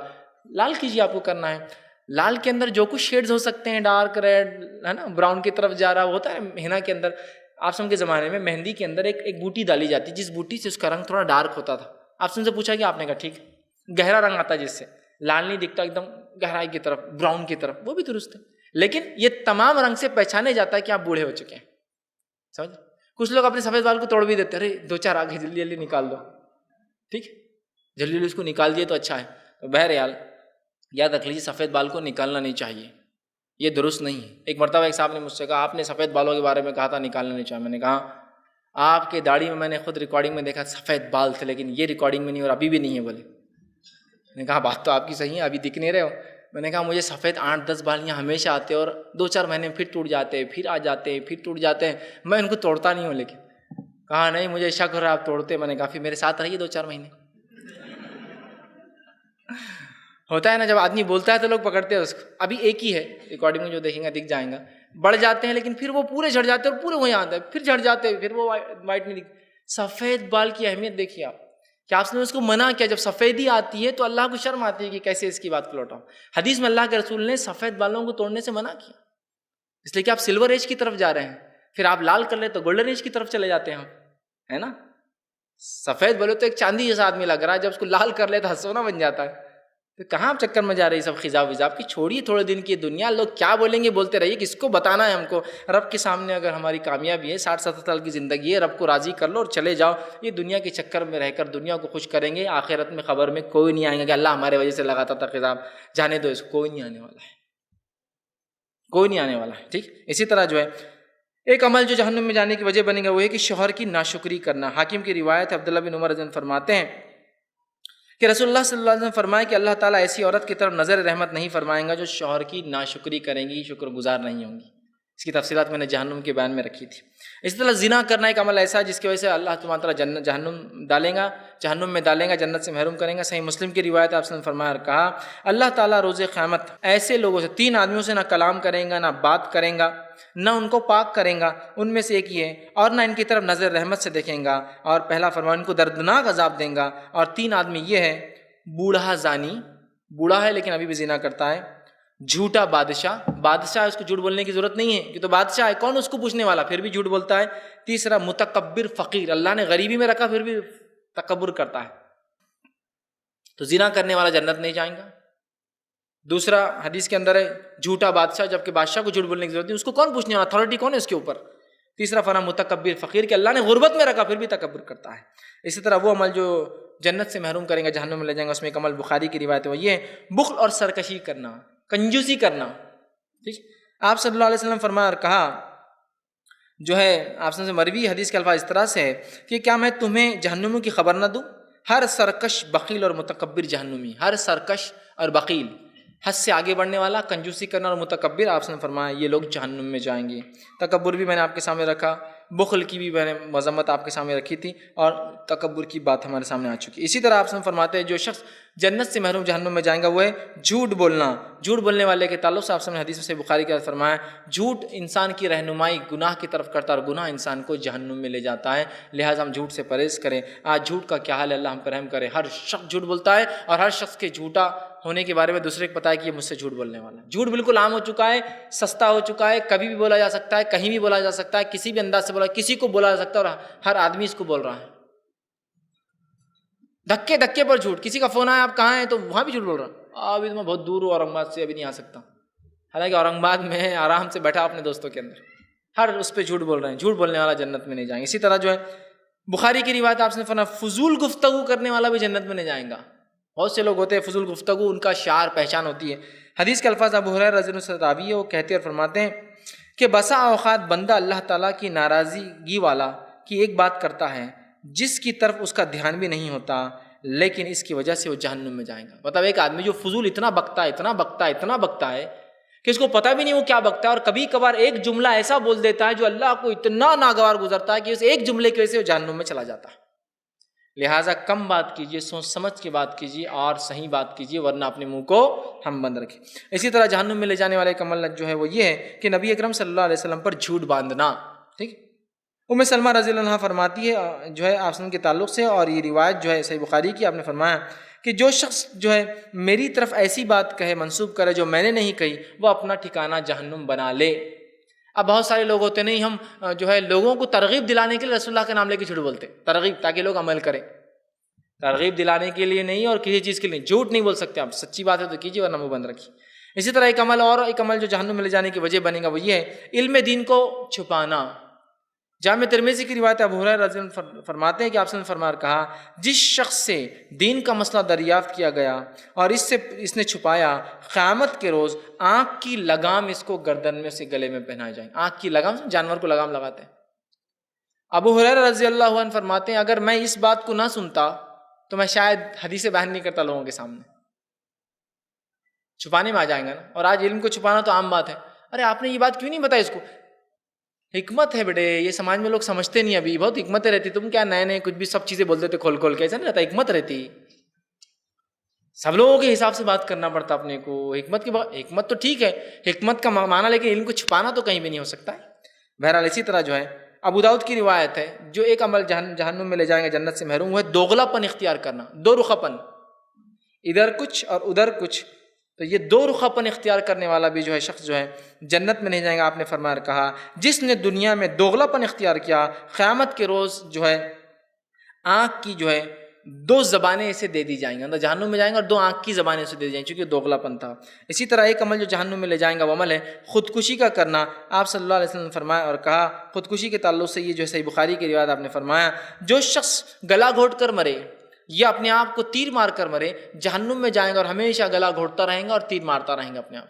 لال کیجیے، آپ کو کرنا ہے۔ لال کے اندر جو کچھ شیڈز ہو سکتے ہیں، ڈارک ریڈ ہے نا، براؤن کی طرف جا رہا ہوتا ہے ہنا کے اندر۔ آپ سم کے زمانے میں مہندی کے اندر ایک بوٹی ڈالی جاتی، جس بوٹی سے اس کا رنگ تھوڑا ڈارک ہوتا تھا۔ آپ سے پوچھا کہ آپ نے کہا ٹھیک، گہرا رنگ آتا ہے جس سے لال نہیں دکھتا، ایک دم گہرائی کی طرف، براؤن کی طرف، وہ بھی درست ہے۔ لیکن یہ تمام رنگ سے پہچانے جاتا ہے کہ آپ بوڑھے ہو چکے ہیں، سمجھ؟ کچھ لوگ اپنے سفید بال کو توڑ بھی دیتے، ارے 2-4 آگے جلدی جلدی نکال دو، ٹھیک، جلدی جلدی اس کو نکال دیے تو اچھا ہے۔ تو بہرحال یاد رکھ لیجیے سفید بال کو نکالنا نہیں چاہیے، یہ درست نہیں ہے۔ ایک مرتبہ ایک صاحب نے مجھ سے کہا آپ نے سفید بالوں کے بارے میں کہا تھا نکالنا نہیں چاہیے۔ میں نے کہا آپ کے داڑھی میں نے خود ریکارڈنگ میں دیکھا سفید بال تھے، لیکن یہ ریکارڈنگ میں نہیں اور ابھی بھی نہیں ہے بولے۔ میں نے کہا بات تو آپ کی صحیح ہے، ابھی دکھ نہیں رہے ہو۔ میں نے کہا مجھے سفید 8-10 بال یہاں ہمیشہ آتے اور 2-4 مہینے میں پھر ٹوٹ جاتے ہیں، پھر آ جاتے ہیں، پھر ٹوٹ جاتے ہیں، میں ان کو توڑتا نہیں ہوں۔ لیکن کہا نہیں مجھے شک ہو رہا ہے آپ توڑتے۔ میں نے کہا پھر میرے ساتھ رہیے 2-4 مہینے۔ ہوتا ہے نا جب آدمی بولتا ہے تو لوگ پکڑتے ہیں اس کو۔ ابھی ایک ہی ہے ریکارڈنگ میں جو دیکھیں گا دکھ جائیں گا، بڑھ جاتے ہیں لیکن پھر وہ پورے جھڑ جاتے ہیں اور پورے وہیں آتے ہیں، پھر جھڑ جاتے ہیں، پھر وہ وائٹ نہیں دکھتے۔ سفید بال کی اہمیت دیکھیے آپ، کہ آپ نے اس کو منع کیا. جب سفیدی آتی ہے تو اللہ کو شرم آتی ہے کہ کیسے اس کی بات کو لوٹاؤں. حدیث میں اللہ کے رسول نے سفید بالوں کو توڑنے سے منع کیا، اس لیے کہ آپ سلور ایج کی طرف جا رہے ہیں. پھر آپ لال کر لیں تو گولڈن ایج کی طرف چلے جاتے ہیں ہم، ہے نا. سفید بالوں تو ایک چاندی جیسا آدمی لگ رہا ہے، جب اس کو لال کر لے تو سونا بن جاتا ہے. تو کہاں آپ چکر میں جا رہی سب خزاب وزاب کی؟ چھوڑیے تھوڑے دن کی دنیا، لوگ کیا بولیں گے بولتے رہیے. کس کو بتانا ہے ہم کو؟ رب کے سامنے اگر ہماری کامیابی ہے، 60-70 سال کی زندگی ہے، رب کو راضی کر لو اور چلے جاؤ. یہ دنیا کے چکر میں رہ کر دنیا کو خوش کریں گے، آخرت میں خبر میں کوئی نہیں آئیں گا کہ اللہ ہمارے وجہ سے لگاتا تھا خزاب. جانے دو اس کو، کوئی نہیں آنے والا ہے، کوئی نہیں آنے والا ہے. ٹھیک. اسی طرح جو ہے ایک عمل جو جہنم میں جانے کی وجہ بنے گا وہ ہے کہ شوہر کی ناشکری کرنا. حاکم کی روایت ہے، عبداللہ بن عمر رضی اللہ عنہ فرماتے ہیں کہ رسول اللہ صلی اللہ علیہ وسلم فرمائے کہ اللہ تعالیٰ ایسی عورت کی طرف نظر رحمت نہیں فرمائیں گا جو شوہر کی ناشکری کریں گی، شکر گزار نہیں ہوں گی. اس کی تفصیلات میں نے جہنم کے بیان میں رکھی تھی. اسی طرح زنا کرنا ایک عمل ایسا ہے جس کی وجہ سے اللہ تبارک و تعالیٰ جہنم میں ڈالیں گا، جنت سے محروم کریں گا. صحیح مسلم کی روایت آپ نے فرمایا اور کہا اللہ تعالیٰ روز قیامت ایسے لوگوں سے 3 آدمیوں سے نہ کلام کریں گا، نہ بات کریں گا، نہ ان کو پاک کریں گا. ان میں سے ایک یہ ہے، اور نہ ان کی طرف نظر رحمت سے دیکھیں گا. اور پہلا فرمان ان کو دردناک عذاب دیں گا. اور 3 آدمی یہ ہے، بوڑھا زانی، بوڑھا ہے لیکن ابھی بھی زنا کرتا ہے. جھوٹا بادشاہ اس کو جھوٹ بولنے کی ضرورت نہیں ہے کہ تو بادشاہ ہے، کون اس کو پوچھنے والا، پھر بھی جھوٹ بولتا ہے. تیسرا متکبر فقیر، اللہ نے غریبی میں رکھا پھر بھی تکبر کرتا ہے، تو زنا کرنے والا جنت نہیں جائیں گا. دوسرا حدیث کے اندر ہے جھوٹا بادشاہ، جبکہ بادشاہ کو جھوٹ بولنے کی ضرورت نہیں، اس کو کون پوچھنے والا، اتھارٹی کون ہے اس کے اوپر. تیسرا فرمان متکبر فقیر کہ اللہ نے غربت میں رکھا پھر بھی تکبر کرتا ہے. اسی طرح وہ عمل جو جنت سے محروم کریں گا، جہنم میں لے جائیں گا، اس میں ایک عمل بخاری کی روایت ہے وہ یہ ہے بخل اور سرکشی کرنا، کنجوسی کرنا. ٹھیک. آپ صلی اللہ علیہ وسلم فرمایا اور کہا جو ہے آپ سے مروی حدیث کے الفاظ اس طرح سے ہے کہ کیا میں تمہیں جہنمیوں کی خبر نہ دوں؟ ہر سرکش بخیل اور متکبر جہنمی. ہر سرکش اور بخیل، حد سے آگے بڑھنے والا، کنجوسی کرنا اور متکبر، آپ نے فرمایا یہ لوگ جہنم میں جائیں گے. تکبر بھی میں نے آپ کے سامنے رکھا، بخل کی بھی میں نے مذمت آپ کے سامنے رکھی تھی، اور تکبر کی بات ہمارے سامنے آ چکی. اسی طرح آپ سے فرماتے ہیں جو شخص جنت سے محروم جہنم میں جائیں گا وہ ہے جھوٹ بولنا. جھوٹ بولنے والے کے تعلق سے آپ نے حدیث سے بخاری کے فرمایا جھوٹ انسان کی رہنمائی گناہ کی طرف کرتا ہے اور گناہ انسان کو جہنم میں لے جاتا ہے. لہٰذا ہم جھوٹ سے پرہیز کریں. آج جھوٹ کا کیا حال ہے، اللہ ہم پر رحم کرے. ہر شخص جھوٹ بولتا ہے اور ہر شخص کے جھوٹا ہونے کے بارے میں دوسرے کو پتا ہے کہ یہ مجھ سے جھوٹ بولنے والا ہے. جھوٹ بالکل عام ہو چکا ہے، سستا ہو چکا ہے، کبھی بھی بولا جا سکتا ہے، کہیں بھی بولا جا سکتا ہے، کسی بھی انداز سے بولا، کسی کو بولا جا سکتا ہے، اور ہر آدمی اس کو بول رہا ہے. دھکے پر جھوٹ. کسی کا فون آیا آپ کہاں ہیں تو وہاں بھی جھوٹ بول رہا، ابھی تو میں بہت دور ہوں، اورنگ آباد سے ابھی نہیں آ سکتا، حالانکہ اورنگ آباد میں آرام سے بیٹھا اپنے دوستوں کے اندر. ہر اس پہ جھوٹ بول رہے ہیں. جھوٹ بولنے والا جنت میں نہیں جائیں گے. اسی طرح جو ہے بخاری کی روایت آپ نے فرمایا فضول گفتگو کرنے والا بھی جنت میں نہیں جائیں گا. بہت سے لوگ ہوتے ہیں فضول گفتگو ان کا شعار پہچان ہوتی ہے. حدیث کے الفاظ ابو ہریرہ رضی اللہ عنہ سے راوی ہے، وہ کہتے اور فرماتے ہیں کہ بسا اوقات بندہ اللہ تعالیٰ کی ناراضگی والا کی ایک بات کرتا ہے جس کی طرف اس کا دھیان بھی نہیں ہوتا، لیکن اس کی وجہ سے وہ جہنم میں جائیں گا. مطلب ایک آدمی جو فضول اتنا بکتا ہے کہ اس کو پتہ بھی نہیں وہ کیا بکتا ہے، اور کبھی کبھار ایک جملہ ایسا بول دیتا ہے جو اللہ کو اتنا ناگوار گزرتا ہے کہ اس ایک جملے کی وجہ سے وہ جہنم میں چلا جاتا ہے. لہٰذا کم بات کیجیے، سوچ سمجھ کے بات کیجیے اور صحیح بات کیجیے، ورنہ اپنے منہ کو ہم بند رکھیں. اسی طرح جہنم میں لے جانے والے عمل جو ہے وہ یہ ہے کہ نبی اکرم صلی اللہ علیہ وسلم پر جھوٹ باندھنا. ٹھیک. ام سلمہ رضی اللہ عنہا فرماتی ہے جو ہے آپ وسلم کے تعلق سے، اور یہ روایت جو ہے صحیح بخاری کی، آپ نے فرمایا کہ جو شخص جو ہے میری طرف ایسی بات کہے، منسوب کرے جو میں نے نہیں کہی، وہ اپنا ٹھکانہ جہنم بنا لے. اب بہت سارے لوگ ہوتے نہیں، ہم جو ہے لوگوں کو ترغیب دلانے کے لیے رسول اللہ کے نام لے کے جھوٹ بولتے، ترغیب تاکہ لوگ عمل کریں. ترغیب دلانے کے لیے نہیں اور کسی چیز کے لیے. جھوٹ نہیں بول سکتے آپ، سچی بات ہے تو کیجیے ورنہ منہ بند رکھیے. اسی طرح ایک عمل جو جہنم میں لے جانے کی وجہ بنے گا وہ یہ ہے علم دین کو چھپانا. جامع ترمذی کی روایت ابو ہریرہ رضی اللہ عنہ فرماتے ہیں کہ آپ نے فرمایا کہا جس شخص سے دین کا مسئلہ دریافت کیا گیا اور اس نے چھپایا، قیامت کے روز آنکھ کی لگام اس کو گردن میں سے گلے میں پہنائے جائیں. آنکھ کی لگام، جانور کو لگام لگاتے ہیں. ابو ہریرہ رضی اللہ عنہ فرماتے ہیں اگر میں اس بات کو نہ سنتا تو میں شاید حدیث بیان نہیں کرتا لوگوں کے سامنے. چھپانے میں آ جائیں گا نا، اور آج علم کو چھپانا تو عام بات ہے. ارے آپ نے یہ بات کیوں نہیں بتائی اس کو؟ حکمت ہے بیٹے، یہ سماج میں لوگ سمجھتے نہیں، ابھی بہت حکمتیں رہتی. تم کیا نئے کچھ بھی سب چیزیں بول دیتے کھول کے، ایسا نہیں رہتا. حکمت رہتی، سب لوگوں کے حساب سے بات کرنا پڑتا اپنے کو. حکمت تو ٹھیک ہے، حکمت کا معنی، لیکن علم کو چھپانا تو کہیں بھی نہیں ہو سکتا ہے. بہرحال اسی طرح جو ہے ابو داؤد کی روایت ہے، جو ایک عمل جہنم میں لے جائیں گے جنت سے محروم، وہ ہے دوغلا پن اختیار کرنا، دو رخا پن، ادھر کچھ اور ادھر کچھ. تو یہ دو رخا پن اختیار کرنے والا بھی جو ہے شخص جو ہے جنت میں نہیں جائیں گا. آپ نے فرمایا اور کہا جس نے دنیا میں دوغلا پن اختیار کیا، قیامت کے روز جو ہے آنکھ کی جو ہے دو زبانیں اسے دے دی جائیں گی، اندر جہنم میں جائیں گے اور دو آنکھ کی زبانیں اسے دے دی جائیں گی، چونکہ دوغلا پن تھا. اسی طرح ایک عمل جو جہنم میں لے جائیں گا وہ عمل ہے خودکشی کا کرنا. آپ صلی اللہ علیہ وسلم نے فرمایا اور کہا خودکشی کے تعلق سے، یہ جو ہے صحیح بخاری کی روایت آپ نے فرمایا، جو شخص گلا گھونٹ کر مرے یا اپنے آپ کو تیر مار کر مرے جہنم میں جائیں گا اور ہمیشہ گلا گھونٹتا رہیں گا اور تیر مارتا رہیں گا اپنے آپ.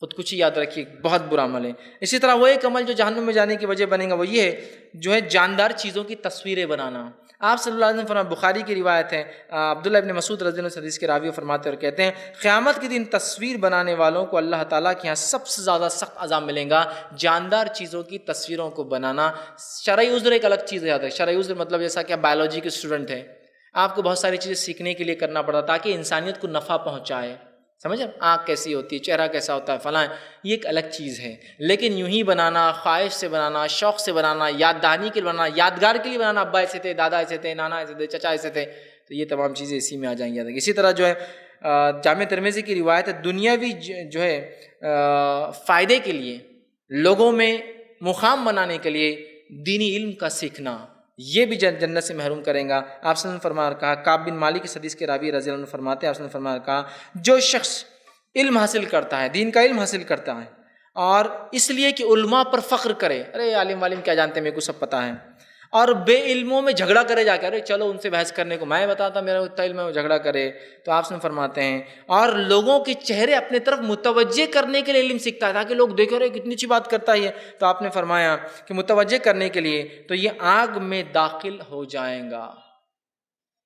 خودکشی یاد رکھیے بہت برا عمل ہے. اسی طرح وہ ایک عمل جو جہنم میں جانے کی وجہ بنے گا وہ یہ ہے جو ہے جاندار چیزوں کی تصویریں بنانا. آپ صلی اللہ علیہ وسلم فرمایا، بخاری کی روایت ہے، عبداللہ ابن مسعود رضی اللہ عنہ حدیث کے راوی فرماتے اور کہتے ہیں قیامت کے دن تصویر بنانے والوں کو اللہ تعالیٰ کے یہاں سب سے زیادہ سخت عذاب ملے گا جاندار چیزوں کی تصویروں کو بنانا. شرعی عذر ایک الگ چیز ہے. شرعی عذر مطلب جیسا کہ آپ بایولوجی کے اسٹوڈنٹ ہیں، آپ کو بہت ساری چیزیں سیکھنے کے لیے کرنا پڑتا تاکہ انسانیت کو نفع پہنچائے، سمجھیں، آنکھ کیسی ہوتی ہے، چہرہ کیسا ہوتا ہے، فلاں، یہ ایک الگ چیز ہے. لیکن یوں ہی بنانا، خواہش سے بنانا، شوق سے بنانا، یاد دہانی کے لیے بنانا، یادگار کے لیے بنانا، ابا ایسے تھے، دادا ایسے تھے، نانا ایسے تھے، چچا ایسے تھے، تو یہ تمام چیزیں اسی میں آ جائیں گی. اسی طرح جو ہے جامع ترمذی کی روایت ہے، دنیاوی جو ہے فائدے کے لیے، لوگوں میں مقام بنانے کے لیے دینی علم کا سیکھنا یہ بھی جنت سے محروم کریں گا. آپ صلی اللہ علیہ وسلم نے فرمایا اور کہا، کعب بن مالک اس حدیث کے راوی رضی اللہ عنہ فرماتے ہیں، آپ صلی اللہ علیہ وسلم نے فرمایا اور کہا جو شخص علم حاصل کرتا ہے، دین کا علم حاصل کرتا ہے اور اس لیے کہ علماء پر فخر کرے، ارے عالم والم کیا جانتے ہیں، میرے کو سب پتہ ہے، اور بے علموں میں جھگڑا کرے جا کے، ارے چلو ان سے بحث کرنے کو میں بتاتا میرا اتنا علم ہے، وہ جھگڑا کرے. تو آپ سے فرماتے ہیں اور لوگوں کے چہرے اپنے طرف متوجہ کرنے کے لیے علم سیکھتا ہے تاکہ لوگ دیکھو رہے کتنی اچھی بات کرتا ہے. تو آپ نے فرمایا کہ متوجہ کرنے کے لیے تو یہ آگ میں داخل ہو جائیں گا.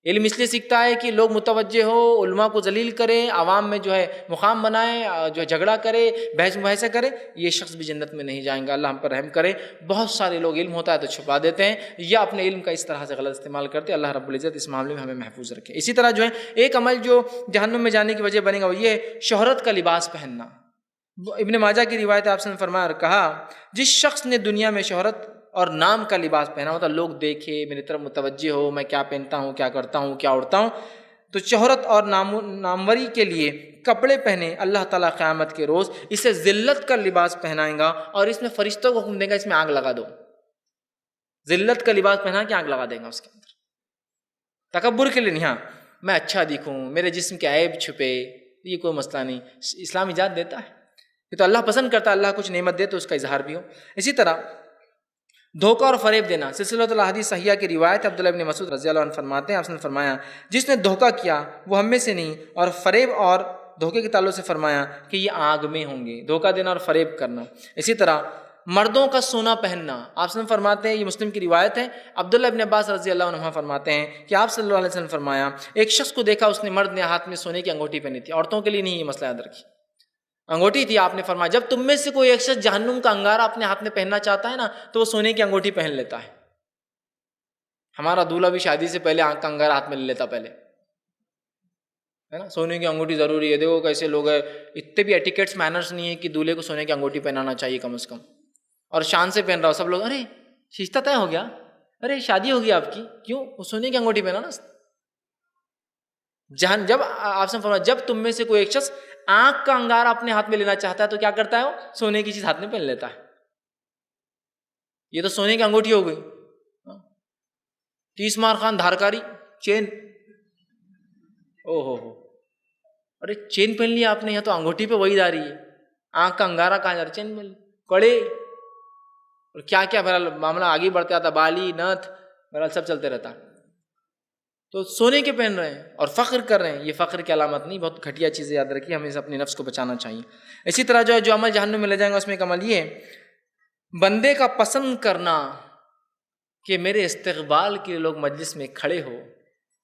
علم اس لیے سیکھتا ہے کہ لوگ متوجہ ہو، علماء کو ذلیل کرے، عوام میں جو ہے مقام بنائے، جو ہے جھگڑا کرے، بحث مباحثہ کرے. یہ شخص بھی جنت میں نہیں جائیں گا. اللہ ہم پر رحم کرے. بہت سارے لوگ علم ہوتا ہے تو چھپا دیتے ہیں یا اپنے علم کا اس طرح سے غلط استعمال کرتے ہیں. اللہ رب العزت اس معاملے میں ہمیں محفوظ رکھے. اسی طرح جو ہے ایک عمل جو جہنم میں جانے کی وجہ بنے گا وہ یہ ہے شہرت کا لباس پہننا. ابن ماجہ کی روایت آپ سے فرمایا اور کہا جس شخص نے دنیا میں شہرت اور نام کا لباس پہنا ہوتا، لوگ دیکھے، میری طرف متوجہ ہو، میں کیا پہنتا ہوں، کیا کرتا ہوں، کیا اڑتا ہوں، تو شہرت اور ناموری کے لیے کپڑے پہنے، اللہ تعالیٰ قیامت کے روز اسے ذلت کا لباس پہنائیں گا اور اس میں فرشتوں کو حکم دے گا اس میں آگ لگا دو. ذلت کا لباس پہنا کے آگ لگا دیں گا اس کے اندر. تکبر کے لیے نہیں، ہاں میں اچھا دکھوں، میرے جسم کے عیب چھپے، یہ کوئی مسئلہ نہیں. اسلام اجازت دیتا ہے، یہ تو اللہ پسند کرتا ہے، اللہ کچھ نعمت دے تو اس کا اظہار بھی ہو. اسی طرح دھوکہ اور فریب دینا. سلسلہ الاحادیث صحیحہ کی روایت عبداللہ ابن مسعود رضی اللہ عنہ فرماتے ہیں، آپ نے فرمایا جس نے دھوکہ کیا وہ ہم میں سے نہیں، اور فریب اور دھوکے کے تعلق سے فرمایا کہ یہ آگ میں ہوں گے. دھوکہ دینا اور فریب کرنا. اسی طرح مردوں کا سونا پہننا. آپ صلی اللہ علیہ وسلم فرماتے ہیں، یہ مسلم کی روایت ہے، عبداللہ ابن عباس رضی اللہ عنہ فرماتے ہیں کہ آپ صلی اللہ علیہ وسلم فرمایا ایک شخص کو دیکھا، اس نے مرد نے ہاتھ میں سونے کی انگوٹھی پہنی تھی. عورتوں کے لیے نہیں، یہ مسئلہ یاد رکھیے، انگوٹھی تھی. آپ نے فرمایا جب تم میں سے کوئی ایک شخص جہنم کا انگارہ اپنے ہاتھ میں پہننا چاہتا ہے نا تو وہ سونے کی انگوٹھی پہن لیتا ہے. ہمارا دولہا بھی شادی سے پہلے آنکھ کا انگارہ ہاتھ میں لے لیتا پہلے، ہے نا. سونے کی انگوٹھی ضروری ہے. دیکھو کیسے لوگ ہیں، اتنے بھی ایٹیکیٹس مینرز نہیں ہے کہ دولہے کو سونے کی انگوٹھی پہنانا چاہیے کم از کم، اور شان سے پہن رہا ہو. سب لوگ ارے رشتہ طے ہو گیا، ارے شادی ہوگی آپ کی، کیوں؟ وہ سونے کی انگوٹھی پہنا نا. جب آپ سے فرمایا جب تم میں سے کوئی ایک شخص آنکھ کا انگارہ اپنے ہاتھ میں لینا چاہتا ہے تو کیا کرتا ہے؟ وہ سونے کی چیز ہاتھ میں پہن لیتا ہے. یہ تو سونے کی انگوٹھی ہو گئی. 30 مار خان دھارکاری چین، او ہو، ارے چین پہن لیا آپ نے، یہاں تو انگوٹھی پہ وہی آ رہی ہے. آنکھ کا انگارہ کہاں جا رہا ہے؟ چین پہن لی، کڑے اور کیا کیا، بہرحال معاملہ آگے بڑھتے آتا، بالی نتھ، بہرحال سب چلتے رہتا. تو سونے کے پہن رہے ہیں اور فخر کر رہے ہیں. یہ فخر کی علامت نہیں، بہت گھٹیا چیزیں یاد رکھیے، ہمیں اپنے نفس کو بچانا چاہیے. اسی طرح جو عمل جہنم میں لے جائیں گا اس میں ایک عمل یہ ہے بندے کا پسند کرنا کہ میرے استقبال کے لوگ مجلس میں کھڑے ہو.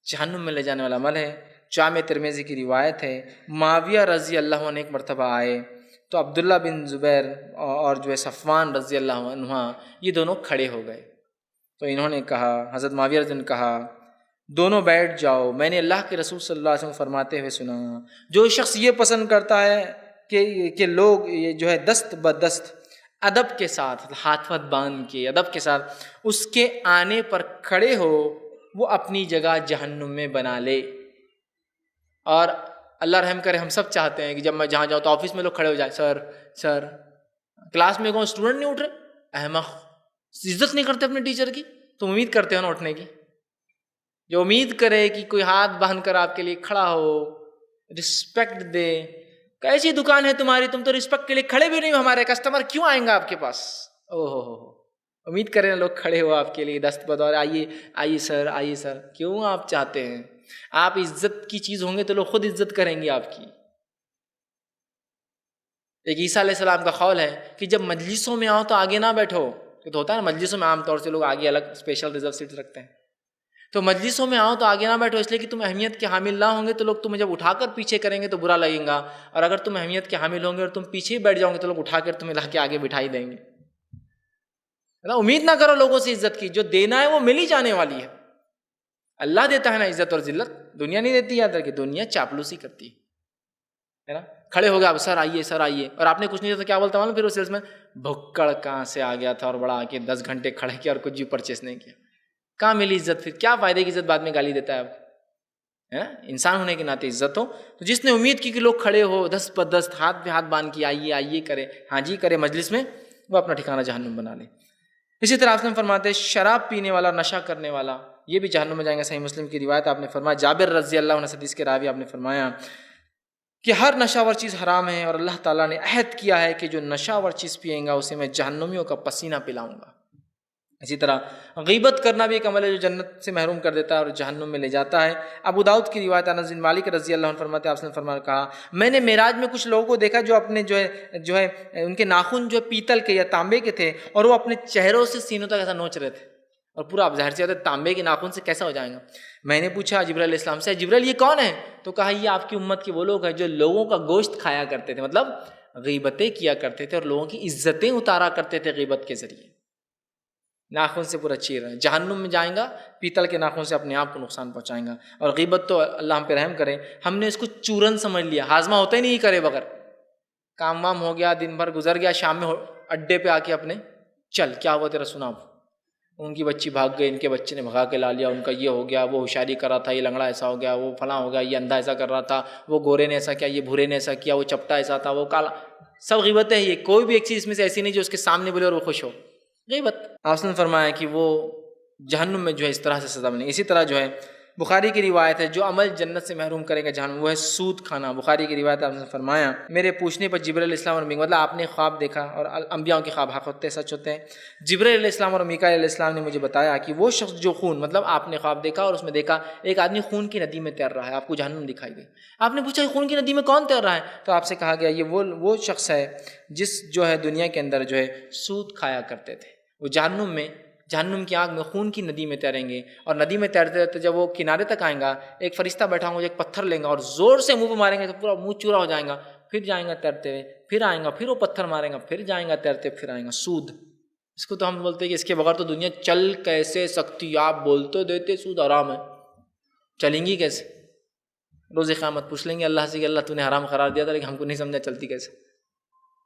جہنم میں لے جانے والا عمل ہے. جامع ترمذی کی روایت ہے، معاویہ رضی اللہ عنہ ایک مرتبہ آئے تو عبداللہ بن زبیر اور جو ہے صفوان رضی اللہ عنہ یہ دونوں کھڑے ہو گئے. تو انہوں نے کہا، حضرت معاویہ رضی اللہ عنہ نے کہا دونوں بیٹھ جاؤ، میں نے اللہ کے رسول صلی اللہ علیہ وسلم فرماتے ہوئے سنا جو شخص یہ پسند کرتا ہے کہ لوگ یہ جو ہے دست بدست ادب کے ساتھ ہاتھ واتھ باندھ کے ادب کے ساتھ اس کے آنے پر کھڑے ہو، وہ اپنی جگہ جہنم میں بنا لے۔ اور اللہ رحم کرے، ہم سب چاہتے ہیں کہ جب میں جہاں جاؤں تو آفس میں لوگ کھڑے ہو جائیں، سر سر، کلاس میں کون اسٹوڈنٹ نہیں اٹھ رہے، احمق، عزت نہیں کرتے اپنے ٹیچر کی، تم امید کرتے ہو نا اٹھنے کی؟ جو امید کرے کہ کوئی ہاتھ باندھ کر آپ کے لیے کھڑا ہو، رسپیکٹ دے، کیسی دکان ہے تمہاری، تم تو رسپیکٹ کے لیے کھڑے بھی نہیں ہو، ہمارے کسٹمر کیوں آئیں گا آپ کے پاس؟ او ہو، امید کریں نا لوگ کھڑے ہو آپ کے لیے دست بدور، آئیے آئیے سر، آئیے سر۔ کیوں آپ چاہتے ہیں؟ آپ عزت کی چیز ہوں گے تو لوگ خود عزت کریں گے آپ کی۔ ایک عیسیٰ علیہ السلام کا قول ہے کہ جب مجلسوں میں آؤ تو آگے نہ بیٹھو، یہ تو ہوتا ہے نا مجلسوں میں عام طور سے لوگ آگے الگ اسپیشل ریزرو سیٹس رکھتے ہیں، تو مجلسوں میں آؤ تو آگے نہ بیٹھو، اس لیے کہ تم اہمیت کے حامل نہ ہوں گے تو لوگ تمہیں جب اٹھا کر پیچھے کریں گے تو برا لگے گا، اور اگر تم اہمیت کے حامل ہوں گے اور تم پیچھے بیٹھ جاؤ گے تو لوگ اٹھا کر تمہیں لا کے آگے بٹھائی دیں گے۔ امید نہ کرو لوگوں سے عزت کی، جو دینا ہے وہ مل ہی جانے والی ہے۔ اللہ دیتا ہے نا عزت اور ذلت، دنیا نہیں دیتی، یاد رکھے، دنیا چاپلوسی کرتی ہے نا۔ کھڑے ہو گیا، اب سر آئیے سر آئیے، اور آپ نے کچھ نہیں دیا تو کیا بولتا معلوم؟ پھر وہ سیلس مین بھکڑ کہاں سے آ گیا تھا اور بڑا آ کے 10 گھنٹے کھڑے کیا اور کچھ بھی پرچیز نہیں کیا، کہاں ملی عزت؟ پھر کیا فائدے کی عزت بعد میں گالی دیتا ہے اب؟ انسان ہونے کے ناطے عزت ہو تو جس نے امید کی کہ لوگ کھڑے ہو دست بدست ہاتھ پہ ہاتھ باندھ کے آئیے آئیے کرے، ہاں جی کرے مجلس میں، وہ اپنا ٹھکانہ جہنم بنا لے۔ اسی طرح آپ نے فرماتے شراب پینے والا، نشہ کرنے والا، یہ بھی جہنم میں جائیں گے۔ صحیح مسلم کی روایت آپ نے فرمایا، جابر رضی اللہ عنہ حدیث کے راوی، آپ نے فرمایا کہ ہر نشہ ور چیز حرام ہے، اور اللہ تعالیٰ نے عہد کیا ہے کہ جو نشہ ور چیز پئیں گا اسے میں جہنمیوں کا پسینہ پلاؤں گا۔ اسی طرح غیبت کرنا بھی ایک عمل ہے جو جنت سے محروم کر دیتا ہے اور جہنم میں لے جاتا ہے۔ ابو داؤد کی روایت انس بن مالک رضی اللہ عنہ فرماتے ہیں، آپ نے فرمایا کہا میں نے معراج میں کچھ لوگوں کو دیکھا جو اپنے جو ہے ان کے ناخن جو پیتل کے یا تانبے کے تھے، اور وہ اپنے چہروں سے سینوں تک ایسا نوچ رہے تھے، اور پورا اب ظاہر سی بات ہے تانبے کے ناخن سے کیسا ہو جائے گا۔ میں نے پوچھا جبرائیل علیہ السلام سے، جبرائیل یہ کون ہے؟ تو کہا یہ آپ کی امت کے وہ لوگ ہیں جو لوگوں کا گوشت کھایا کرتے تھے، مطلب غیبتیں کیا کرتے تھے اور لوگوں کی عزتیں اتارا کرتے تھے غیبت کے ذریعے، ناخن سے پورا چیر ہے۔ جہنم میں جائیں گا، پیتل کے ناخن سے اپنے آپ کو نقصان پہنچائیں گا۔ اور غیبت تو اللہ ہم پہ رحم کرے، ہم نے اس کو چورن سمجھ لیا، ہاضمہ ہوتا ہی نہیں کرے بغیر، کام وام ہو گیا، دن بھر گزر گیا، شام میں اڈے پہ آ کے اپنے چل کیا ہوا تیرا سنا، ان کی بچی بھاگ گئی، ان کے بچے نے بھگا کے لا لیا، ان کا یہ ہو گیا، وہ ہوشیاری کر رہا تھا، یہ لنگڑا ایسا ہو گیا، وہ فلاں ہو گیا، یہ اندھا ایسا کر رہا تھا، وہ گورے نے ایسا کیا، یہ بھورے نے ایسا کیا، وہ چپٹا ایسا تھا، وہ کالا، سب غیبتیں ہیں۔ یہ کوئی بھی ایک چیز اس میں سے ایسی نہیں جو اس کے سامنے بولے اور وہ خوش ہو، غیبت۔ آپ نے فرمایا کہ وہ جہنم میں جو ہے اس طرح سے سزا ملے۔ اسی طرح جو ہے بخاری کی روایت ہے، جو عمل جنت سے محروم کرے گا جہنم، وہ ہے سود کھانا۔ بخاری کی روایت آپ نے فرمایا میرے پوچھنے پر جبرائیل علیہ السلام اور مطلب آپ نے خواب دیکھا، اور انبیاء کے خواب حق ہوتے ہیں، سچ ہوتے ہیں۔ جبرائیل علیہ السلام اور میکائیل علیہ السلام نے مجھے بتایا کہ وہ شخص جو خون، مطلب آپ نے خواب دیکھا اور اس میں دیکھا ایک آدمی خون کی ندی میں تیر رہا ہے، آپ کو جہنم دکھائی گئی۔ آپ نے پوچھا خون کی ندی میں کون تیر رہا ہے؟ تو آپ سے کہا گیا یہ وہ شخص ہے جس جو ہے دنیا کے اندر جو ہے سود کھایا کرتے تھے، وہ جہنم کی آگ میں خون کی ندی میں تیریں گے، اور ندی میں تیرتے تیرتے جب وہ کنارے تک آئیں گا، ایک فرشتہ بیٹھا ہوگا جو ایک پتھر لیں گا اور زور سے منہ پہ ماریں گے تو پورا منہ چورا ہو جائے گا، پھر جائیں گا تیرتے ہوئے، پھر آئیں گا، پھر وہ پتھر ماریں گا، پھر جائیں گا تیرتے، پھر آئیں گا۔ سود، اس کو تو ہم بولتے ہیں کہ اس کے بغیر تو دنیا چل کیسے سکتی، آپ بولتے دیتے سود حرام ہے، چلیں گی کیسے؟ روز قیامت پوچھ لیں گے اللہ سے کہ اللہ تو نے حرام قرار دیا تھا لیکن ہم کو نہیں سمجھا، چلتی کیسے؟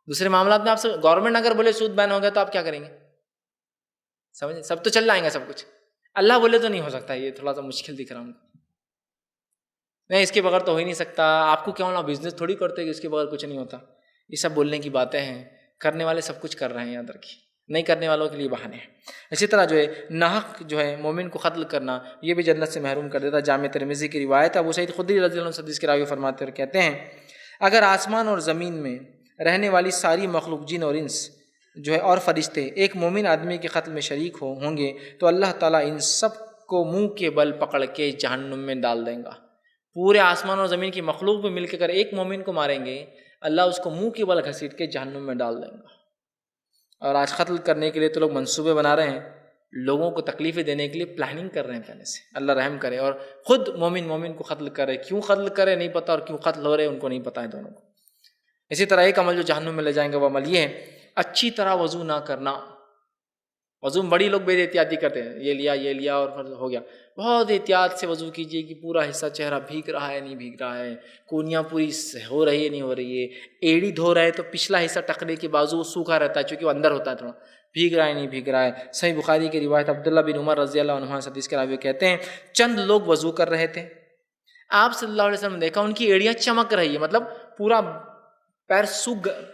دوسرے معاملات میں آپ سے گورنمنٹ اگر بولے سود بین ہو گیا تو آپ کیا کریں گے؟ سمجھیں، سب تو چل جائیں گے سب کچھ، اللہ بولے تو نہیں ہو سکتا، یہ تھوڑا سا مشکل دکھ رہا ہوں نہیں، اس کے بغیر تو ہو ہی نہیں سکتا، آپ کو کیا ہونا، بزنس تھوڑی کرتے کہ اس کے بغیر کچھ نہیں ہوتا، یہ سب بولنے کی باتیں ہیں، کرنے والے سب کچھ کر رہے ہیں، یاد رکھیے، نہیں کرنے والوں کے لیے بہانے ہیں۔ اسی طرح جو ہے ناحق جو ہے مومن کو قتل کرنا، یہ بھی جنت سے محروم کر دیتا۔ جامع ترمذی کی روایت ہے، ابو سعید خدری رضی اللہ عنہ حدیث کے راوی فرماتے اور کہتے ہیں اگر آسمان اور زمین میں رہنے والی ساری مخلوق جن اور انس جو ہے اور فرشتے ایک مومن آدمی کے قتل میں شریک ہوں گے تو اللہ تعالیٰ ان سب کو منہ کے بل پکڑ کے جہنم میں ڈال دیں گا۔ پورے آسمان اور زمین کی مخلوق بھی مل کے اگر ایک مومن کو ماریں گے، اللہ اس کو منہ کے بل گھسیٹ کے جہنم میں ڈال دیں گا۔ اور آج قتل کرنے کے لیے تو لوگ منصوبے بنا رہے ہیں، لوگوں کو تکلیفیں دینے کے لیے پلاننگ کر رہے ہیں پہلے سے، اللہ رحم کرے، اور خود مومن کو قتل کرے، کیوں قتل کرے نہیں پتہ، اور کیوں قتل ہو رہے ان کو نہیں پتہ ہے دونوں کو۔ اسی طرح ایک عمل جو جہنم میں لے جائیں گے وہ عمل یہ ہے اچھی طرح وضو نہ کرنا۔ وضو میں بڑی لوگ بے احتیاطی کرتے ہیں، یہ لیا اور پھر ہو گیا۔ بہت احتیاط سے وضو کیجیے کہ پورا حصہ چہرہ بھیگ رہا ہے نہیں بھیگ رہا ہے، کونیاں پوری ہو رہی ہے نہیں ہو رہی ہے، ایڑی دھو رہے ہیں تو پچھلا حصہ ٹخنے کے بازو سوکھا رہتا ہے چونکہ وہ اندر ہوتا ہے تھوڑا، بھیگ رہا ہے نہیں بھیگ رہا ہے۔ صحیح بخاری کی روایت عبداللہ بن عمر رضی اللہ عنہ سے حدیث کے راوی کہتے ہیں چند لوگ وضو کر رہے تھے، آپ صلی اللہ علیہ وسلم نے دیکھا ان کی ایڑیاں چمک رہی ہے، مطلب پورا پیر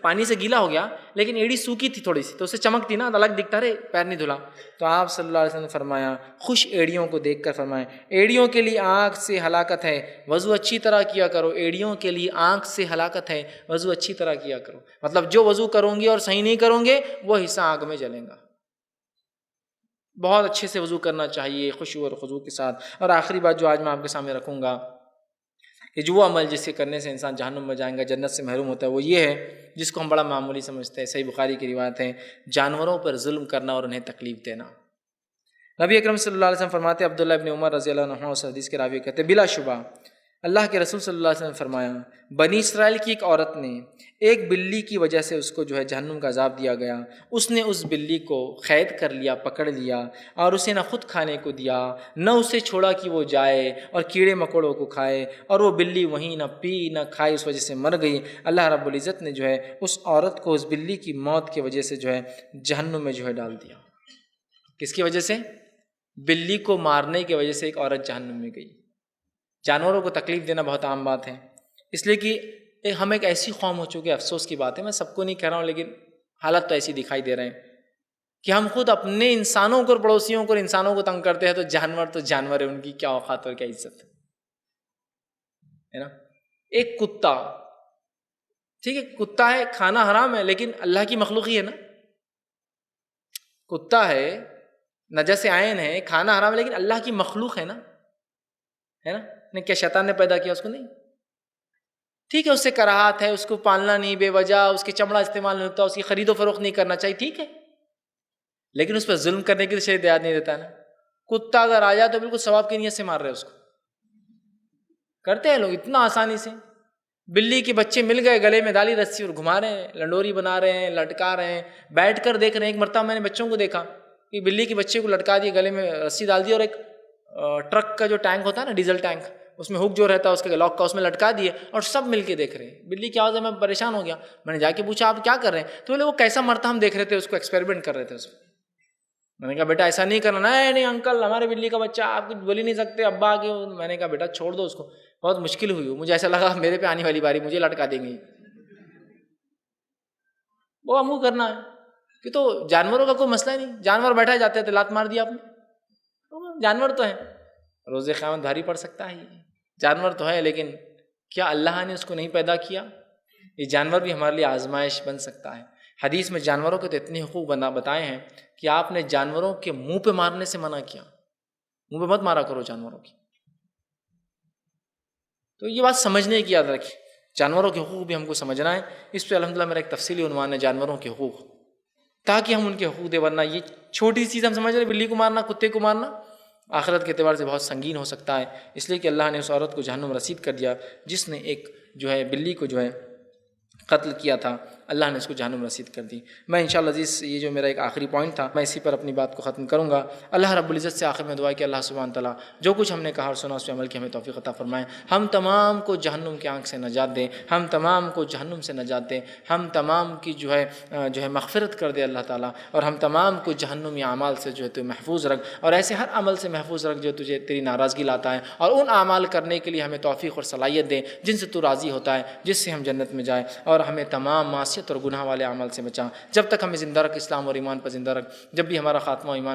پانی سے گیلا ہو گیا لیکن ایڑی سوکھی تھی تھوڑی سی تو اسے چمکتی نا، الگ دکھتا رہے پیر نہیں دھلا۔ تو آپ صلی اللہ علیہ وسلم نے فرمایا، خوش ایڑیوں کو دیکھ کر فرمایا ایڑیوں کے لیے آنکھ سے ہلاکت ہے، وضو اچھی طرح کیا کرو، ایڑیوں کے لیے آنکھ سے ہلاکت ہے، وضو اچھی طرح کیا کرو۔ مطلب جو وضو کروں گے اور صحیح نہیں کروں گے وہ حصہ آگ میں جلیں گا۔ بہت اچھے سے وضو کرنا چاہیے خشوع اور خضوع کے ساتھ۔ اور آخری بات جو آج میں آپ کے سامنے رکھوں گا کہ جو عمل جس کے کرنے سے انسان جہنم میں جائیں گا، جنت سے محروم ہوتا ہے، وہ یہ ہے جس کو ہم بڑا معمولی سمجھتے ہیں۔ صحیح بخاری کی روایت ہے جانوروں پر ظلم کرنا اور انہیں تکلیف دینا۔ نبی اکرم صلی اللہ علیہ وسلم فرماتے، عبداللہ ابن عمر رضی اللہ عنہ سے حدیث کے راوی کہتے بلا شبہ اللہ کے رسول صلی اللہ علیہ وسلم نے فرمایا بنی اسرائیل کی ایک عورت نے ایک بلی کی وجہ سے اس کو جہنم کا عذاب دیا گیا، اس نے اس بلی کو قید کر لیا، پکڑ لیا اور اسے نہ خود کھانے کو دیا نہ اسے چھوڑا کہ وہ جائے اور کیڑے مکوڑوں کو کھائے، اور وہ بلی وہیں نہ پی نہ کھائی، اس وجہ سے مر گئی۔ اللہ رب العزت نے اس عورت کو اس بلی کی موت کی وجہ سے جہنم میں ڈال دیا۔ کس کی وجہ سے؟ بلی کو مارنے کی وجہ سے ایک عورت جہنم میں گئی۔ جانوروں کو تکلیف دینا بہت عام بات ہے، اس لیے کہ ہم ایک ایسی قوم ہو چکے، افسوس کی بات ہے، میں سب کو نہیں کہہ رہا ہوں لیکن حالت تو ایسی دکھائی دے رہے ہیں کہ ہم خود اپنے انسانوں کو اور پڑوسیوں کو اور انسانوں کو تنگ کرتے ہیں، تو جانور ہے، ان کی کیا اوقات اور کیا عزت ہے نا۔ ایک کتا، ٹھیک ہے کتا ہے، کھانا حرام ہے لیکن اللہ کی مخلوق ہی ہے نا، کتا ہے نجس عین ہے، کھانا حرام ہے لیکن اللہ کی مخلوق ہے نا، نہیں کیا شیطان نے پیدا کیا اس کو؟ نہیں، ٹھیک ہے اس سے کراہت ہے، اس کو پالنا نہیں بے وجہ، اس کے چمڑا استعمال نہیں ہوتا، اس کی خرید و فروخت نہیں کرنا چاہیے، ٹھیک ہے، لیکن اس پر ظلم کرنے کی تو شریعت یاد نہیں دیتا نا۔ کتا اگر آ جائے تو بالکل ثواب کی نیت سے مار رہے اس کو، کرتے ہیں لوگ اتنا آسانی سے۔ بلی کے بچے مل گئے، گلے میں ڈالی رسی اور گھما رہے ہیں، لنڈوری بنا رہے ہیں، لٹکا رہے ہیں، بیٹھ کر دیکھ رہے ہیں۔ ایک مرتبہ میں نے بچوں کو دیکھا کہ بلی کے بچے کو لٹکا دیے، گلے میں رسی ڈال دی اور ایک ٹرک کا جو ٹینک ہوتا ہے نا، ڈیزل ٹینک، اس میں ہک جو رہتا ہے اس کے لاک کا، اس میں لٹکا دیے اور سب مل کے دیکھ رہے ہیں۔ بلی کی آواز ہے، میں پریشان ہو گیا، میں نے جا کے پوچھا آپ کیا کر رہے ہیں؟ تو بولے وہ کیسا مرتا ہم دیکھ رہے تھے، اس کو ایکسپیریمنٹ کر رہے تھے اس کو۔ میں نے کہا بیٹا ایسا نہیں کرنا۔ نہیں انکل ہمارے بلی کا بچہ، آپ کچھ بول ہی نہیں سکتے ابا آگے۔ میں نے کہا بیٹا چھوڑ دو اس کو، بہت مشکل ہوئی، مجھے ایسا لگا میرے پہ آنے والی باری مجھے لٹکا دیں گے۔ وہ ہم کو کرنا ہے کہ تو جانوروں کا کوئی مسئلہ ہی نہیں، جانور بیٹھا جاتے تھے، لات مار دیا آپ نے، جانور تو ہے، روز قیامت بھاری پڑ سکتا ہے۔ یہ جانور تو ہے لیکن کیا اللہ نے اس کو نہیں پیدا کیا؟ یہ جانور بھی ہمارے لیے آزمائش بن سکتا ہے۔ حدیث میں جانوروں کے تو اتنے حقوق بتائے ہیں کہ آپ نے جانوروں کے منہ پہ مارنے سے منع کیا، منہ پہ مت مارا کرو جانوروں کی۔ تو یہ بات سمجھنے کی یاد رکھیں، جانوروں کے حقوق بھی ہم کو سمجھنا ہے۔ اس پہ الحمدللہ میرا ایک تفصیلی عنوان ہے جانوروں کے حقوق، تاکہ ہم ان کے حقوق دے، ورنہ یہ چھوٹی چیز ہم سمجھ رہے بلی کو مارنا، کتے کو مارنا آخرت کے اعتبار سے بہت سنگین ہو سکتا ہے۔ اس لیے کہ اللہ نے اس عورت کو جہنم رسید کر دیا جس نے ایک بلی کو قتل کیا تھا، اللہ نے اس کو جہنم رسید کر دی۔ میں انشاءاللہ عزیز یہ جو میرا ایک آخری پوائنٹ تھا، میں اسی پر اپنی بات کو ختم کروں گا۔ اللہ رب العزت سے آخر میں دعا ہے کہ اللہ سبحانہ تعالیٰ جو کچھ ہم نے کہا اور سنا اس پہ عمل کی ہمیں توفیق عطا فرمائے، ہم تمام کو جہنم کی آنکھ سے نجات دیں، ہم تمام کو جہنم سے نجات دیں، ہم تمام کی مغفرت کر دے اللہ تعالیٰ، اور ہم تمام کو جہنمی اعمال سے تو محفوظ رکھ، اور ایسے ہر عمل سے محفوظ رکھ جو تجھے تیری ناراضگی لاتا ہے، اور ان اعمال کرنے کے لیے ہمیں توفیق اور صلاحیت دے جن سے تو راضی ہوتا ہے، جس سے ہم جنت میں جائیں، اور ہمیں تمام معصیت اور گناہ والے عمل سے بچا۔ جب تک ہمیں زندہ رکھ، اسلام اور ایمان پر زندہ رکھ، جب بھی ہمارا خاتمہ ایمان